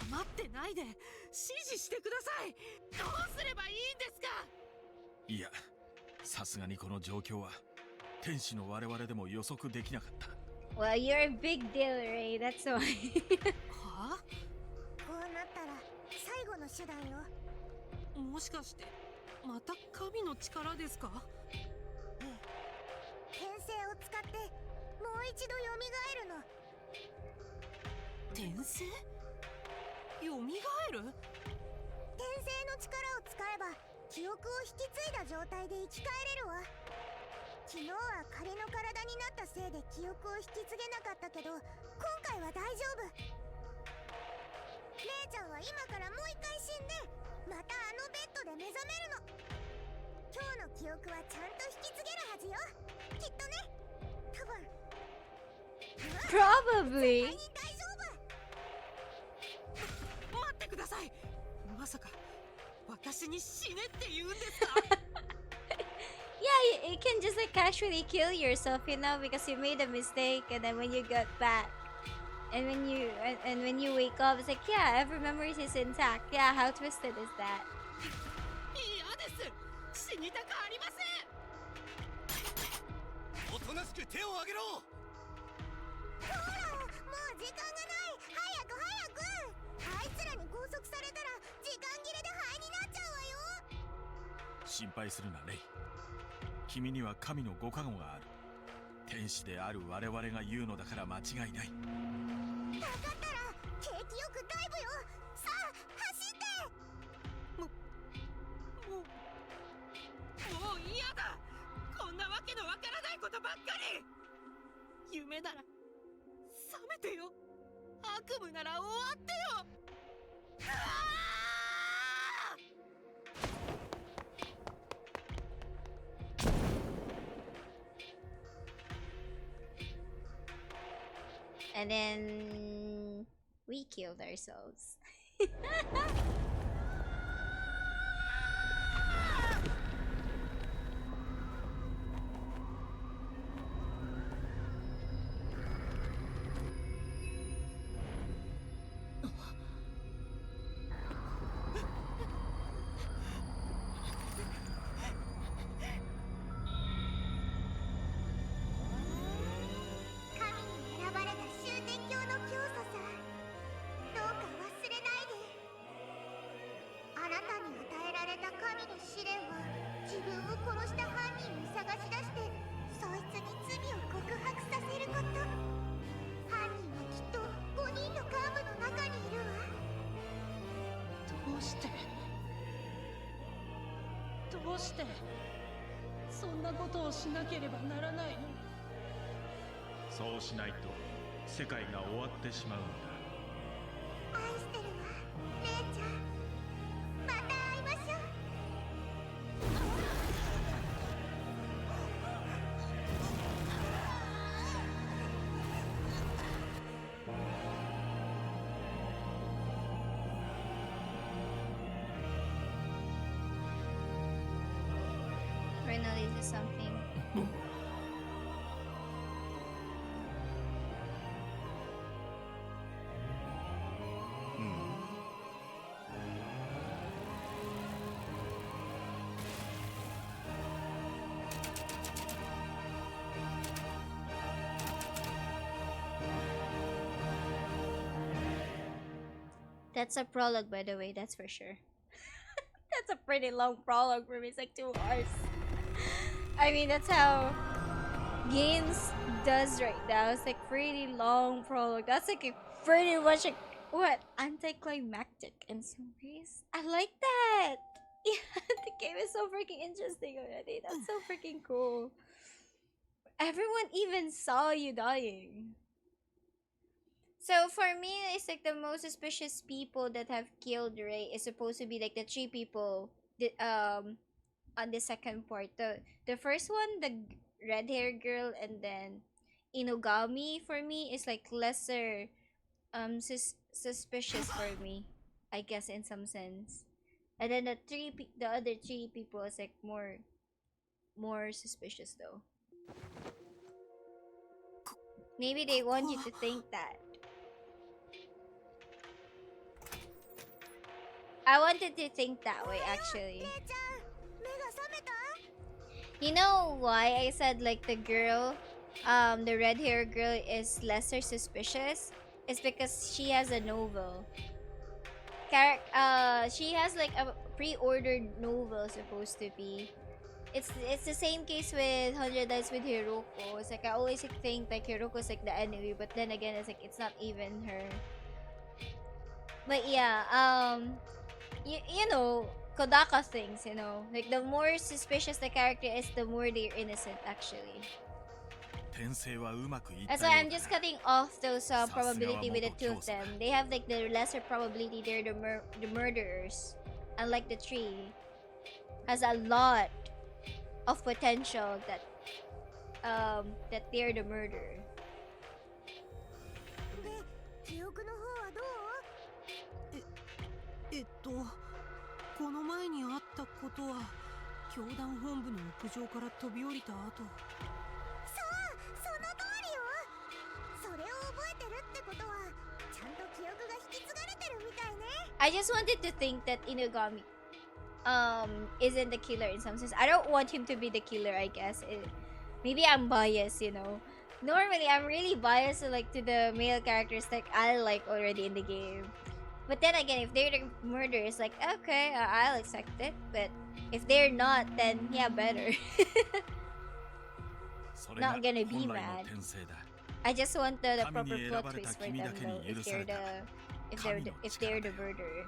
黙ってないで指示してください。どうすればいいんですか？いや、さすがにこの状況は天使の我々でも予測できなかった。 Well, you're a big deal, Ray. That's why. はあ？最後の手段よ。もしかしてまた神の力ですか？転生を使ってもう一度蘇るの。転生？よみがえる？転生の力を使えば記憶を引き継いだ状態で生き返れるわ。昨日は仮の体になったせいで記憶を引き継げなかったけど、今回は大丈夫。レイちゃんは今からもう一回死んでまたあのベッドで目覚めるの。今日の記憶はちゃんと引き継げるはずよ、きっとね。多分 Probably. 大丈夫。待ってください。まさか私に死ねって言うんですか？ Yeah, you can just like casually kill yourself, you know, because you made a mistake, and then when you got back, and when you wake up, it's like, yeah, every memory is intact. Yeah, how twisted is that? 嫌です。死にたくありません。おとなしく手を挙げろ。ほら、もう時間がない。早く早く。あいつらに拘束されたら時間切れで灰になっちゃうわよ。心配するなレイ。君には神のご加護がある。天使である我々が言うのだから間違いない。分かったら景気よくダイブよ。さあ走って。もう嫌だ。こんなわけのわからないことばっかり。夢なら覚めてよ。悪夢なら終わってよ。ああAnd then we killed ourselves.どうしてそんなことをしなければならないの？そうしないと世界が終わってしまうんだ。愛してるわ、レイちゃん。また会いましょう。Finally, do something. That's a prologue, by the way, that's for sure. That's a pretty long prologue for me. It's like 2 hours. I mean, that's how games does right now. It's like pretty long prologue. That's like a pretty much like what anticlimactic in some ways. I like that. Yeah, the game is so freaking interesting already. That's so freaking cool. Everyone even saw you dying. So for me, it's like the most suspicious people that have killed Ray is supposed to be like the 3 people that on the second part. The first one, the red hair girl, and then Inugami for me is like lesser suspicious for me, I guess in some sense. And then the other 3 people is like more suspicious though. Maybe they want you to think that. I wanted to think that way actually. You know why I said like the girl, the red hair girl is lesser suspicious? It's because she has a novel. she has like a pre-ordered novel supposed to be. It's the same case with 100 Nights with Hiroko. It's like I always like, think like Hiroko's like the enemy, but then again it's like it's not even her. But yeah, you know, Kodaka things, you know, like the more suspicious the character is, the more they're innocent actually. 転生はうまくいっ That's た why よ I'm うだ just な cutting off those さすがは probability with the 元 two 教 of 祖だ them. They have like the lesser probability they're the murderers, unlike the tree has a lot of potential that they're the murderer. で記憶の方はどう？この前にあったことは教団本部の屋上から飛び降りた後。そうその通りよ。それを覚えてるってことはちゃんと記憶が引き継がれてるみたいね。 I just wanted to think that Inugami isn't the killer in some sense. I don't want him to be the killer, I guess. Maybe I'm biased, you know. Normally I'm really biased like to the male characters that I like already in the game. But then again, if they're the murderers, like okay, I'll accept it. But if they're not, then yeah, better. それが Not gonna be 本来の mad. 転生だ I just want the 神 proper に選 plot ばれ twist た for 君 them だけ though. に許された If they're the murderer.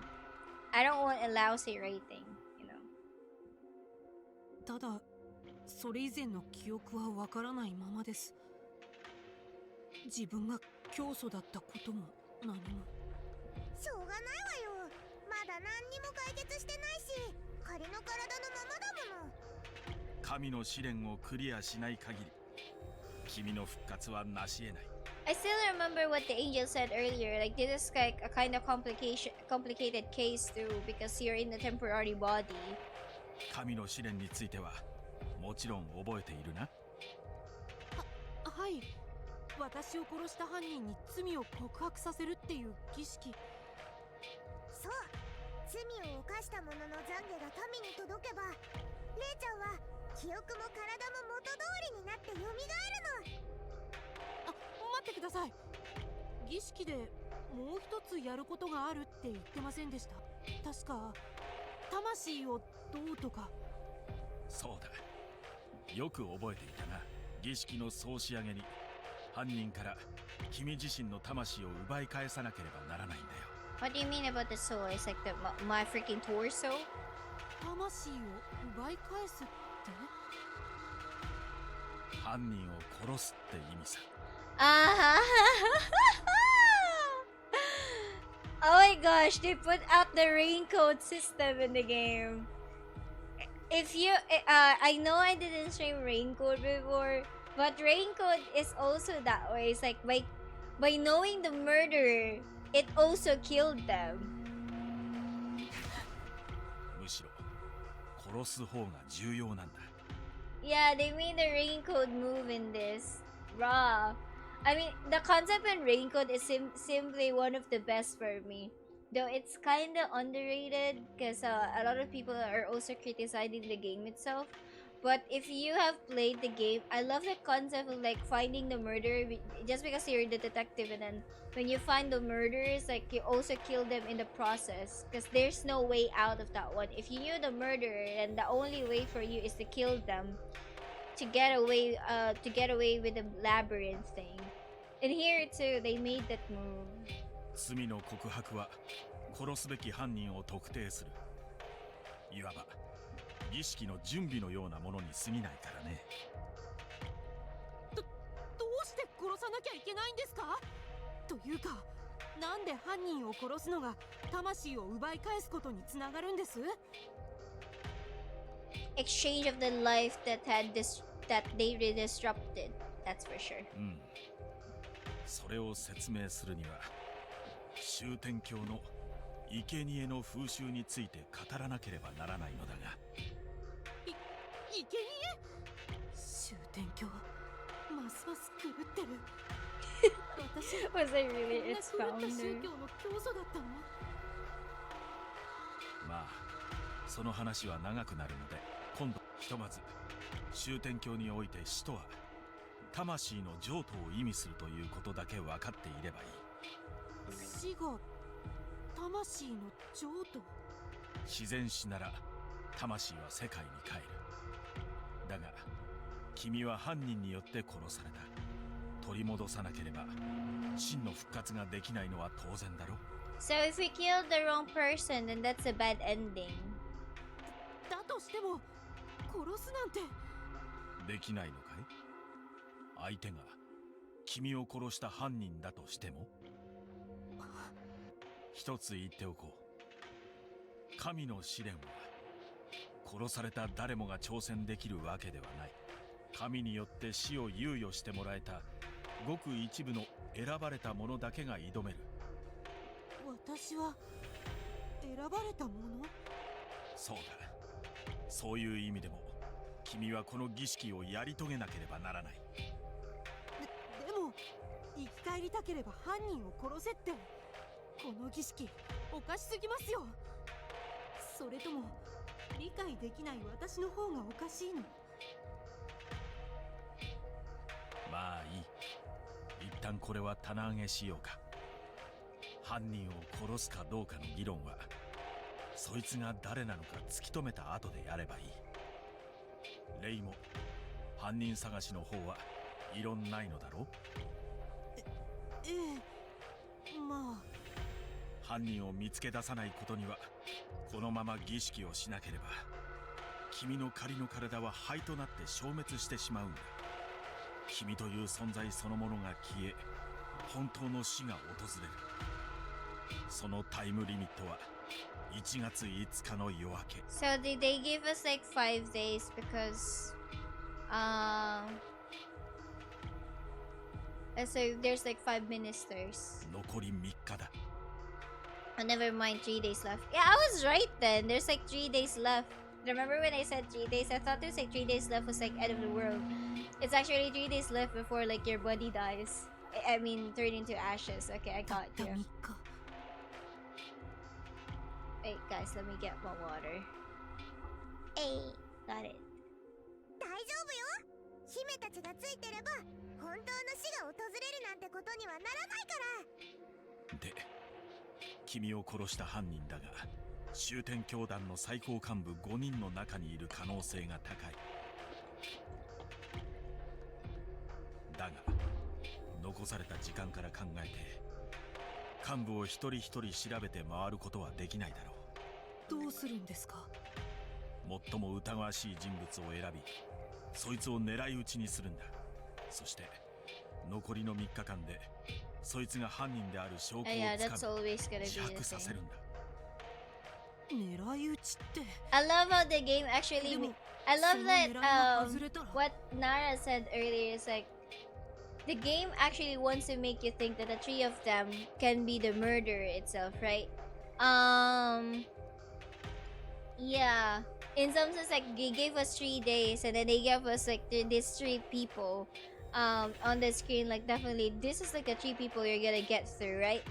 I don't want a lousy rating, you know. ただそれ以前の記憶はわからないままです。自分が教祖だったことも何も。しょうがないわよ。まだ何にも解決してないし仮の体のままだもの。神の試練をクリアしない限り君の復活はなし得ない I still remember what the angel said earlier. Like this is like a kind of complicated case too, because you're in a temporary body. 神の試練についてはもちろん覚えているなはい。私を殺した犯人に罪を告白させるっていう儀式。そう。罪を犯した者の懺悔が神に届けばレイちゃんは記憶も体も元通りになって蘇るの。待ってください。儀式でもう一つやることがあるって言ってませんでした？確か魂をどうとか。そうだよく覚えていたな儀式の総仕上げに犯人から君自身の魂を奪い返さなければならないんだよ What do you mean about the soul? It's like my freaking torso? 魂を奪い返すって？犯人を殺すって意味さ Oh my gosh, they put out the raincoat system in the game. If you, I know I didn't stream raincoat before, but raincoat is also that way. It's like by knowing the murderer, it also killed them. むしろ殺す方が重要なんだ Yeah, they made the raincoat move in this. Raw. I mean, the concept in raincoat is simply one of the best for me. Though it's kind of underrated because a lot of people are also criticizing the game itself. But if you have played the game, I love the concept of like finding the murderer just because you're the detective, and then when you find the murderers, like you also kill them in the process because there's no way out of that one. If you knew the murderer, then the only way for you is to kill them to get away with the labyrinth thing. And here too, they made that move. 罪の告白は殺すべき犯人を特定するいわば儀式の準備のようなものに過ぎないからねどうして殺さなきゃいけないんですか？というかなんで犯人を殺すのが魂を奪い返すことにつながるんです？ Exchange of the life that they disrupted. That's for sure. それを説明するには終天教の生贄の風習について語らなければならないのだが生贄？終天教ますます狂ってる私 Was I really こんな its 狂った宗 founder? 教の教祖だったの？まあその話は長くなるので今度ひとまず終天教において死とは魂の譲渡を意味するということだけ分かっていればいい死が魂の譲渡。自然死なら魂は世界に帰る。だが君は犯人によって殺された。取り戻さなければ真の復活ができないのは当然だろ。 So if we killed the wrong person, then that's a bad ending. だとしても殺すなんて。できないのかい？相手が君を殺した犯人だとしても。一つ言っておこう。神の試練は殺された誰もが挑戦できるわけではない。神によって死を猶予してもらえたごく一部の選ばれた者だけが挑める。私は選ばれた者？そうだ。そういう意味でも君はこの儀式をやり遂げなければならない。でも生き返りたければ犯人を殺せって、この儀式おかしすぎますよ。それとも理解できない私の方がおかしいの？まあいい。一旦これは棚上げしようか。犯人を殺すかどうかの議論はそいつが誰なのか突き止めた後でやればいい。レイも犯人探しの方は異論ないのだろう？ええ、まあ。犯人を見つけ出さないことにはこのまま儀式をしなければ君の仮の体は灰となって消滅してしまうんだ。君という存在そのものが消え、本当の死が訪れる。そのタイムリミットは1月5日の夜明け。 So they give us like 5 days because so there's like 5 ministers. 残り3日だ。 Oh, never mind, 3 days left. Yeah, I was right then. There's like 3 days left. Remember when I said 3 days? I thought there's like 3 days left was like end of the world. It's actually 3 days left before like your body dies. I mean, turn into ashes. Okay, I got たった you. 3日。 Wait, guys, let me get my water. Hey, got it. 大丈夫よ。姫たちがついてれば本当の死が訪れるなんてことにはならないから。で、君を殺した犯人だが終点教団の最高幹部5人の中にいる可能性が高い。だが残された時間から考えて幹部を一人一人調べて回ることはできないだろう。どうするんですか？最も疑わしい人物を選びそいつを狙い撃ちにするんだ。そして残りの3日間でそいつが犯人である証拠をつ Yeah, か that's always gonna み be 自 the 白させ thing. るんだ。狙い撃ちって。 I love how the game actually. でも I そ love の狙いが that 外れたら what Nara said earlier is like the game actually wants to make you think that the three of them can be the murderer itself, right? Yeah. In some sense, like they gave us 3 days, and then they gave us like these 3 people, on the screen. Like definitely, this is like the 3 people you're gonna get through, right?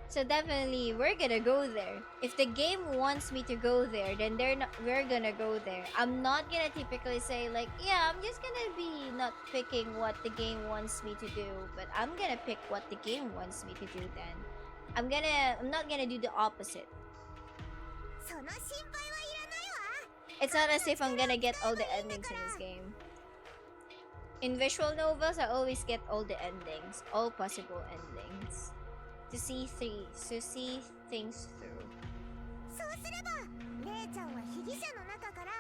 So definitely, we're gonna go there. If the game wants me to go there, then we're gonna go there. I'm not gonna typically say like, yeah, I'm just gonna be not picking what the game wants me to do, but I'm gonna pick what the game wants me to do. Then I'm not gonna do the opposite. その心配はいらないわ。 It's not as if I'm gonna get all the endings in this game. In visual novels, I always get all the endings, all possible endings, to see things through. そうすれば姉ちゃんは被疑者の中から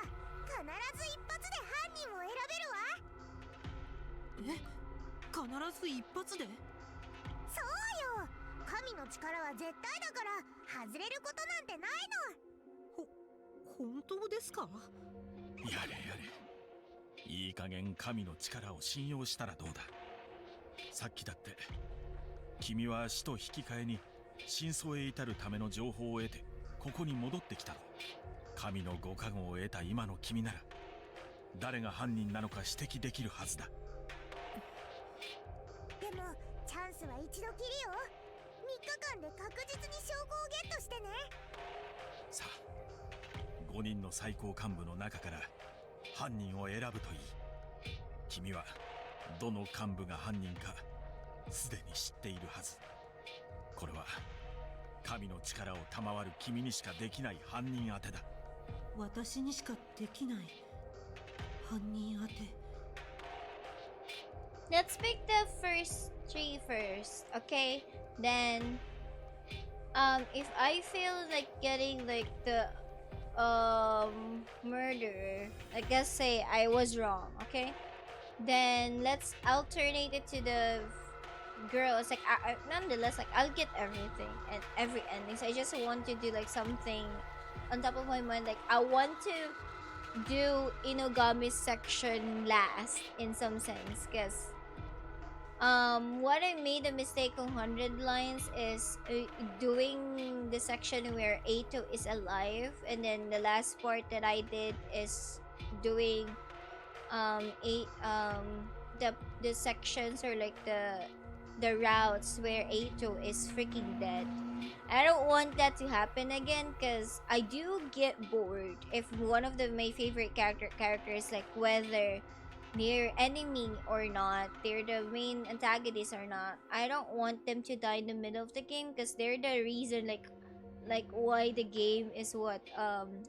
必ず一発で犯人を選べるわ。え、必ず一発で？そうよ。神の力は絶対だから外れることなんてないの。本当ですか？やれやれ。いい加減神の力を信用したらどうだ。さっきだって君は死と引き換えに真相へ至るための情報を得てここに戻ってきたろ。神のご加護を得た今の君なら誰が犯人なのか指摘できるはずだ。でもチャンスは一度きりよ。3日間で確実に証拠をゲットしてね。さあ5人の最高幹部の中から犯人を選ぶといい。君はどの幹部が犯人かすでに知っているはず。これは神の力を賜る君にしかできない犯人当てだ。私にしかできない犯人当て。 Let's pick the first three first, okay? Then, if I feel like getting like the murderer, like let's say I was wrong, okay? Then let's alternate it to the girl. It's like nonetheless, like I'll get everything and every ending. So I just want to do like something on top of my mind. Like I want to do Inogami's section last in some sense, because what I made a mistake on 100 lines is doing the section where Eito is alive, and then the last part that I did is doing the sections, or like the routes where Eito is freaking dead. I don't want that to happen again, because I do get bored if one of my favorite characters, like whether they're enemy or not, they're the main antagonist or not, I don't want them to die in the middle of the game, because they're the reason like why the game is what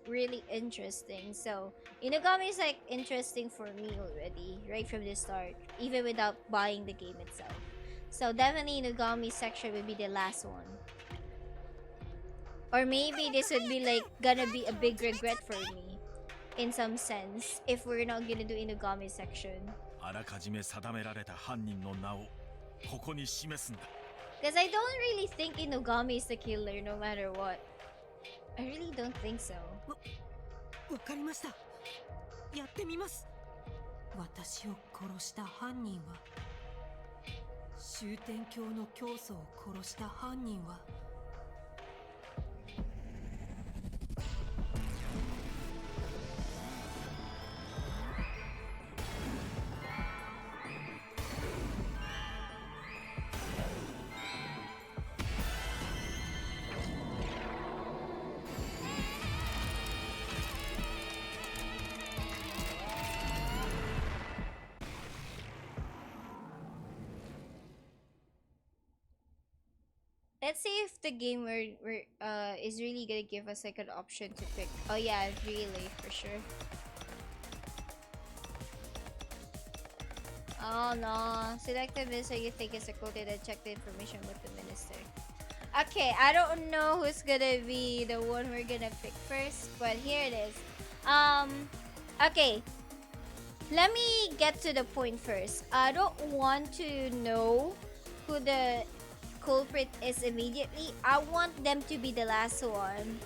really interesting. So Inugami is like interesting for me already right from the start, even without buying the game itself. So definitely Inugami section would be the last one. Or maybe this would be like gonna be a big regret for me in some sense if we're not gonna do Inugami section. あらかじめ定められた犯人の名をここに示すんだ。 Because I don't really think Inugami is the killer no matter what. I really don't think so. わかりました。やってみます。私を殺した犯人は、終点橋の教祖を殺した犯人は、Let's see if the game is really gonna give us like an option to pick. Oh yeah, really, for sure. Oh no, select the minister you think is a quoted and check the information with the minister. Okay, I don't know who's gonna be the one we're gonna pick first, but here it is. Okay. Let me get to the point first. I don't want to know who the culprit is immediately. I want them to be the last one.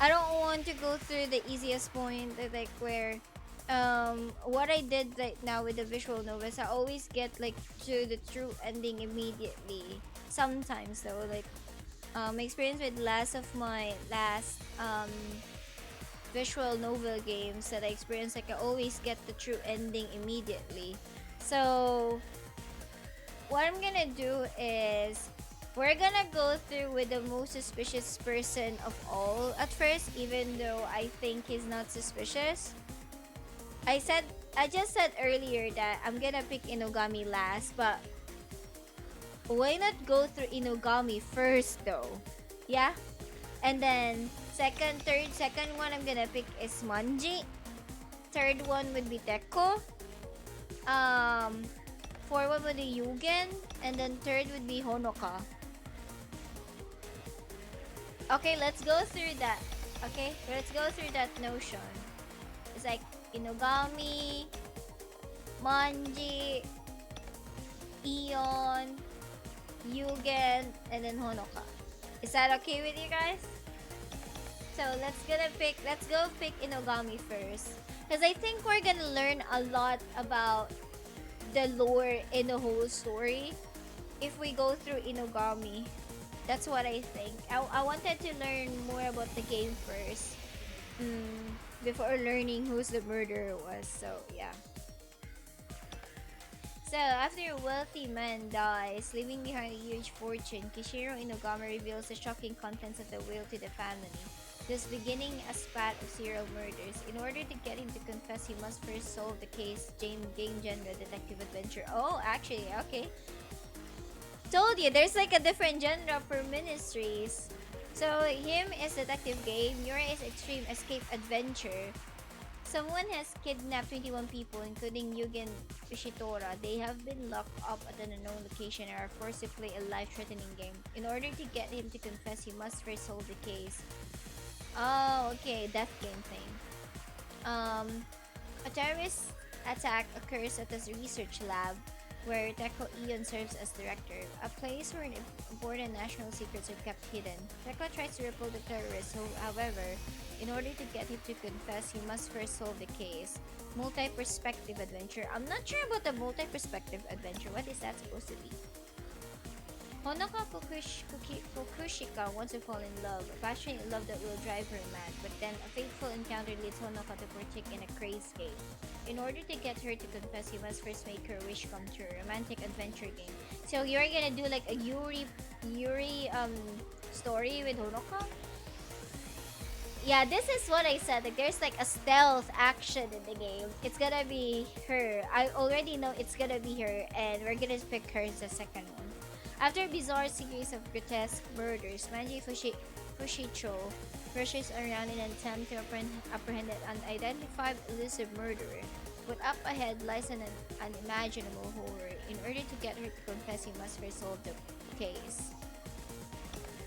I don't want to go through the easiest point, like where what I did right now with the visual novels, I always get like to the true ending immediately. Sometimes though, like my experience with my last visual novel games that I experienced, like I always get the true ending immediately. So what I'm gonna do is we're gonna go through with the most suspicious person of all at first, even though I think he's not suspicious. I just said earlier that I'm gonna pick Inugami last, but why not go through Inugami first though? Yeah? And then second one I'm gonna pick is Manji. Third one would be Teko. Fourth one would be Yugen. And then third would be Honoka. Okay, let's go through that. Okay, let's go through that notion. It's like Inugami, Manji, Ion, Yugen, and then Honoka. Is that okay with you guys? So let's go pick Inugami first, because I think we're gonna learn a lot about the lore in the whole story if we go through Inugami. That's what I think. I wanted to learn more about the game first, before learning who's the murderer was. So yeah. So after a wealthy man dies, leaving behind a huge fortune, Kishiro Inugami reveals the shocking contents of the will to the family, thus beginning a spat of serial murders. In order to get him to confess, he must first solve the case, game genre detective adventure. Oh, actually, okay. Told you, there's like a different genre for ministries. So him is detective game, Yura is extreme escape adventure. Someone has kidnapped 21 people, including Yugen Ushitora. They have been locked up at an unknown location and are forced to play a life-threatening game. In order to get him to confess, he must first solve the case. Oh, okay, death game thing. A terrorist attack occurs at a research lab where Teko Ion serves as director, a place where important national secrets are kept hidden. Teko tries to repel the terrorists, however, in order to get him to confess, he must first solve the case. Multi-perspective adventure. I'm not sure about the multi-perspective adventure. What is that supposed to be? Honoka Kokushika wants to fall in love, a passionate love that will drive her mad, but then a fateful encounter leads Honoka to partake in a craze game. In order to get her to confess, he must first make her wish come true, romantic adventure game. So you're gonna do like a Yuri story with Honoka? Yeah, this is what I said, like there's like a stealth action in the game. It's gonna be her. I already know it's gonna be her, and we're gonna pick her as the second one. After a bizarre series of grotesque murders, Manji Fushicho rushes around in an attempt to apprehend an unidentified elusive murderer. But up ahead lies an unimaginable horror. In order to get her to confess, he must first solve the case.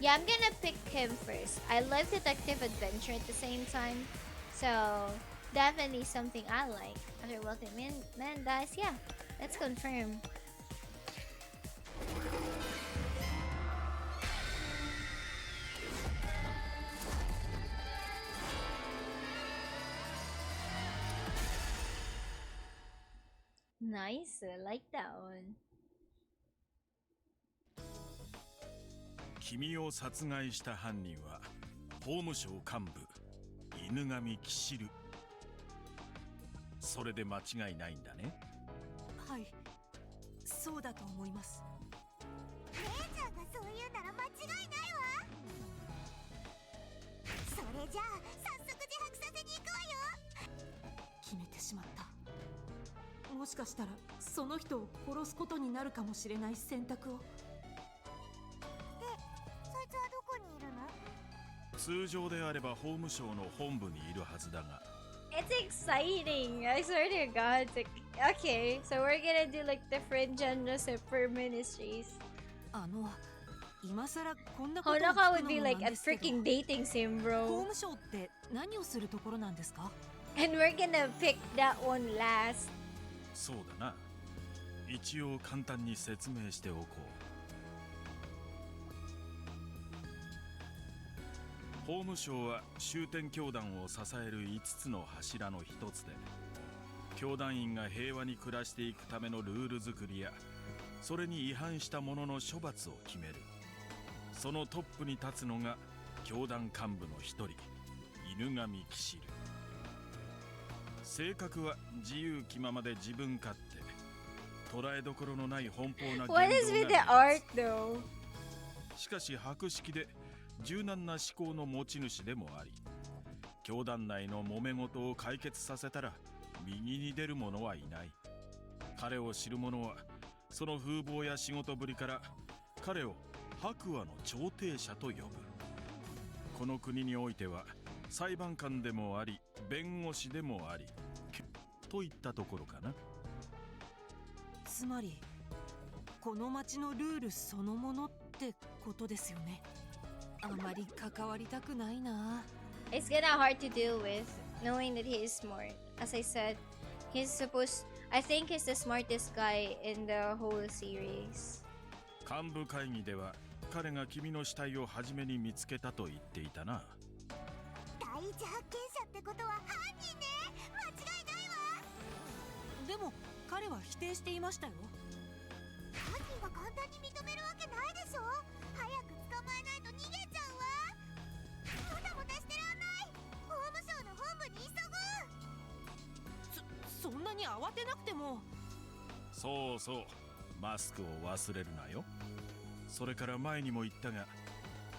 Yeah, I'm gonna pick him first. I love detective adventure at the same time, so definitely something I like. After wealthy man dies, yeah, let's confirm. Nice, I like that one. 君を殺害した犯人は法務省幹部犬神騎士る。それで間違いないんだね。はい、そうだと思います。姉ちゃんがそう言うなら間違いないわ。それじゃあ早速自白させに行くわよ。決めてしまった。もしかしたらその人を殺すことになるかもしれない選択を。で、そいつはどこにいるの？通常であれば法務省の本部にいるはずだが。It's exciting! I swear to God. It's like, okay, so we're gonna do like different genres for ministries. 今さらこんなことを聞 Honoka く would の be も like なん a ですけど、 freaking dating sim, 法 bro. 務省って何をするところなんですか？ And we're gonna pick that one last. そうだな。一応簡単に説明しておこう。法務省は終点教団を支える5つの柱の一つで、教団員が平和に暮らしていくためのルール作りや、それに違反した者の処罰を決める。そのトップに立つのが教団幹部の一人、犬神騎士る。性格は自由気ままで自分勝手、捉えどころのない奔放な言動が What is with the art though? しかし博識で柔軟な思考の持ち主でもあり、教団内の揉め事を解決させたら右に出る者はいない。彼を知る者はその風貌や仕事ぶりから彼を白亜の調停者と呼ぶ。この国においては裁判官でもあり弁護士でもありといったところかな。つまりこの町のルールそのものってことですよね。あまり関わりたくないな。 It's kinda hard to deal with, knowing that he is smart. As I said, I think he's the smartest guy in the whole series. 幹部会議では彼が君の死体を初めに見つけたと言っていたな。第一発見者ってことは犯人ね。間違いないわ。でも彼は否定していましたよ。犯人が簡単に認めるわけないでしょ。早く捕まえないと逃げちゃうわ。もたもたしてらんない。法務省の本部に急ぐ。そんなに慌てなくても。そうそう、マスクを忘れるなよ。それから前にも言ったが、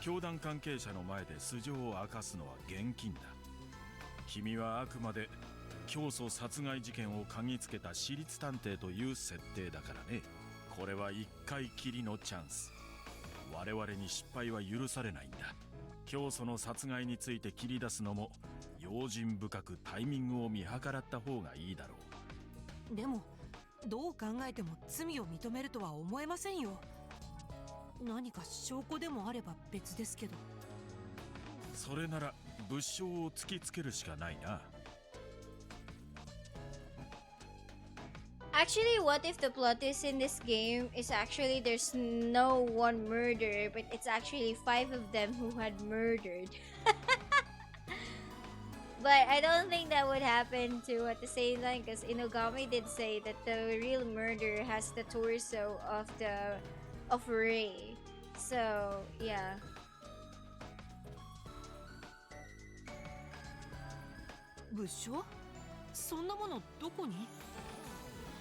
教団関係者の前で素性を明かすのは厳禁だ。君はあくまで教祖殺害事件を嗅ぎつけた私立探偵という設定だからね。これは一回きりのチャンス。我々に失敗は許されないんだ。教祖の殺害について切り出すのも用心深くタイミングを見計らった方がいいだろう。でもどう考えても罪を認めるとは思えませんよ。何か証拠でもあれば別ですけど。それなら物証を突きつけるしかないな。Actually, what if the plot twist in this game is actually there's no one murder, but it's actually 5 of them who had murdered? But I don't think that would happen too at the same time, because Inogami did say that the real murderer has the torso of Rei. So yeah. 物証？そんなものどこに？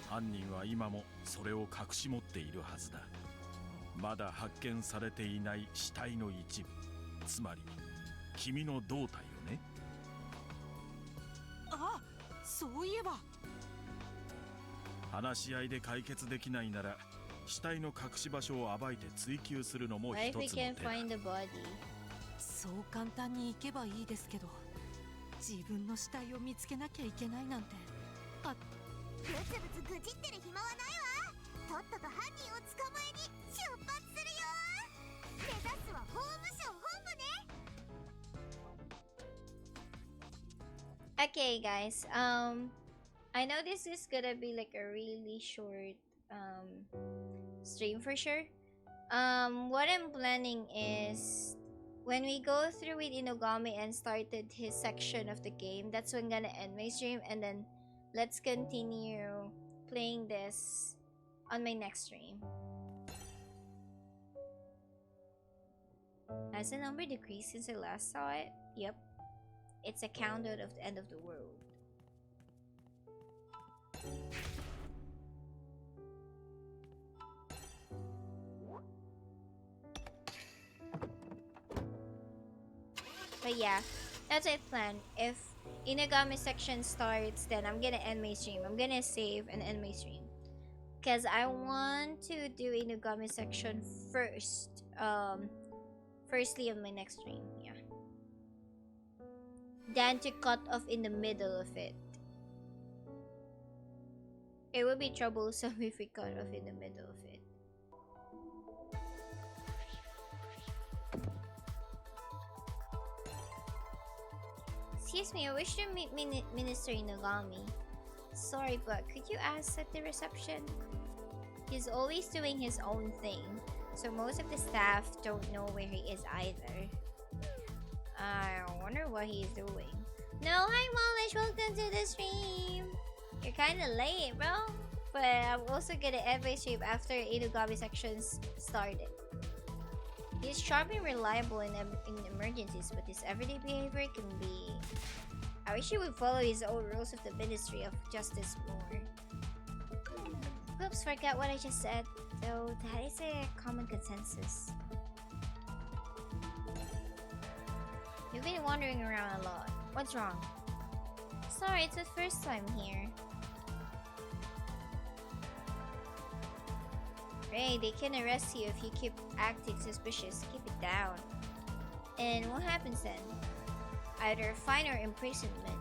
犯人は今もそれを隠し持っているはずだ。まだ発見されていない死体の一部、つまり君の胴体をね。あ、そういえば。話し合いで解決できないなら死体の隠し場所を暴いて追求するのも What 一 if つ we の can't 手だ。 find the body? そう簡単に行けばいいですけど、自分の死体を見つけなきゃいけないなんて。ブツブツ愚痴ってる暇はないわ。とっとと犯人を捕まえに出発するよ。目指すは法務省本部ね。 Okay, guys. I know this is gonna be like a really short stream for sure. What I'm planning is when we go through with Inogami and started his section of the game, that's when I'm gonna end my stream, and then let's continue playing this on my next stream. Has the number decreased since I last saw it? Yep. It's a countdown of the end of the world. But yeah, that's my plan. If Inagami section starts, then I'm gonna end my stream. I'm gonna save and end my stream. Because I want to do Inagami section first. Firstly on my next stream, yeah. Than to cut off in the middle of it. It would be troublesome if we cut off in the middle of it. Excuse me, I wish to meet Minister Inagami. Sorry, but could you ask at the reception? He's always doing his own thing, so most of the staff don't know where he is either. I wonder what he's doing. No, hi Malish, welcome to the stream. You're kinda late, bro. But I'm also gonna end my stream after Inugami sections started. He's sharp and reliable in emergencies, but his everyday behavior can be... I wish he would follow his own rules of the Ministry of Justice more. Oops, forgot what I just said. Though that is a common consensus. You've been wandering around a lot. What's wrong? Sorry, it's the first time here. Ray, they can arrest you if you keep acting suspicious. Keep it down. And what happens then? Either fine or imprisonment.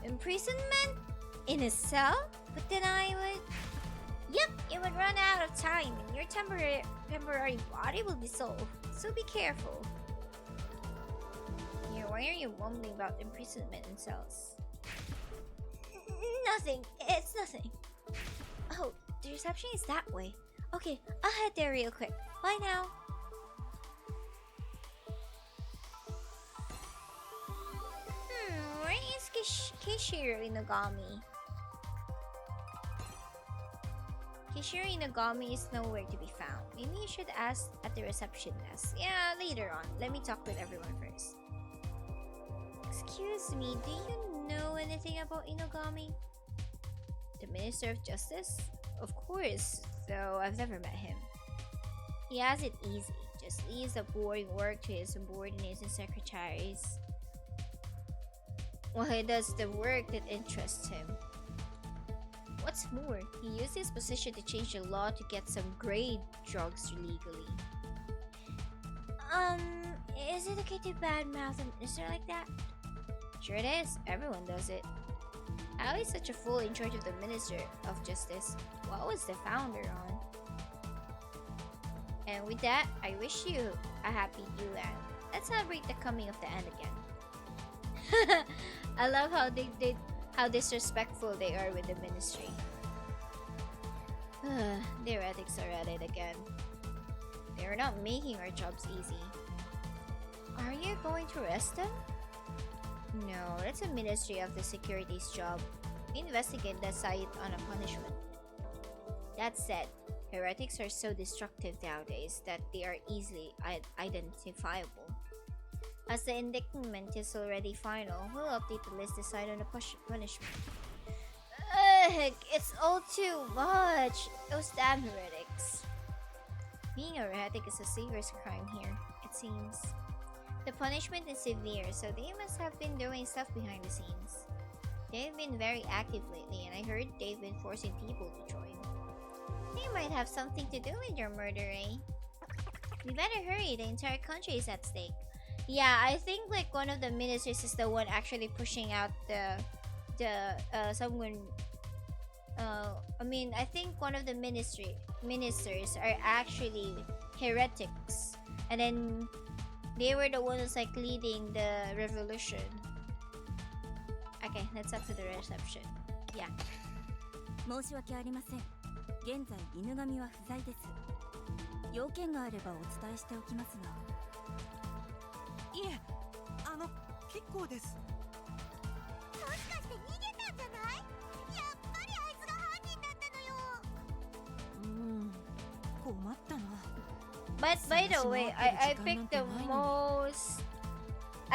Imprisonment? In a cell? But then I would... Yep, it would run out of time and your temporary body will dissolve. So be careful. Yeah, why are you mumbling about imprisonment in cells? Nothing. It's nothing. Oh, the reception is that way. Okay, I'll head there real quick. Bye now. Where is Kishiro Inagami? Kishiro Inagami is nowhere to be found. Maybe you should ask at the reception desk. Yeah, later on. Let me talk with everyone first. Excuse me, do you know anything about Inagami? The Minister of Justice? Of course, though I've never met him. He has it easy. Just leaves the boring work to his subordinates and secretaries, while he does the work that interests him. What's more, he used his position to change the law to get some grade drugs legally. Is it okay to badmouth an minister like that? Sure it is. Everyone does it. How is such a fool in charge of the Minister of Justice? What was the founder on? And with that, I wish you a happy new end. Let's celebrate the coming of the end again. I love how disrespectful they are with the ministry. Their ethics are at it again. They're not making our jobs easy. Are you going to arrest them? No, that's a Ministry of the Security's job. We investigate the site on a punishment. That said, heretics are so destructive nowadays that they are easily identifiable. As the indictment is already final, we'll update the list decide on the punishment. Ugh, it's all too much. Those damn heretics. Being a heretic is a serious crime here, it seems. The punishment is severe, so they must have been doing stuff behind the scenes. They've been very active lately, and I heard they've been forcing people to join. They might have something to do with your murder, eh? We better hurry, the entire country is at stake. Yeah, I think like one of the ministers is the one actually pushing out someone. I think one of the ministers are actually heretics, and then they were the ones like leading the revolution. Okay, let's talk to the reception. Yeah. 申し訳ありません。現在犬神は不在です。要件があればお伝えしておきますが。いえ、結構です。もしかして逃げたんじゃない？やっぱりあいつが犯人だったのよ。困ったな。But by the way, I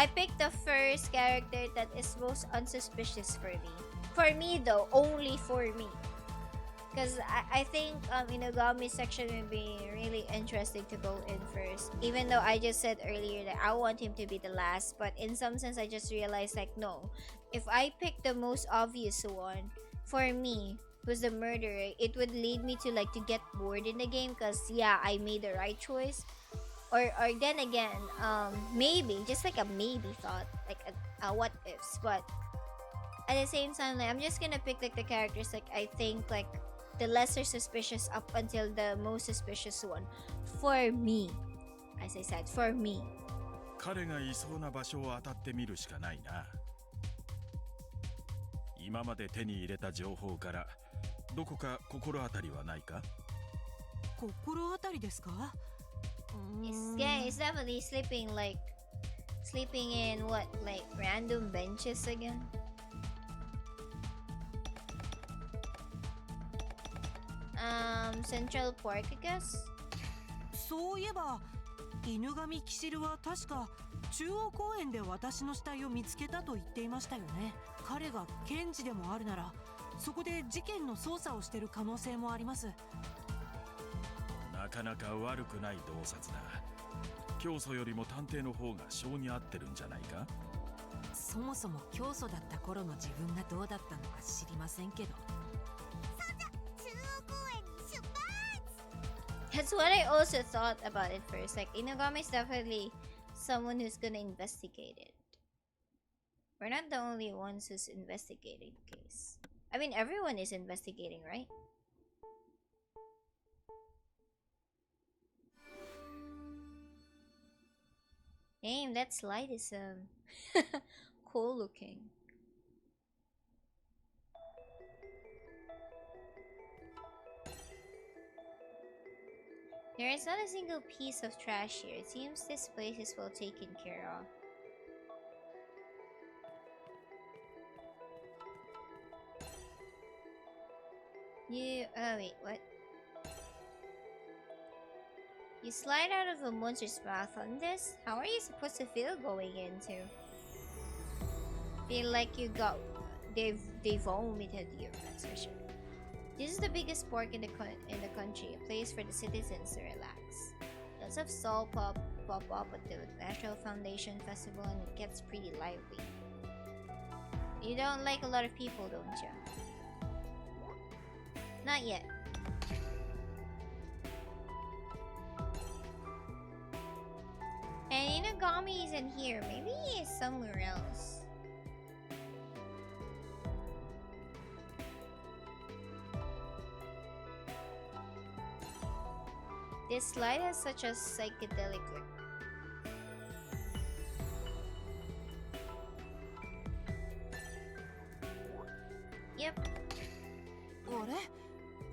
picked the first character that is most unsuspicious for me. For me though, only for me. Because I think Inugami's section would be really interesting to go in first. Even though I just said earlier that I want him to be the last. But in some sense, I just realized like no. If I pick the most obvious one, for me, who's the murderer, it would lead me to like to get bored in the game. Because yeah, I made the right choice. Or then again, maybe, just like a maybe thought. Like a what ifs. But at the same time, like, I'm just gonna pick like the characters like I think like the lesser suspicious up until the most suspicious one. For me. As I said, for me. 彼がいそうな場所を当たってみるしかないな。今まで手に入れた情報からどこか心当たりはないか？心当たりですか？Yeah, it's definitely sleeping in what, like random benches again? Central Park, I guess? そういえば、犬神キシルは確か中央公園で私の死体を見つけたと言っていましたよね。彼が検事でもあるなら、そこで事件の捜査をしている可能性もあります。なかなか悪くない洞察だ。教祖よりも探偵の方が性に合ってるんじゃないか？そもそも教祖だった頃の自分がどうだったのか知りませんけど。That's what I also thought about it first. Like, Inugami is definitely someone who's gonna investigate it. We're not the only ones who's investigating the case. I mean, everyone is investigating, right? Damn, that slide is cool looking. There is not a single piece of trash here. It seems this place is well taken care of. Wait, what? You slide out of a monster's mouth on this? How are you supposed to feel going into? Feel like you got... They vomited you, that's for sure. This is the biggest park in the country, a place for the citizens to relax. Lots of stalls pop up at the National Foundation Festival and it gets pretty lively. You don't like a lot of people, don't you? Not yet. And Inagami isn't here. Maybe he is somewhere else. This slide has such a psychedelic look. Yep. あれ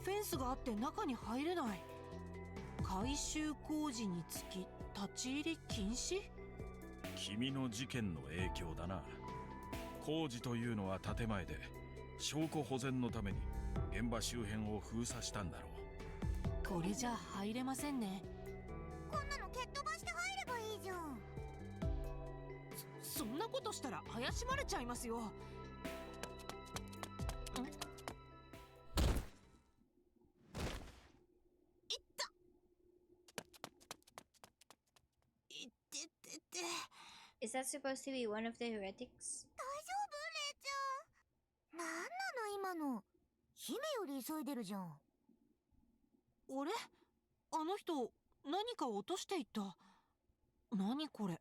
フェンスがあって中に入れない。改修工事につき立ち入り禁止。君の事件の影響だな。工事というのは建前で証拠保全のために現場周辺を封鎖したんだろう。これじゃ入れませんね。こんなの蹴っ飛ばして入ればいいじゃん。そんなことしたら怪しまれちゃいますよ。Is that supposed to be one of the heretics? 大丈夫レイちゃん。なんなの今の。姫より急いでるじゃん。あれあの人何か落としていった。何これ。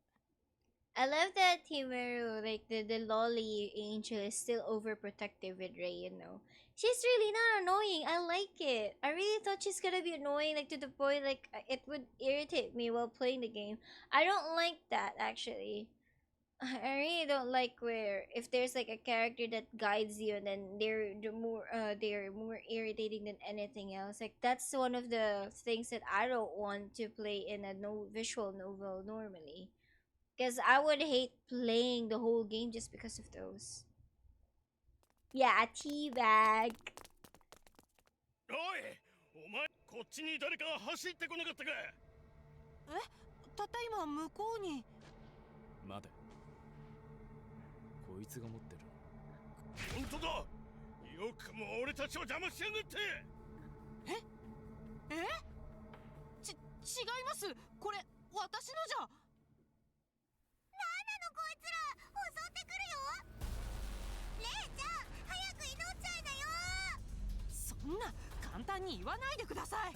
I love that Timaru, like the lolly angel, is still overprotective with Rei, you know. She's really not annoying. I like it. I really thought she's gonna be annoying, like to the point like it would irritate me while playing the game. I don't like that actually. I really don't like where if there's like a character that guides you and then they're more irritating than anything else. Like that's one of the things that I don't want to play in a visual novel normally. Because I would hate playing the whole game just because of those. Yeah, a teabag. おい、お前こっちに誰か走ってこなかったか。たった今向こうに。待て、こいつが持ってる。本当だ。よくも俺たちを邪魔しやがって。違います。これ私のじゃ。こいつら襲ってくるよ。レイちゃん早く祈っちゃいなよ。そんな簡単に言わないでください。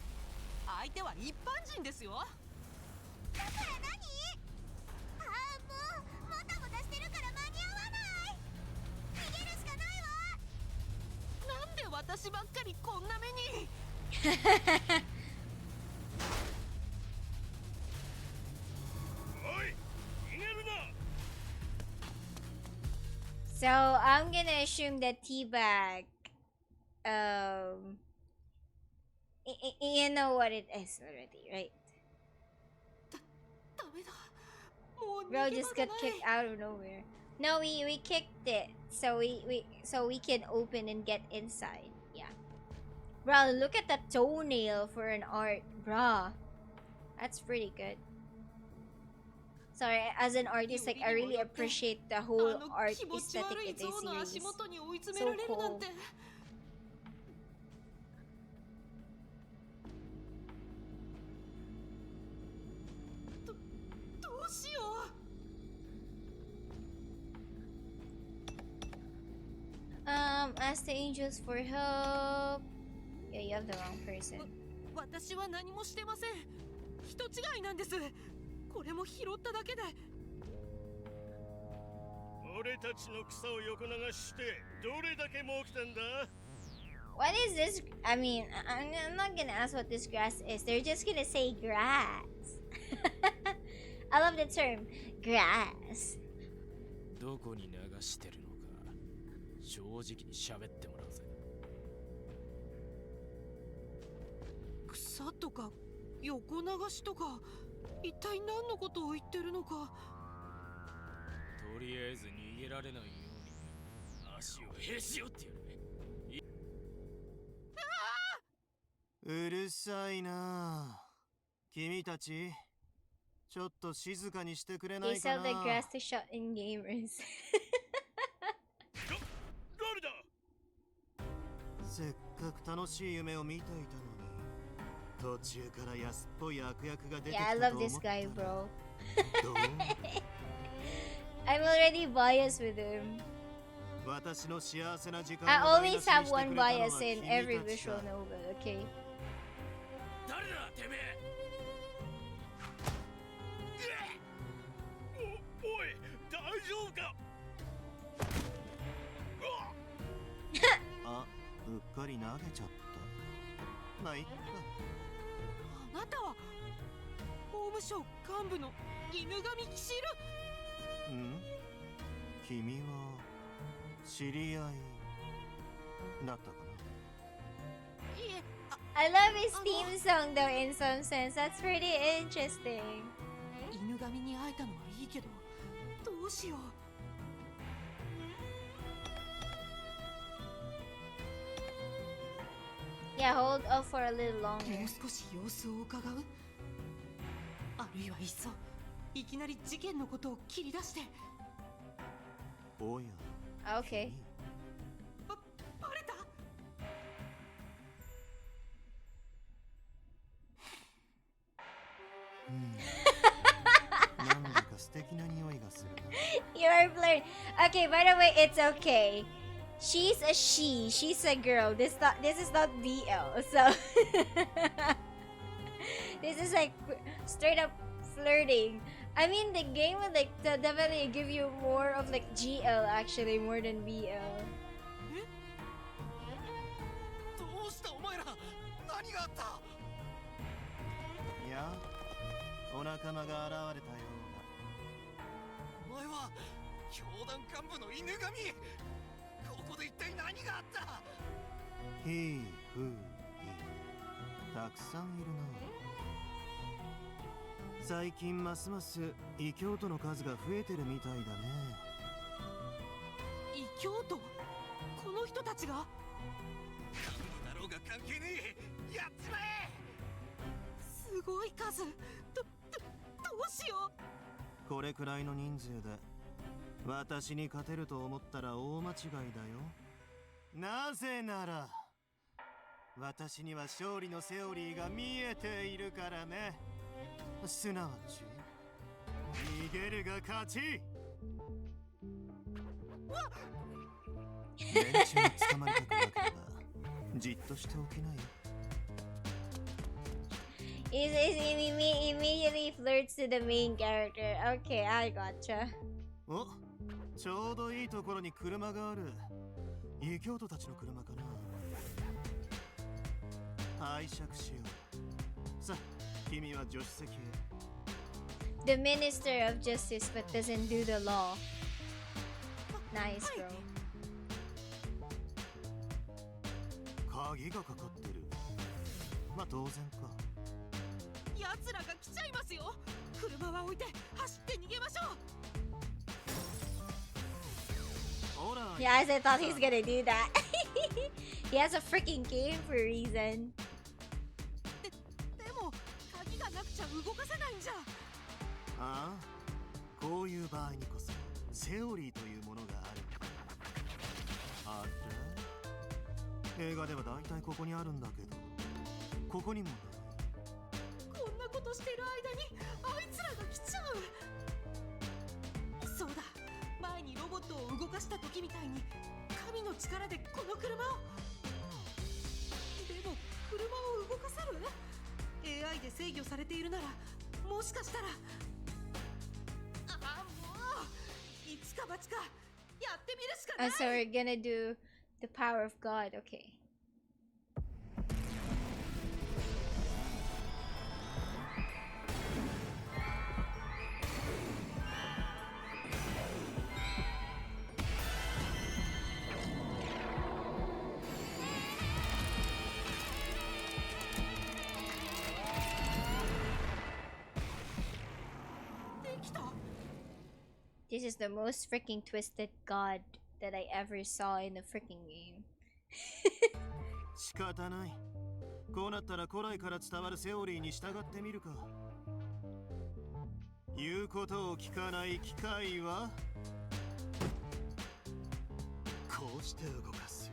相手は一般人ですよ。だから何？もうもたもたしてるから間に合わない。逃げるしかないわ。なんで私ばっかりこんな目に。おい、逃げるな。So I'm gonna assume that teabag, you know what it is already, right? ダメだ。もう Bro 逃げ just 場が got ない。 kicked out of nowhere. No, we kicked it so we can open and get inside. Yeah. Bro, look at that toenail for an art, bruh. That's pretty good. Sorry, as an artist, like I really appreciate the whole art 気持ち aesthetic 悪い in this 象の足 series. 元に追い詰められるなんて。どうしよう。Ask the angels for help. Yeah, you have the wrong person. 私は何もしてません。人違いなんです。これも拾っただけで。俺たちの草を横流してどれだけ儲けたんだ。 What is this? I mean, I'm not gonna ask what this grass is. They're just gonna say grass. I love the term grass. どこに流してるのか正直に喋ってもらうぜ。草とか横流しとか、一体何のことを言ってるのか。とりあえず逃げられないように足をへし折ってやる。うるさいな。君たちちょっと静かにしてくれな They いか sell な。 the grass to shut in gamers. 誰だ。せっかく楽しい夢を見ていたのに、途中から安っぽい悪役が出てき Yeah, I た love と思 this ったら guy, bro. どう私の幸せな時間 I を台無 always しに have してく one れたのは bias 君 in た every ち visual だ。 novel, okay? 誰だてめえ。おい、大丈夫か。あ、うっかり投げちゃった。まあいっか。あなたは法務省幹部の犬神騎士ル。ん？君は知り合いだったかな。いえ、 I love his theme song though in some sense. That's pretty interesting. 犬神に会えたのはいいけど、どうしよう。Yeah, hold off for a little も longer. う少し様子を伺う。あるいはいっそいきなり事件のことを切り出して。おや。 Okay. バレた。なんだか素敵な匂いがするな。You're blurred. Okay, by the way, it's okay. She's a she. She's a girl. This is not BL. So this is like straight up flirting. I mean, the game would like definitely give you more of like GL actually more than BL. どうしたお前ら。何があった。いや、お仲間が現れたよお前は教団幹部の犬神。ここで一体何があった。うだ。ひーふーひー。たくさんいるな。最近ますます異教徒の数が増えてるみたいだね。異教徒。この人たちが。幹部だろうが関係ねえ。やっちまえ。すごい数。どうしよう。これくらいの人数で私に勝てると思ったら大間違いだよ。なぜなら私には勝利のセオリーが見えているからね。すなわち逃げるが勝ち。連中に捕まりたくなければじっとしておきなよ。He immediately flirts to the main character. Okay, I gotcha. お、ちょうどいいところに車がある。異教徒たちの車かな。拝借しよう。さあ、君は助手席へ。The Minister of Justice but doesn't do the law. Nice, bro. 鍵がかかってる。まあ当然か。奴らが来ちゃいますよ。車は置いて走って逃げましょう。ほら。 Yes, I thought he's gonna do that. He has a freaking game for a reason. でも鍵がなくちゃ動かせないんじゃ。ああ、こういう場合にこそセオリーというものがある。あれ、映画では大体ここにあるんだけど、ここにもない。こんなことしてる間にあいつらが来ちゃう。そうだ、前にロボットを動かした時みたいに神の力でこの車を。でも車を動かせる？ AI で制御されているなら、もしかしたら。あ、もう一か八かやってみるしかない。 So we're gonna do the power of God. Okay. This is the most freaking twisted God that I ever saw in a freaking game. 仕方ない。こうなったら古来から伝わるセオリーに従ってみるか。言うことを聞かない機械はこうして動かす。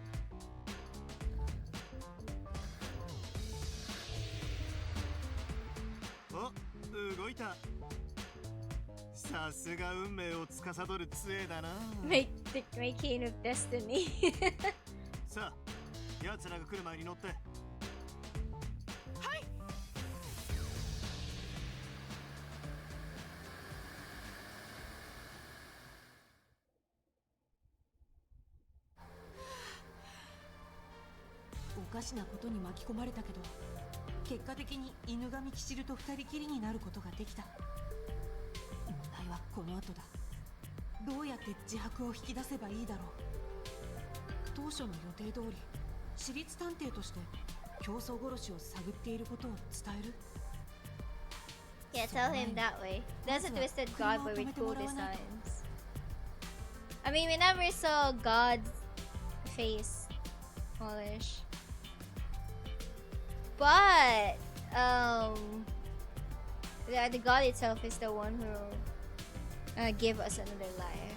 お、動いた。さすが運命を司る杖だな。My cane of destiny. さあ、奴らが来る前に乗って。おかしなことに巻き込まれたけど、結果的に犬神騎士と二人きりになることができた。問題はこの後だ。どうやって自白を引き出せばいいだろう。当初の予定通り私立探偵として競争殺しを探っていることを伝える。 Yeah, tell him that way. That's a twisted god but with cool designs. I mean, we never saw God's face polish. But the god itself is the one who give us another life.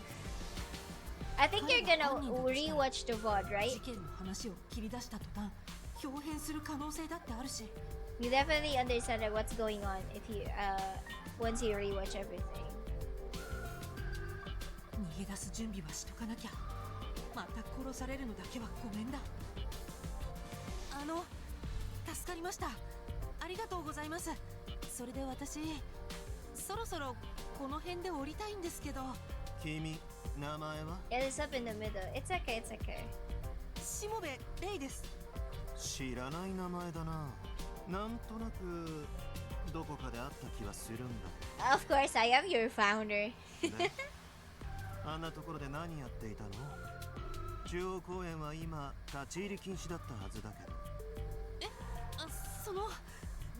I think you're gonna rewatch the VOD, right? 事件の話を切り出した途端表変する可能性だってあるし。 You definitely understand like, what's going on if you once you rewatch everything. 逃げ出す準備はしとかなきゃ。また殺されるのだけはごめんだ。助かりました。ありがとうございます。それで私そろそろこの辺で降りたいんですけど。君、名前は？ Yeah, it's up in the middle. It's okay, it's okay. しもべレイです。知らない名前だな。なんとなくどこかで会った気はするんだ。Of course, I am your founder. ね、あんなところで何やっていたの？中央公園は今立ち入り禁止だったはずだけど。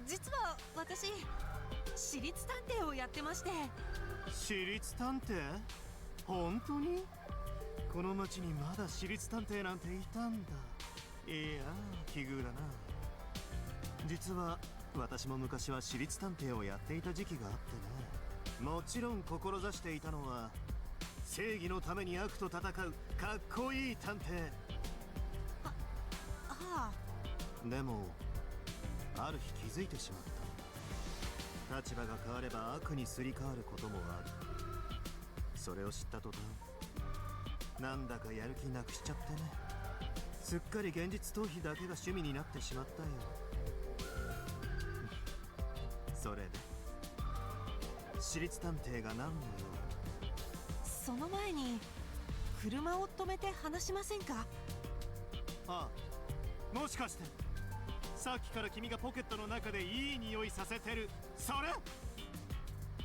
実は私私立探偵をやってまして。私立探偵？本当に？この町にまだ私立探偵なんていたんだ。いや奇遇だな。実は私も昔は私立探偵をやっていた時期があってね。もちろん志していたのは正義のために悪と戦うかっこいい探偵。でもある日気づいてしまった。立場が変われば悪にすり替わることもある。それを知った途端なんだかやる気なくしちゃってね。すっかり現実逃避だけが趣味になってしまったよ。それで私立探偵が何の用？その前に車を止めて話しませんか？ああ、もしかしてさっきから君がポケットの中でいい匂いさせてる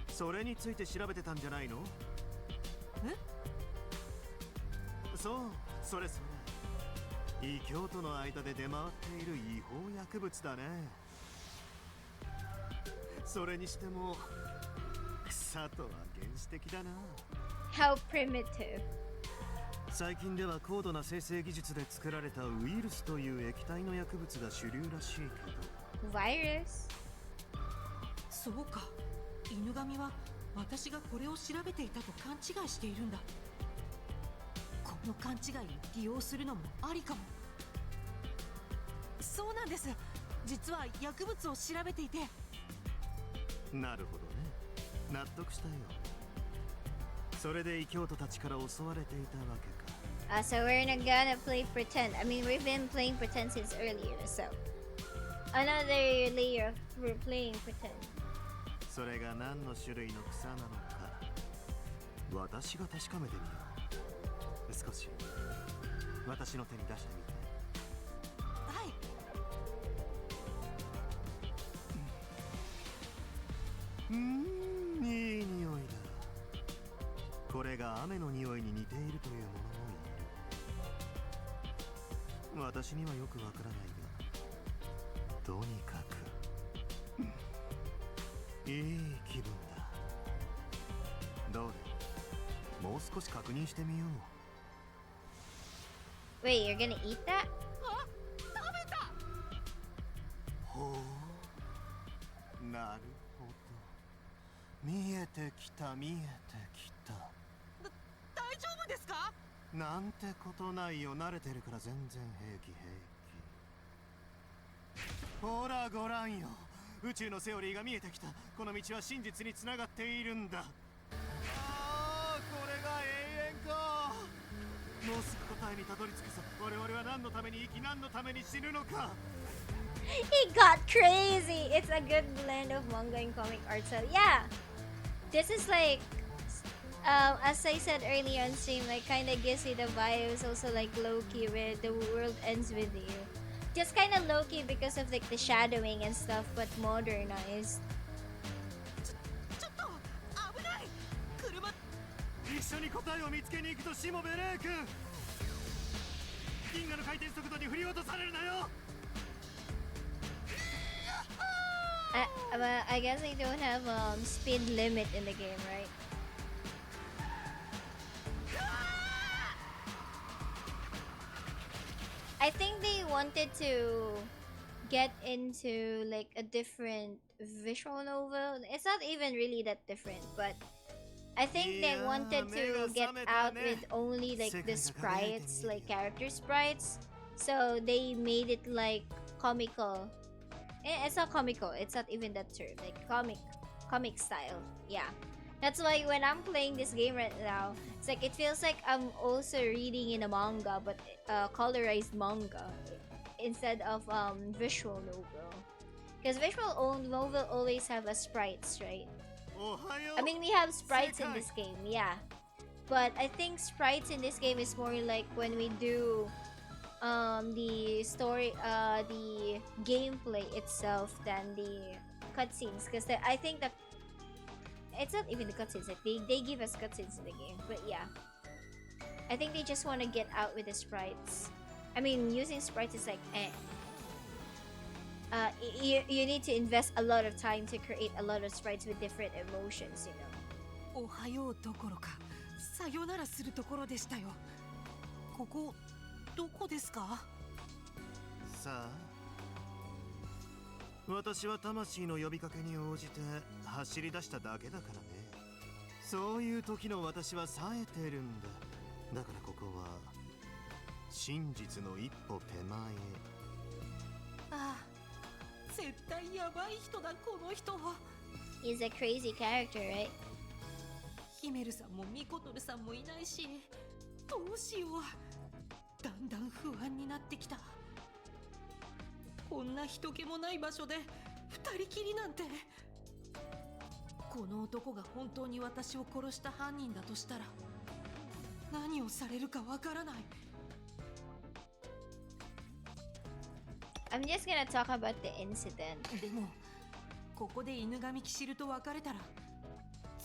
それについて調べてたんじゃないの？そう、それ異教徒の間で出回っている違法薬物だね。それにしても草とは原始的だな。 How primitive. 最近では高度な生成技術で作られたウイルスという液体の薬物が主流らしいけど。Virus? そうか、犬神は私がこれを調べていたと勘違いしているんだ。この勘違いを利用するのもありかも。そうなんです、実は薬物を調べていて。なるほどね、納得したよ。それで異教徒たちから襲われていたわけか。So we're not gonna play pretend. I mean, we've been playing pretend since earlier, so another layer of we're playing pretend. それが何の種類の草なのか私が確かめてみよう。少し私の手に出してみて。はい。いい匂いだ。これが雨の匂いに似ているというものもいる。私にはよくわからないが、とにかくいい気分だ。どうだ、もう少し確認してみよう。 Wait, you're gonna eat that? ほう、なるほど。見えてきた見えてきた。大丈夫ですか？なんてことないよ。慣れてるから全然平気平気。ほらごらんよ、宇宙のセオリーが見えてきた。この道は真実につながっているんだ。にたどり着くさ。我々は何のために生き、何のために死ぬのか。 He got crazy. It's a good blend of manga and comic art. So yeah, this is like, as I said earlier on stream, like kind of gives me the vibes. Also like Loki, where the world ends with you. Just kind of Loki because of like the shadowing and stuff, but modernized. ちょっと危ない。車。一緒に答えを見つけに行くとしもべレイ君。銀河の回転速度に振り落とされるなよ。I guess I don't have speed limit in the game, right? I think they wanted to get into like a different visual novel. It's not even really that different, but I think they wanted to get out with only like the sprites, like character sprites. So they made it like comical. It's not comical, it's not even that term. Like comic style. Yeah. That's why when I'm playing this game right now, it's like it feels like I'm also reading in a manga, but colorized manga instead of visual novel. Because visual novel always have a sprites, right? I mean, we have sprites in this game, yeah. But I think sprites in this game is more like when we do the story, the gameplay itself than the cutscenes. Because I think that it's not even the cutscenes. Like they give us cutscenes in the game, but yeah, I think they just want to get out with the sprites. I mean, using sprites is like you need to invest a lot of time to create a lot of sprites with different emotions, you know. おはようどころかさよならするところでしたよ。ここどこですか？さあ、私は魂の呼びかけに応じて走り出しただけだからね。そういう時の私は冴えてるんだ。だからここは真実の一歩手前。ああ、絶対やばい人だこの人は。He's a crazy character, right? ヒメルさんもミコトルさんもいないし、どうしよう。だんだん不安になってきた。こんな人気もない場所で二人きりなんて。この男が本当に私を殺した犯人だとしたら何をされるかわからない。I'm just gonna talk about the incident. でもここで犬神騎士と別れたら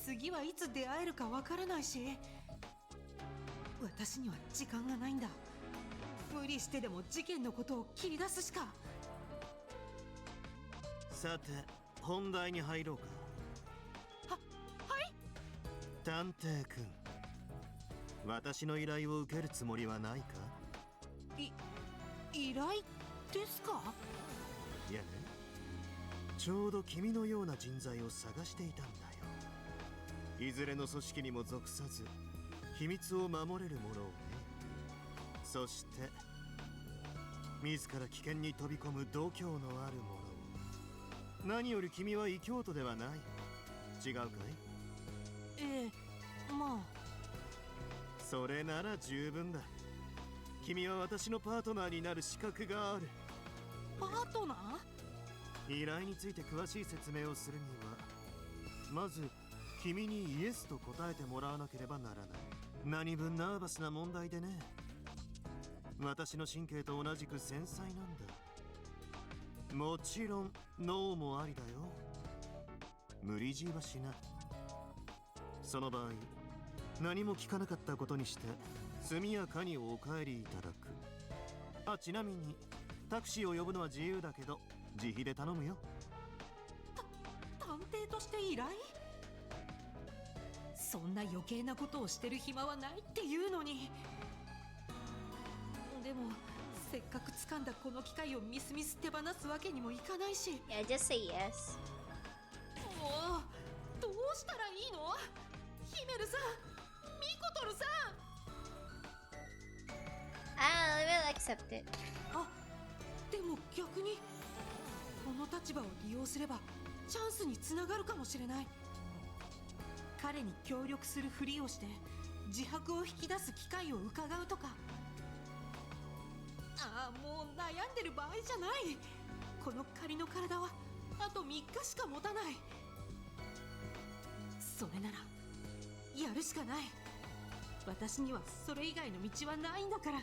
次はいつ出会えるかわからないし、私には時間がないんだ。無理してでも事件のことを切り出すしか。さて本題に入ろうか。はい。探偵くん、私の依頼を受けるつもりはないか？依頼ですか？いやね、ちょうど君のような人材を探していたんだよ。いずれの組織にも属さず秘密を守れるものをね。そして自ら危険に飛び込む度胸のあるものを。何より君は異教徒ではない。違うかい？ええ、まあ。それなら十分だ。君は私のパートナーになる資格がある。パートナー？依頼について詳しい説明をするにはまず君にイエスと答えてもらわなければならない。何分ナーバスな問題でね。私の神経と同じく繊細なんだ。もちろんノーもありだよ。無理強いはしない。その場合何も聞かなかったことにして速やかにお帰りいただく。ちなみにタクシーを呼ぶのは自由だけど自費で頼むよ。探偵として依頼？そんな余計なことをしてる暇はないっていうのに。でもせっかく掴んだこの機会をみすみす手放すわけにもいかないし。Yeah, just say yes. もうどうしたらいいの？ヒメルさん、ミコトルさん。I will accept it. でも逆にこの立場を利用すればチャンスにつながるかもしれない。彼に協力するふりをして自白を引き出す機会を伺うとか。ああ、もう悩んでる場合じゃない。この仮の体はあと3日しか持たない。それならやるしかない。私にはそれ以外の道はないんだから。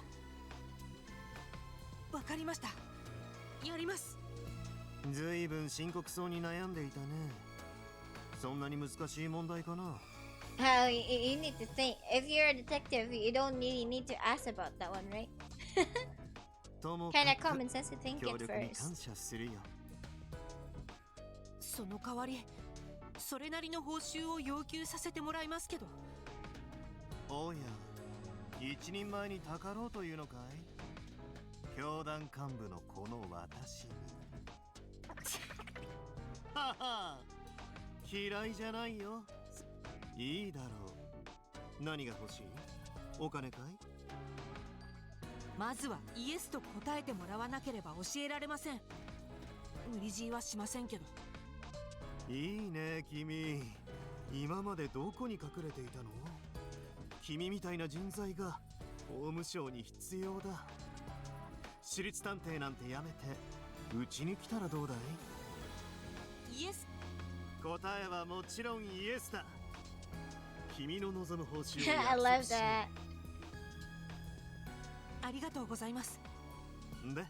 わかりました。やります。ずいぶん深刻そうに悩んでいたね。そんなに難しい問題かな。How you need to think. If you're a detective, you don't really need to ask about that one, right? とも Kind か of く common sense to think 協 it 力に感 first. 謝するよ。その代わりそれなりの報酬を要求させてもらいますけど。おや、一人前にたかろうというのかい？教団幹部のこの私に。はは、嫌いじゃないよ。いいだろう。何が欲しい？お金かい？まずはイエスと答えてもらわなければ教えられません。無理強いはしませんけど。いいね君。今までどこに隠れていたの？君みたいな人材が法務省に必要だ。私立探偵なんてやめてうちに来たらどうだい？イエス。答えはもちろんイエスだ。君の望む報酬を I 約 love 束しよ that. ありがとうございます。う。で、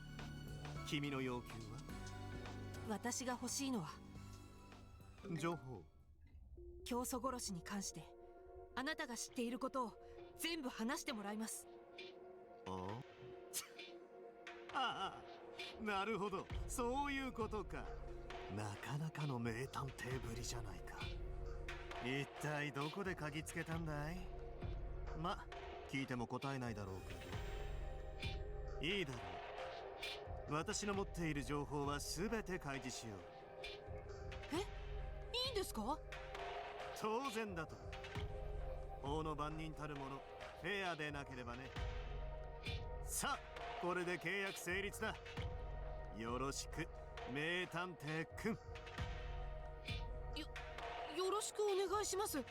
君の要求は？私が欲しいのは情報。教祖殺しに関してあなたが知っていることを全部話してもらいます。ああ、なるほど、そういうことか。なかなかの名探偵ぶりじゃないか。一体どこで嗅ぎつけたんだい？ま、聞いても答えないだろうけど。いいだろう。私の持っている情報は全て開示しよう。え、いいんですか？当然だと。法の番人たるもの、フェアでなければね。さあ、これで契約成立だ。よろしく、名探偵くん。よろしくお願いします。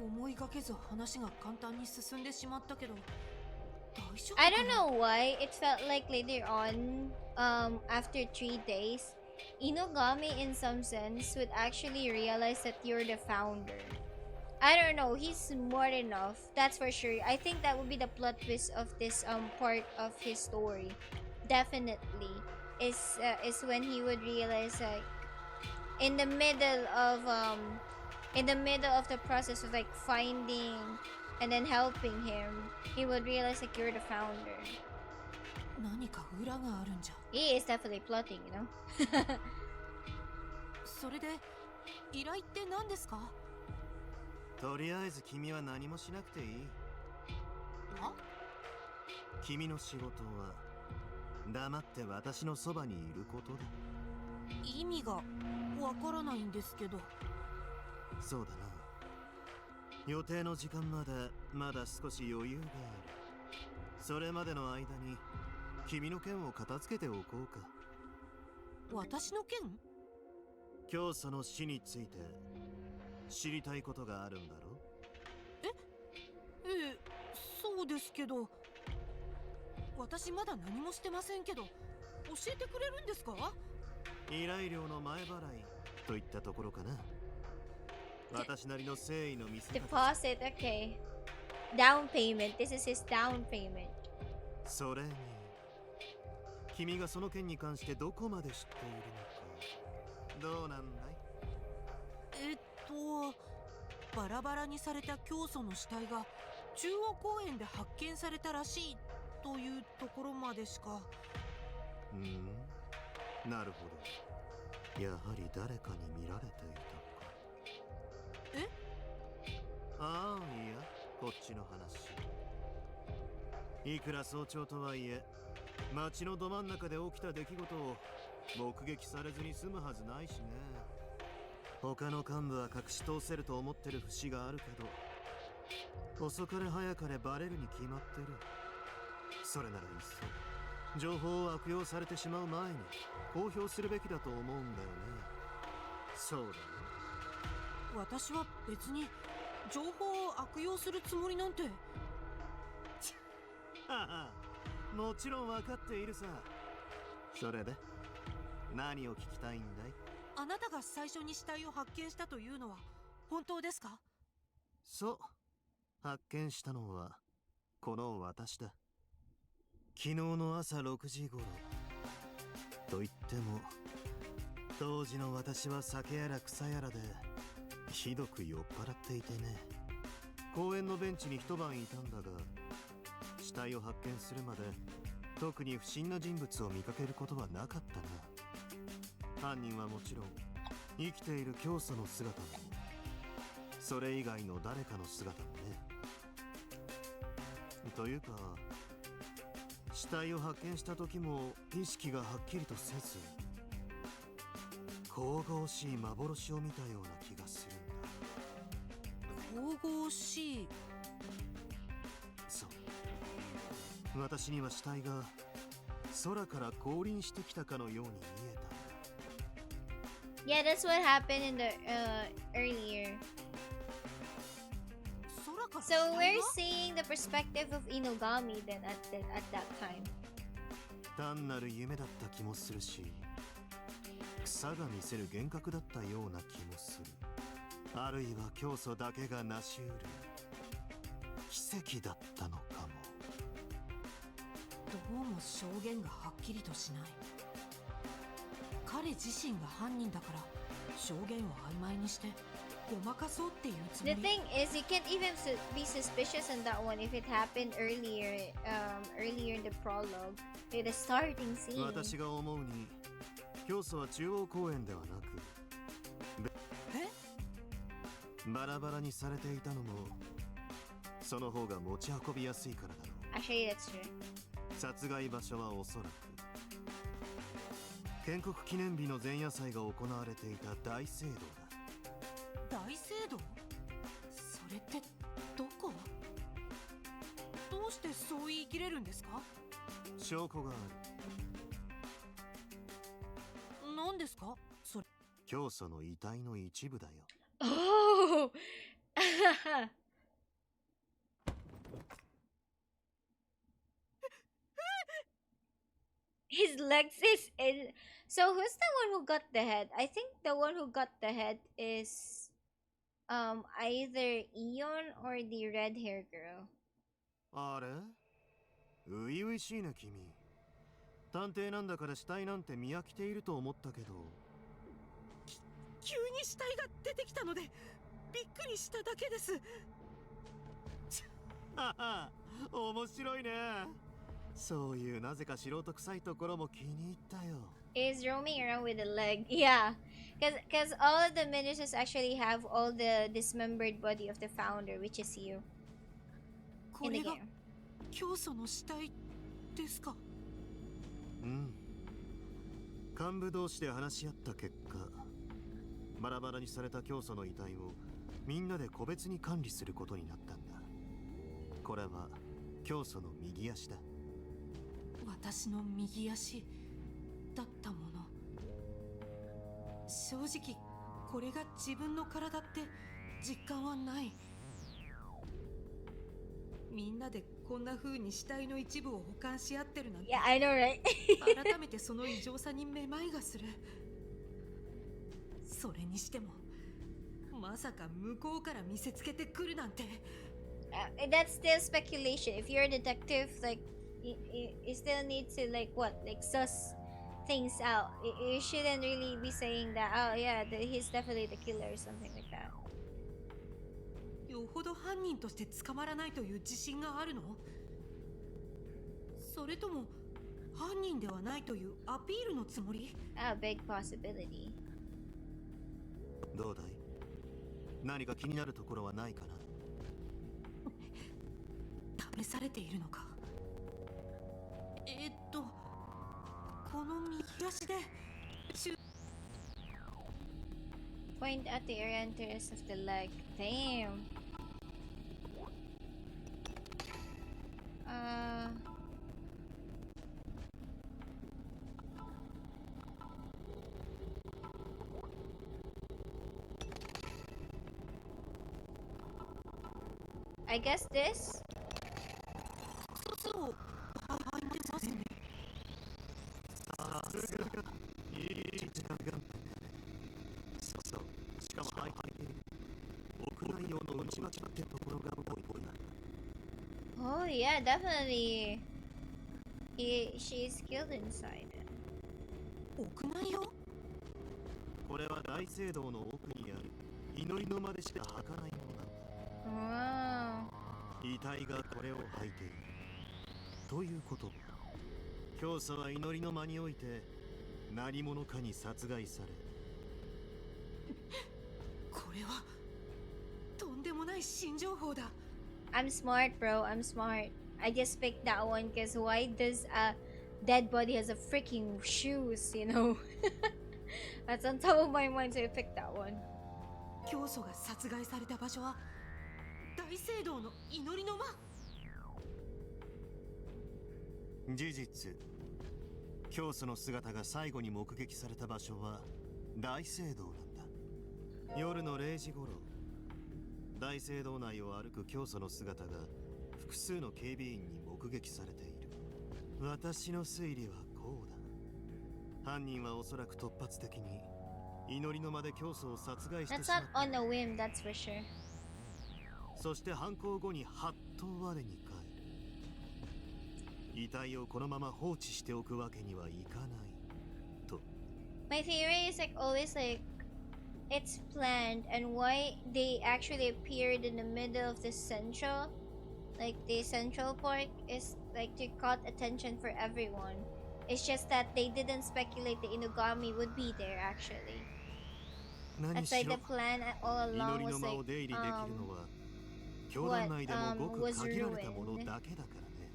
思いがけず話が簡単に進んでしまったけど、大丈夫かな？ I don't know why it felt like later on, after 3 days, Inogami in some sense would actually realize that you're the founder. I don't know, he's smart enough, that's for sure. I think that would be the plot twist of this part of his story. Definitely is when he would realize, like, in the middle of the process of like finding and then helping him, he would realize like you're the founder. 何か裏があるんじゃ。He is definitely plotting, you know. それで依頼って何ですか？とりあえず君は何もしなくていい。は？君の仕事は黙って私のそばにいることだ。意味がわからないんですけど。そうだな。予定の時間までまだ少し余裕がある。それまでの間に君の件を片付けておこうか。私の件？教祖の死について知りたいことがあるんだろ？ええ、そうですけど。私まだ何もしてませんけど、教えてくれるんですか？依頼料の前払いといったところかな。私なりの誠意の見せ方。 Deposit, okay. Down payment. This is his down payment. それに君がその件に関してどこまで知っているのか。どうなんだい？バラバラにされた教祖の死体が中央公園で発見されたらしいというところまでしか。なるほど。やはり誰かに見られていたか。え？ああ、いや、こっちの話。いくら早朝とはいえ、街のど真ん中で起きた出来事を目撃されずに済むはずないしね。他の幹部は隠し通せると思ってる節があるけど、遅かれ早かれバレるに決まってる。それならいっそ情報を悪用されてしまう前に公表するべきだと思うんだよね。そうだね。私は別に情報を悪用するつもりなんて。はは、もちろん分かっているさ。それで何を聞きたいんだい？あなたが最初に死体を発見したというのは本当ですか？そう、発見したのはこの私だ。昨日の朝6時頃。と言っても当時の私は酒やら草やらでひどく酔っ払っていてね。公園のベンチに一晩いたんだが、死体を発見するまで特に不審な人物を見かけることはなかったな。犯人はもちろん生きている教祖の姿も、それ以外の誰かの姿もね。というか死体を発見した時も意識がはっきりとせず、神々しい幻を見たような気がするんだ。神々しい。そう、私には死体が空から降臨してきたかのように見えたんだ。 Yeah, that's what happened in the earlier. 空から死 So 体 we're が？ seeing the perspective of Inogami then at that time. 単なる夢だった気もするし、草が見せる幻覚だったような気もする。あるいは教祖だけが成し得る奇跡だったのかも。どうも証言がはっきりとしない。彼自身が犯人だから証言を曖昧にしてごまかそうっていうつも The り。 thing is, you can't even be suspicious on that one if it happened earlier, earlier in the prologue, like the starting scene. 私が思うに教祖は中央公園ではなくバラバラにされていたのもその方が持ち運びやすいからだろう。 Actually, that's true. 殺害場所はおそらく建国記念日の前夜祭が行われていた大聖堂だ。大聖堂？それってどこ？どうしてそう言い切れるんですか？証拠がある。何ですかそれ？教祖の遺体の一部だよ。 Oh! His legs is in. So who's the one who got the head? I think the one who got the head is either Eon or the red hair girl. あれ初々しいね君。探偵なんだから死体なんて見飽きていると思ったけど。急に死体が出てきたのでびっくりしただけです。はは、面白いね。そういうなぜか素人臭いところも気に入ったよ。 Is roaming around with a leg. Yeah. Because all of the miniatures actually have all the dismembered body of the founder, which is you こ in the れが game. 教祖の死体ですか？うん。幹部同士で話し合った結果、バラバラにされた教祖の遺体をみんなで個別に管理することになったんだ。これは教祖の右足だ。私の右足だったもの。正直これが自分の体って実感はない。みんなでこんな風に死体の一部を保管し合ってるなんて Yeah, I know, right? 改めてその異常さにめまいがする。それにしてもまさか向こうから見せつけてくるなんて。That's still speculation. If you're a detective, like you still need to like suss things out. You shouldn't really be saying that. Oh yeah, he's definitely the killer or something like that. よほど犯人として捕まらないという自信があるの？それとも犯人ではないというアピールのつもり？ A big possibility. どうだい？何か気になるところはないかな？試されているのか。この右足でPoint at the orienters of the leg. Damn. I guess this. そう、はいです。間違ってるところが多いな。 Oh yeah, definitely. She's skilled inside. 屋内よ。これは大聖堂の奥にある祈りの間でしか履かないものなんだ。 Oh. 遺体がこれを履いているということは、教祖は祈りの間において何者かに殺害され、これはとんでもない新情報だ。I'm smart, bro. I'm smart. I just picked that one because why does a dead body has a freaking shoes, you know? That's on top of my mind, so I picked that one. 教祖が殺害された場所は大聖堂の祈りの間。事実、教祖の姿が最後に目撃された場所は大聖堂なんだ。夜の0時頃、大聖堂内を歩く教祖の姿が複数の警備員に目撃されている。私の推理はこうだ。犯人はおそらく突発的に祈りの間で教祖を殺害してし That's ま not った。 on a whim, that's for sure. そして犯行後にはっと我に返る。遺体をこのまま放置しておくわけにはいかないと。 My theory is like always like it's planned, and why they actually appeared in the middle of the central, like the central park, is like to caught attention for everyone. It's just that they didn't speculate the Inugami would be there actually. 何 That's し like ろ the plan all 祈 along りの was 間 like を出入りできるのは教団内でもごく was 限られたもの ruined. だけだからね。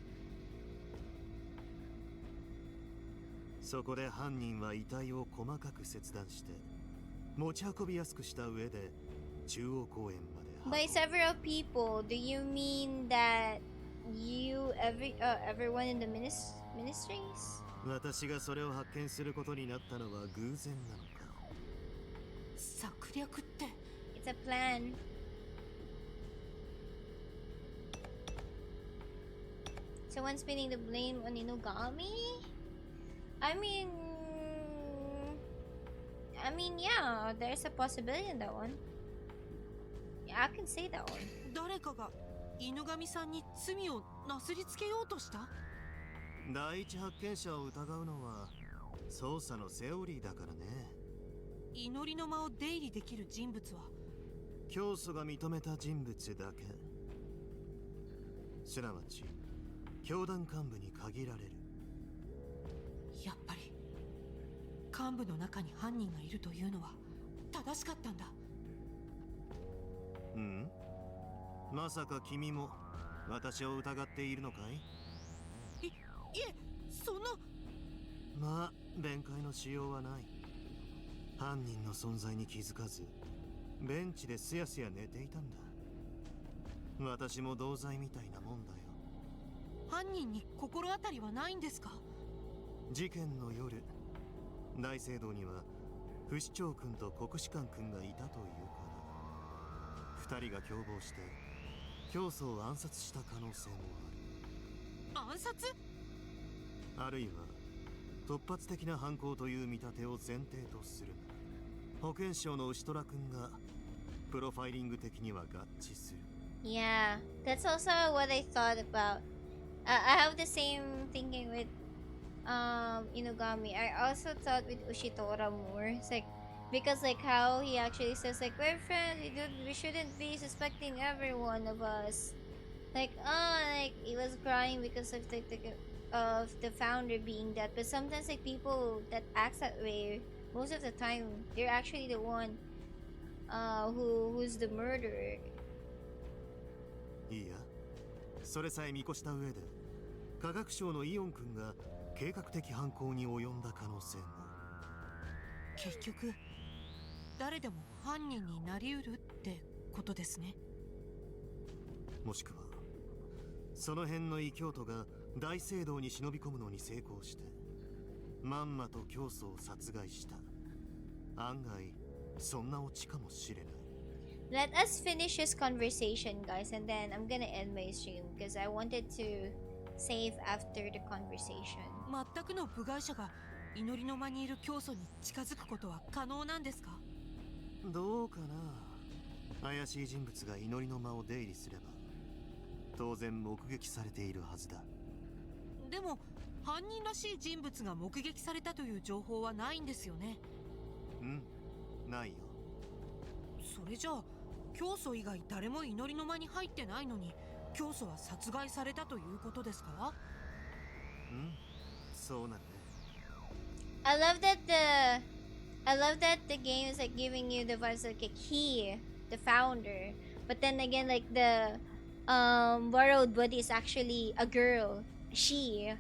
そこで犯人は遺体を細かく切断して持ち運びやすくした上で中央公園まで By several people, do you mean that everyone in the ministries? 私がそれを発見することになったのは偶然なのか。策略って。 It's a plan. Someone's pinning the blame on Inugami? I mean, yeah, there's a possibility in that one. Yeah, I can say that one. 誰かが犬神さんに罪をなすりつけようとした。第一発見者を疑うのは捜査のセオリーだからね。祈りの間を出入りできる人物は教祖が認めた人物だけ、すなわち教団幹部に限られる。やっぱり幹部の中に犯人がいるというのは正しかったんだ。うん？まさか君も私を疑っているのかい？いえ、そんな。まあ弁解のしようはない。犯人の存在に気づかずベンチですやすや寝ていたんだ。私も同罪みたいなもんだよ。犯人に心当たりはないんですか？事件の夜、大聖堂には不死鳥君と国士官君がいたというから二人が共謀して教祖を暗殺した可能性もある。暗殺？あるいは突発的な犯行という見立てを前提とするなら、保健省の牛虎君がプロファイリング的には合致する。 Yeah, that's also what I thought about. I have the same thinking with Inugami. I also thought with Ushitora more. It's like because like how he actually says like we're friends, we shouldn't be suspecting every one of us. Like like he was crying because of the founder being dead. But sometimes like people that acts that way, most of the time they're actually the one who's the murderer. いいや、それさえ見越した上で科学省のイオン君が計画的犯行に及んだ可能性も。結局誰でも犯人になりうるってことですね。もしくはその辺の異教徒が大聖堂に忍び込むのに成功してまんまと教祖を殺害した。案外そんなオチかもしれない。 Let us finish this conversation, guys, and then I'm gonna end my stream because I wanted to save after the conversation. 全くの部外者が祈りの間にいる教祖に近づくことは可能なんですか？どうかな。怪しい人物が祈りの間を出入りすれば当然目撃されているはずだ。でも犯人らしい人物が目撃されたという情報はないんですよね。うん、ないよ。それじゃあ教祖以外誰も祈りの間に入ってないのに教祖は殺害されたということですか？うん、そうなるね。I love that the game is like giving you the vibes like he, the founder, but then again like the borrowed buddy is actually a girl. She.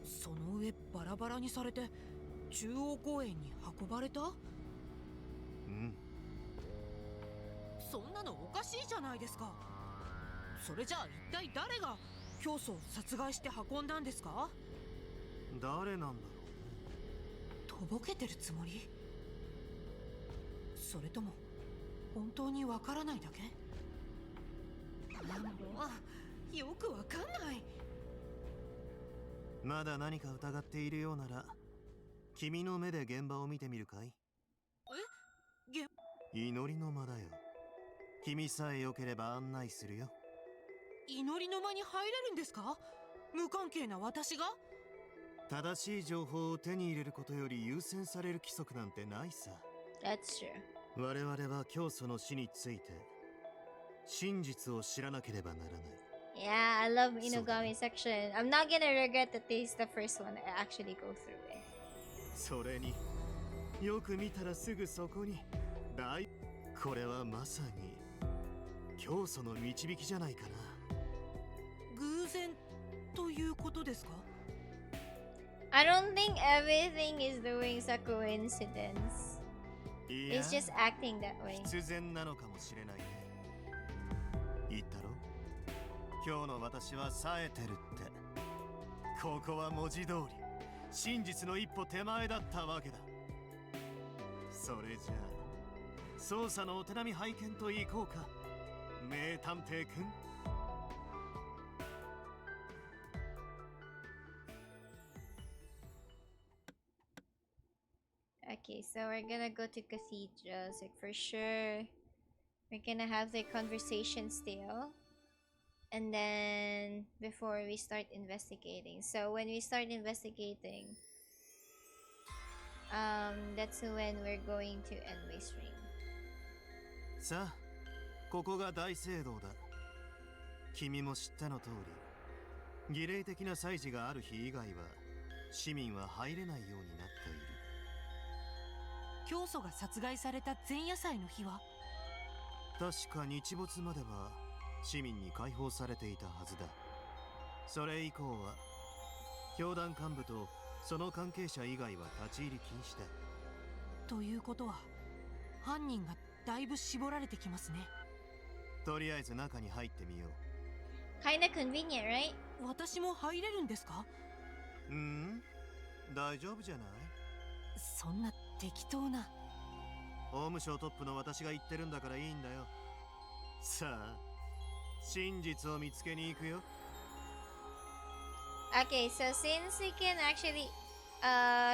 その上バラバラにされて中央公園に運ばれた？うん。そんなのおかしいじゃないですか。それじゃあ一体誰が教祖を殺害して運んだんですか？誰なんだろとぼけてるつもり？それとも本当にわからないだけ？よくわかんない。まだ何か疑っているようなら君の目で現場を見てみるかい？祈りの間だよ。君さえ良ければ案内するよ。祈りの間に入れるんですか？無関係な私が？正しい情報を手に入れることより優先される規則なんてないさ。 That's true. 我々は教祖の死について真実を知らなければならない。 Yeah, I love Inugami section. I'm not gonna regret that this is the first one I actually go through it. それによく見たらすぐそこにこれはまさに教祖の導きじゃないかな。偶然ということですか？ I don't think everything is doing a coincidence. いや It's just acting that way. 必然なのかもしれないね。言ったろ、今日の私は冴えてるって。ここは文字通り真実の一歩手前だったわけだ。それじゃあ捜査のお手並み拝見といこうか、名探偵くん。Okay, so we're gonna go to cathedrals, like for sure. We're gonna have the conversation still. And then before we start investigating. So when we start investigating, that's when we're going to end my stream. さあ、ここが大聖堂だ。君も知ったの通り、儀礼的な祭事がある日以外は市民は入れないようになっている。教祖が殺害された前夜祭の日は？確か日没までは市民に解放されていたはずだ。それ以降は教団幹部とその関係者以外は立ち入り禁止だ。ということは犯人がだいぶ絞られてきますね。とりあえず中に入ってみよう。 Kinda convenient, right? 私も入れるんですか？大丈夫じゃない？そんな適当な。法務省トップの私が言ってるんだからいいんだよ。さあ、真実を見つけに行くよ。 Okay, so since we can actually,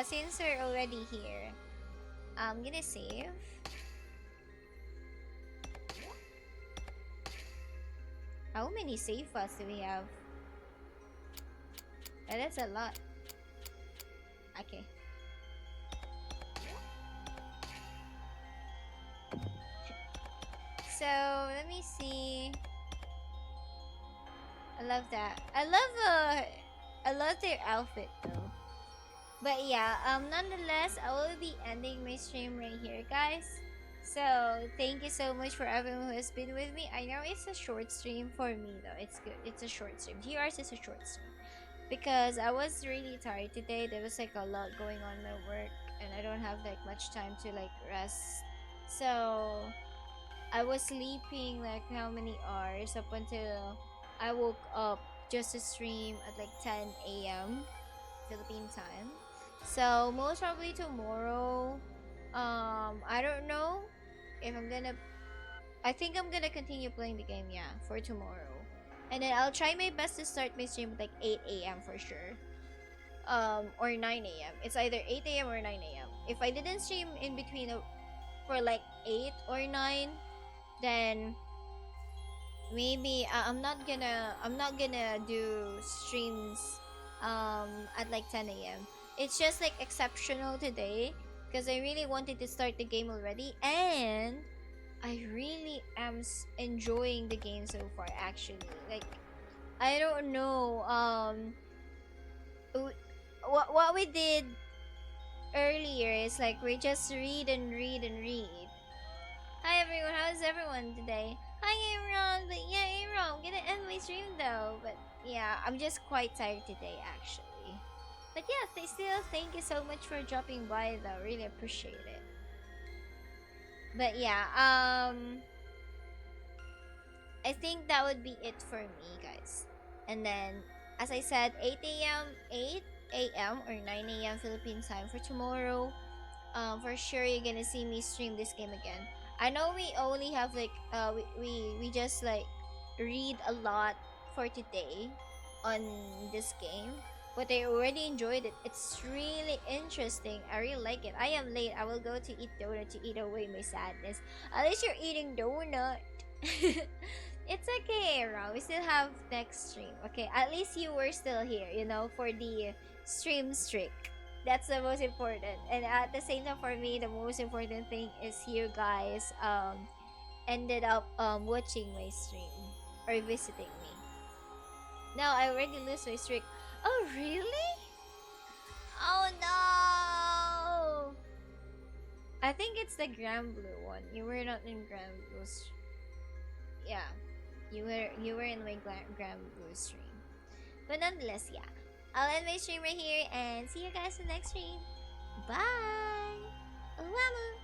since we're already here, I'm gonna save. How many save files do we have? That's a lot. Okay. So let me see. I love that. I love their outfit though. But yeah, nonetheless, I will be ending my stream right here, guys. So thank you so much for everyone who has been with me. I know it's a short stream for me though. It's good. It's a short stream. GRs is a short stream because I was really tired today. There was like a lot going on at work, and I don't have like much time to like rest. So I was sleeping like how many hours up until I woke up just to stream at like 10 a.m. Philippine time. So most probably tomorrow, I don't know if I'm gonna. I think I'm gonna continue playing the game, yeah, for tomorrow, and then I'll try my best to start my stream at like 8 a.m. for sure, or 9 a.m. It's either 8 a.m. or 9 a.m. If I didn't stream in between for like 8 or 9, then maybe I'm not gonna do streams at like 10 a.m. It's just like exceptional today because I really wanted to start the game already, and I really am enjoying the game so far actually. Like I don't know what we did earlier is like we just read and read and read. Hi everyone, how's everyone today? Hi Aaron, but yeah Aaron, I'm gonna end my stream though. But yeah, I'm just quite tired today actually. But yeah, still thank you so much for dropping by though. Really appreciate it. But yeah, I think that would be it for me, guys. And then, as I said, 8 a.m. or 9 a.m. Philippine time for tomorrow. For sure you're gonna see me stream this game again. I know we only have like we just like read a lot for today on this game, but I already enjoyed it. It's really interesting. I really like it. I am late. I will go to eat donut to eat away my sadness. At least you're eating donut. It's okay, Ro. We still have next stream. Okay, at least you were still here, for the stream streak. That's the most important. And at the same time, for me, the most important thing is you guys ended up watching my stream or visiting me. No, I already lost my streak. Oh really? Oh no! I think it's the Grand Blue one. You were not in Grand Blue's. Yeah, you were in my Grand Blue stream. But nonetheless, yeah. I'll end my stream right here and see you guys in the next stream. Bye! Uwamu!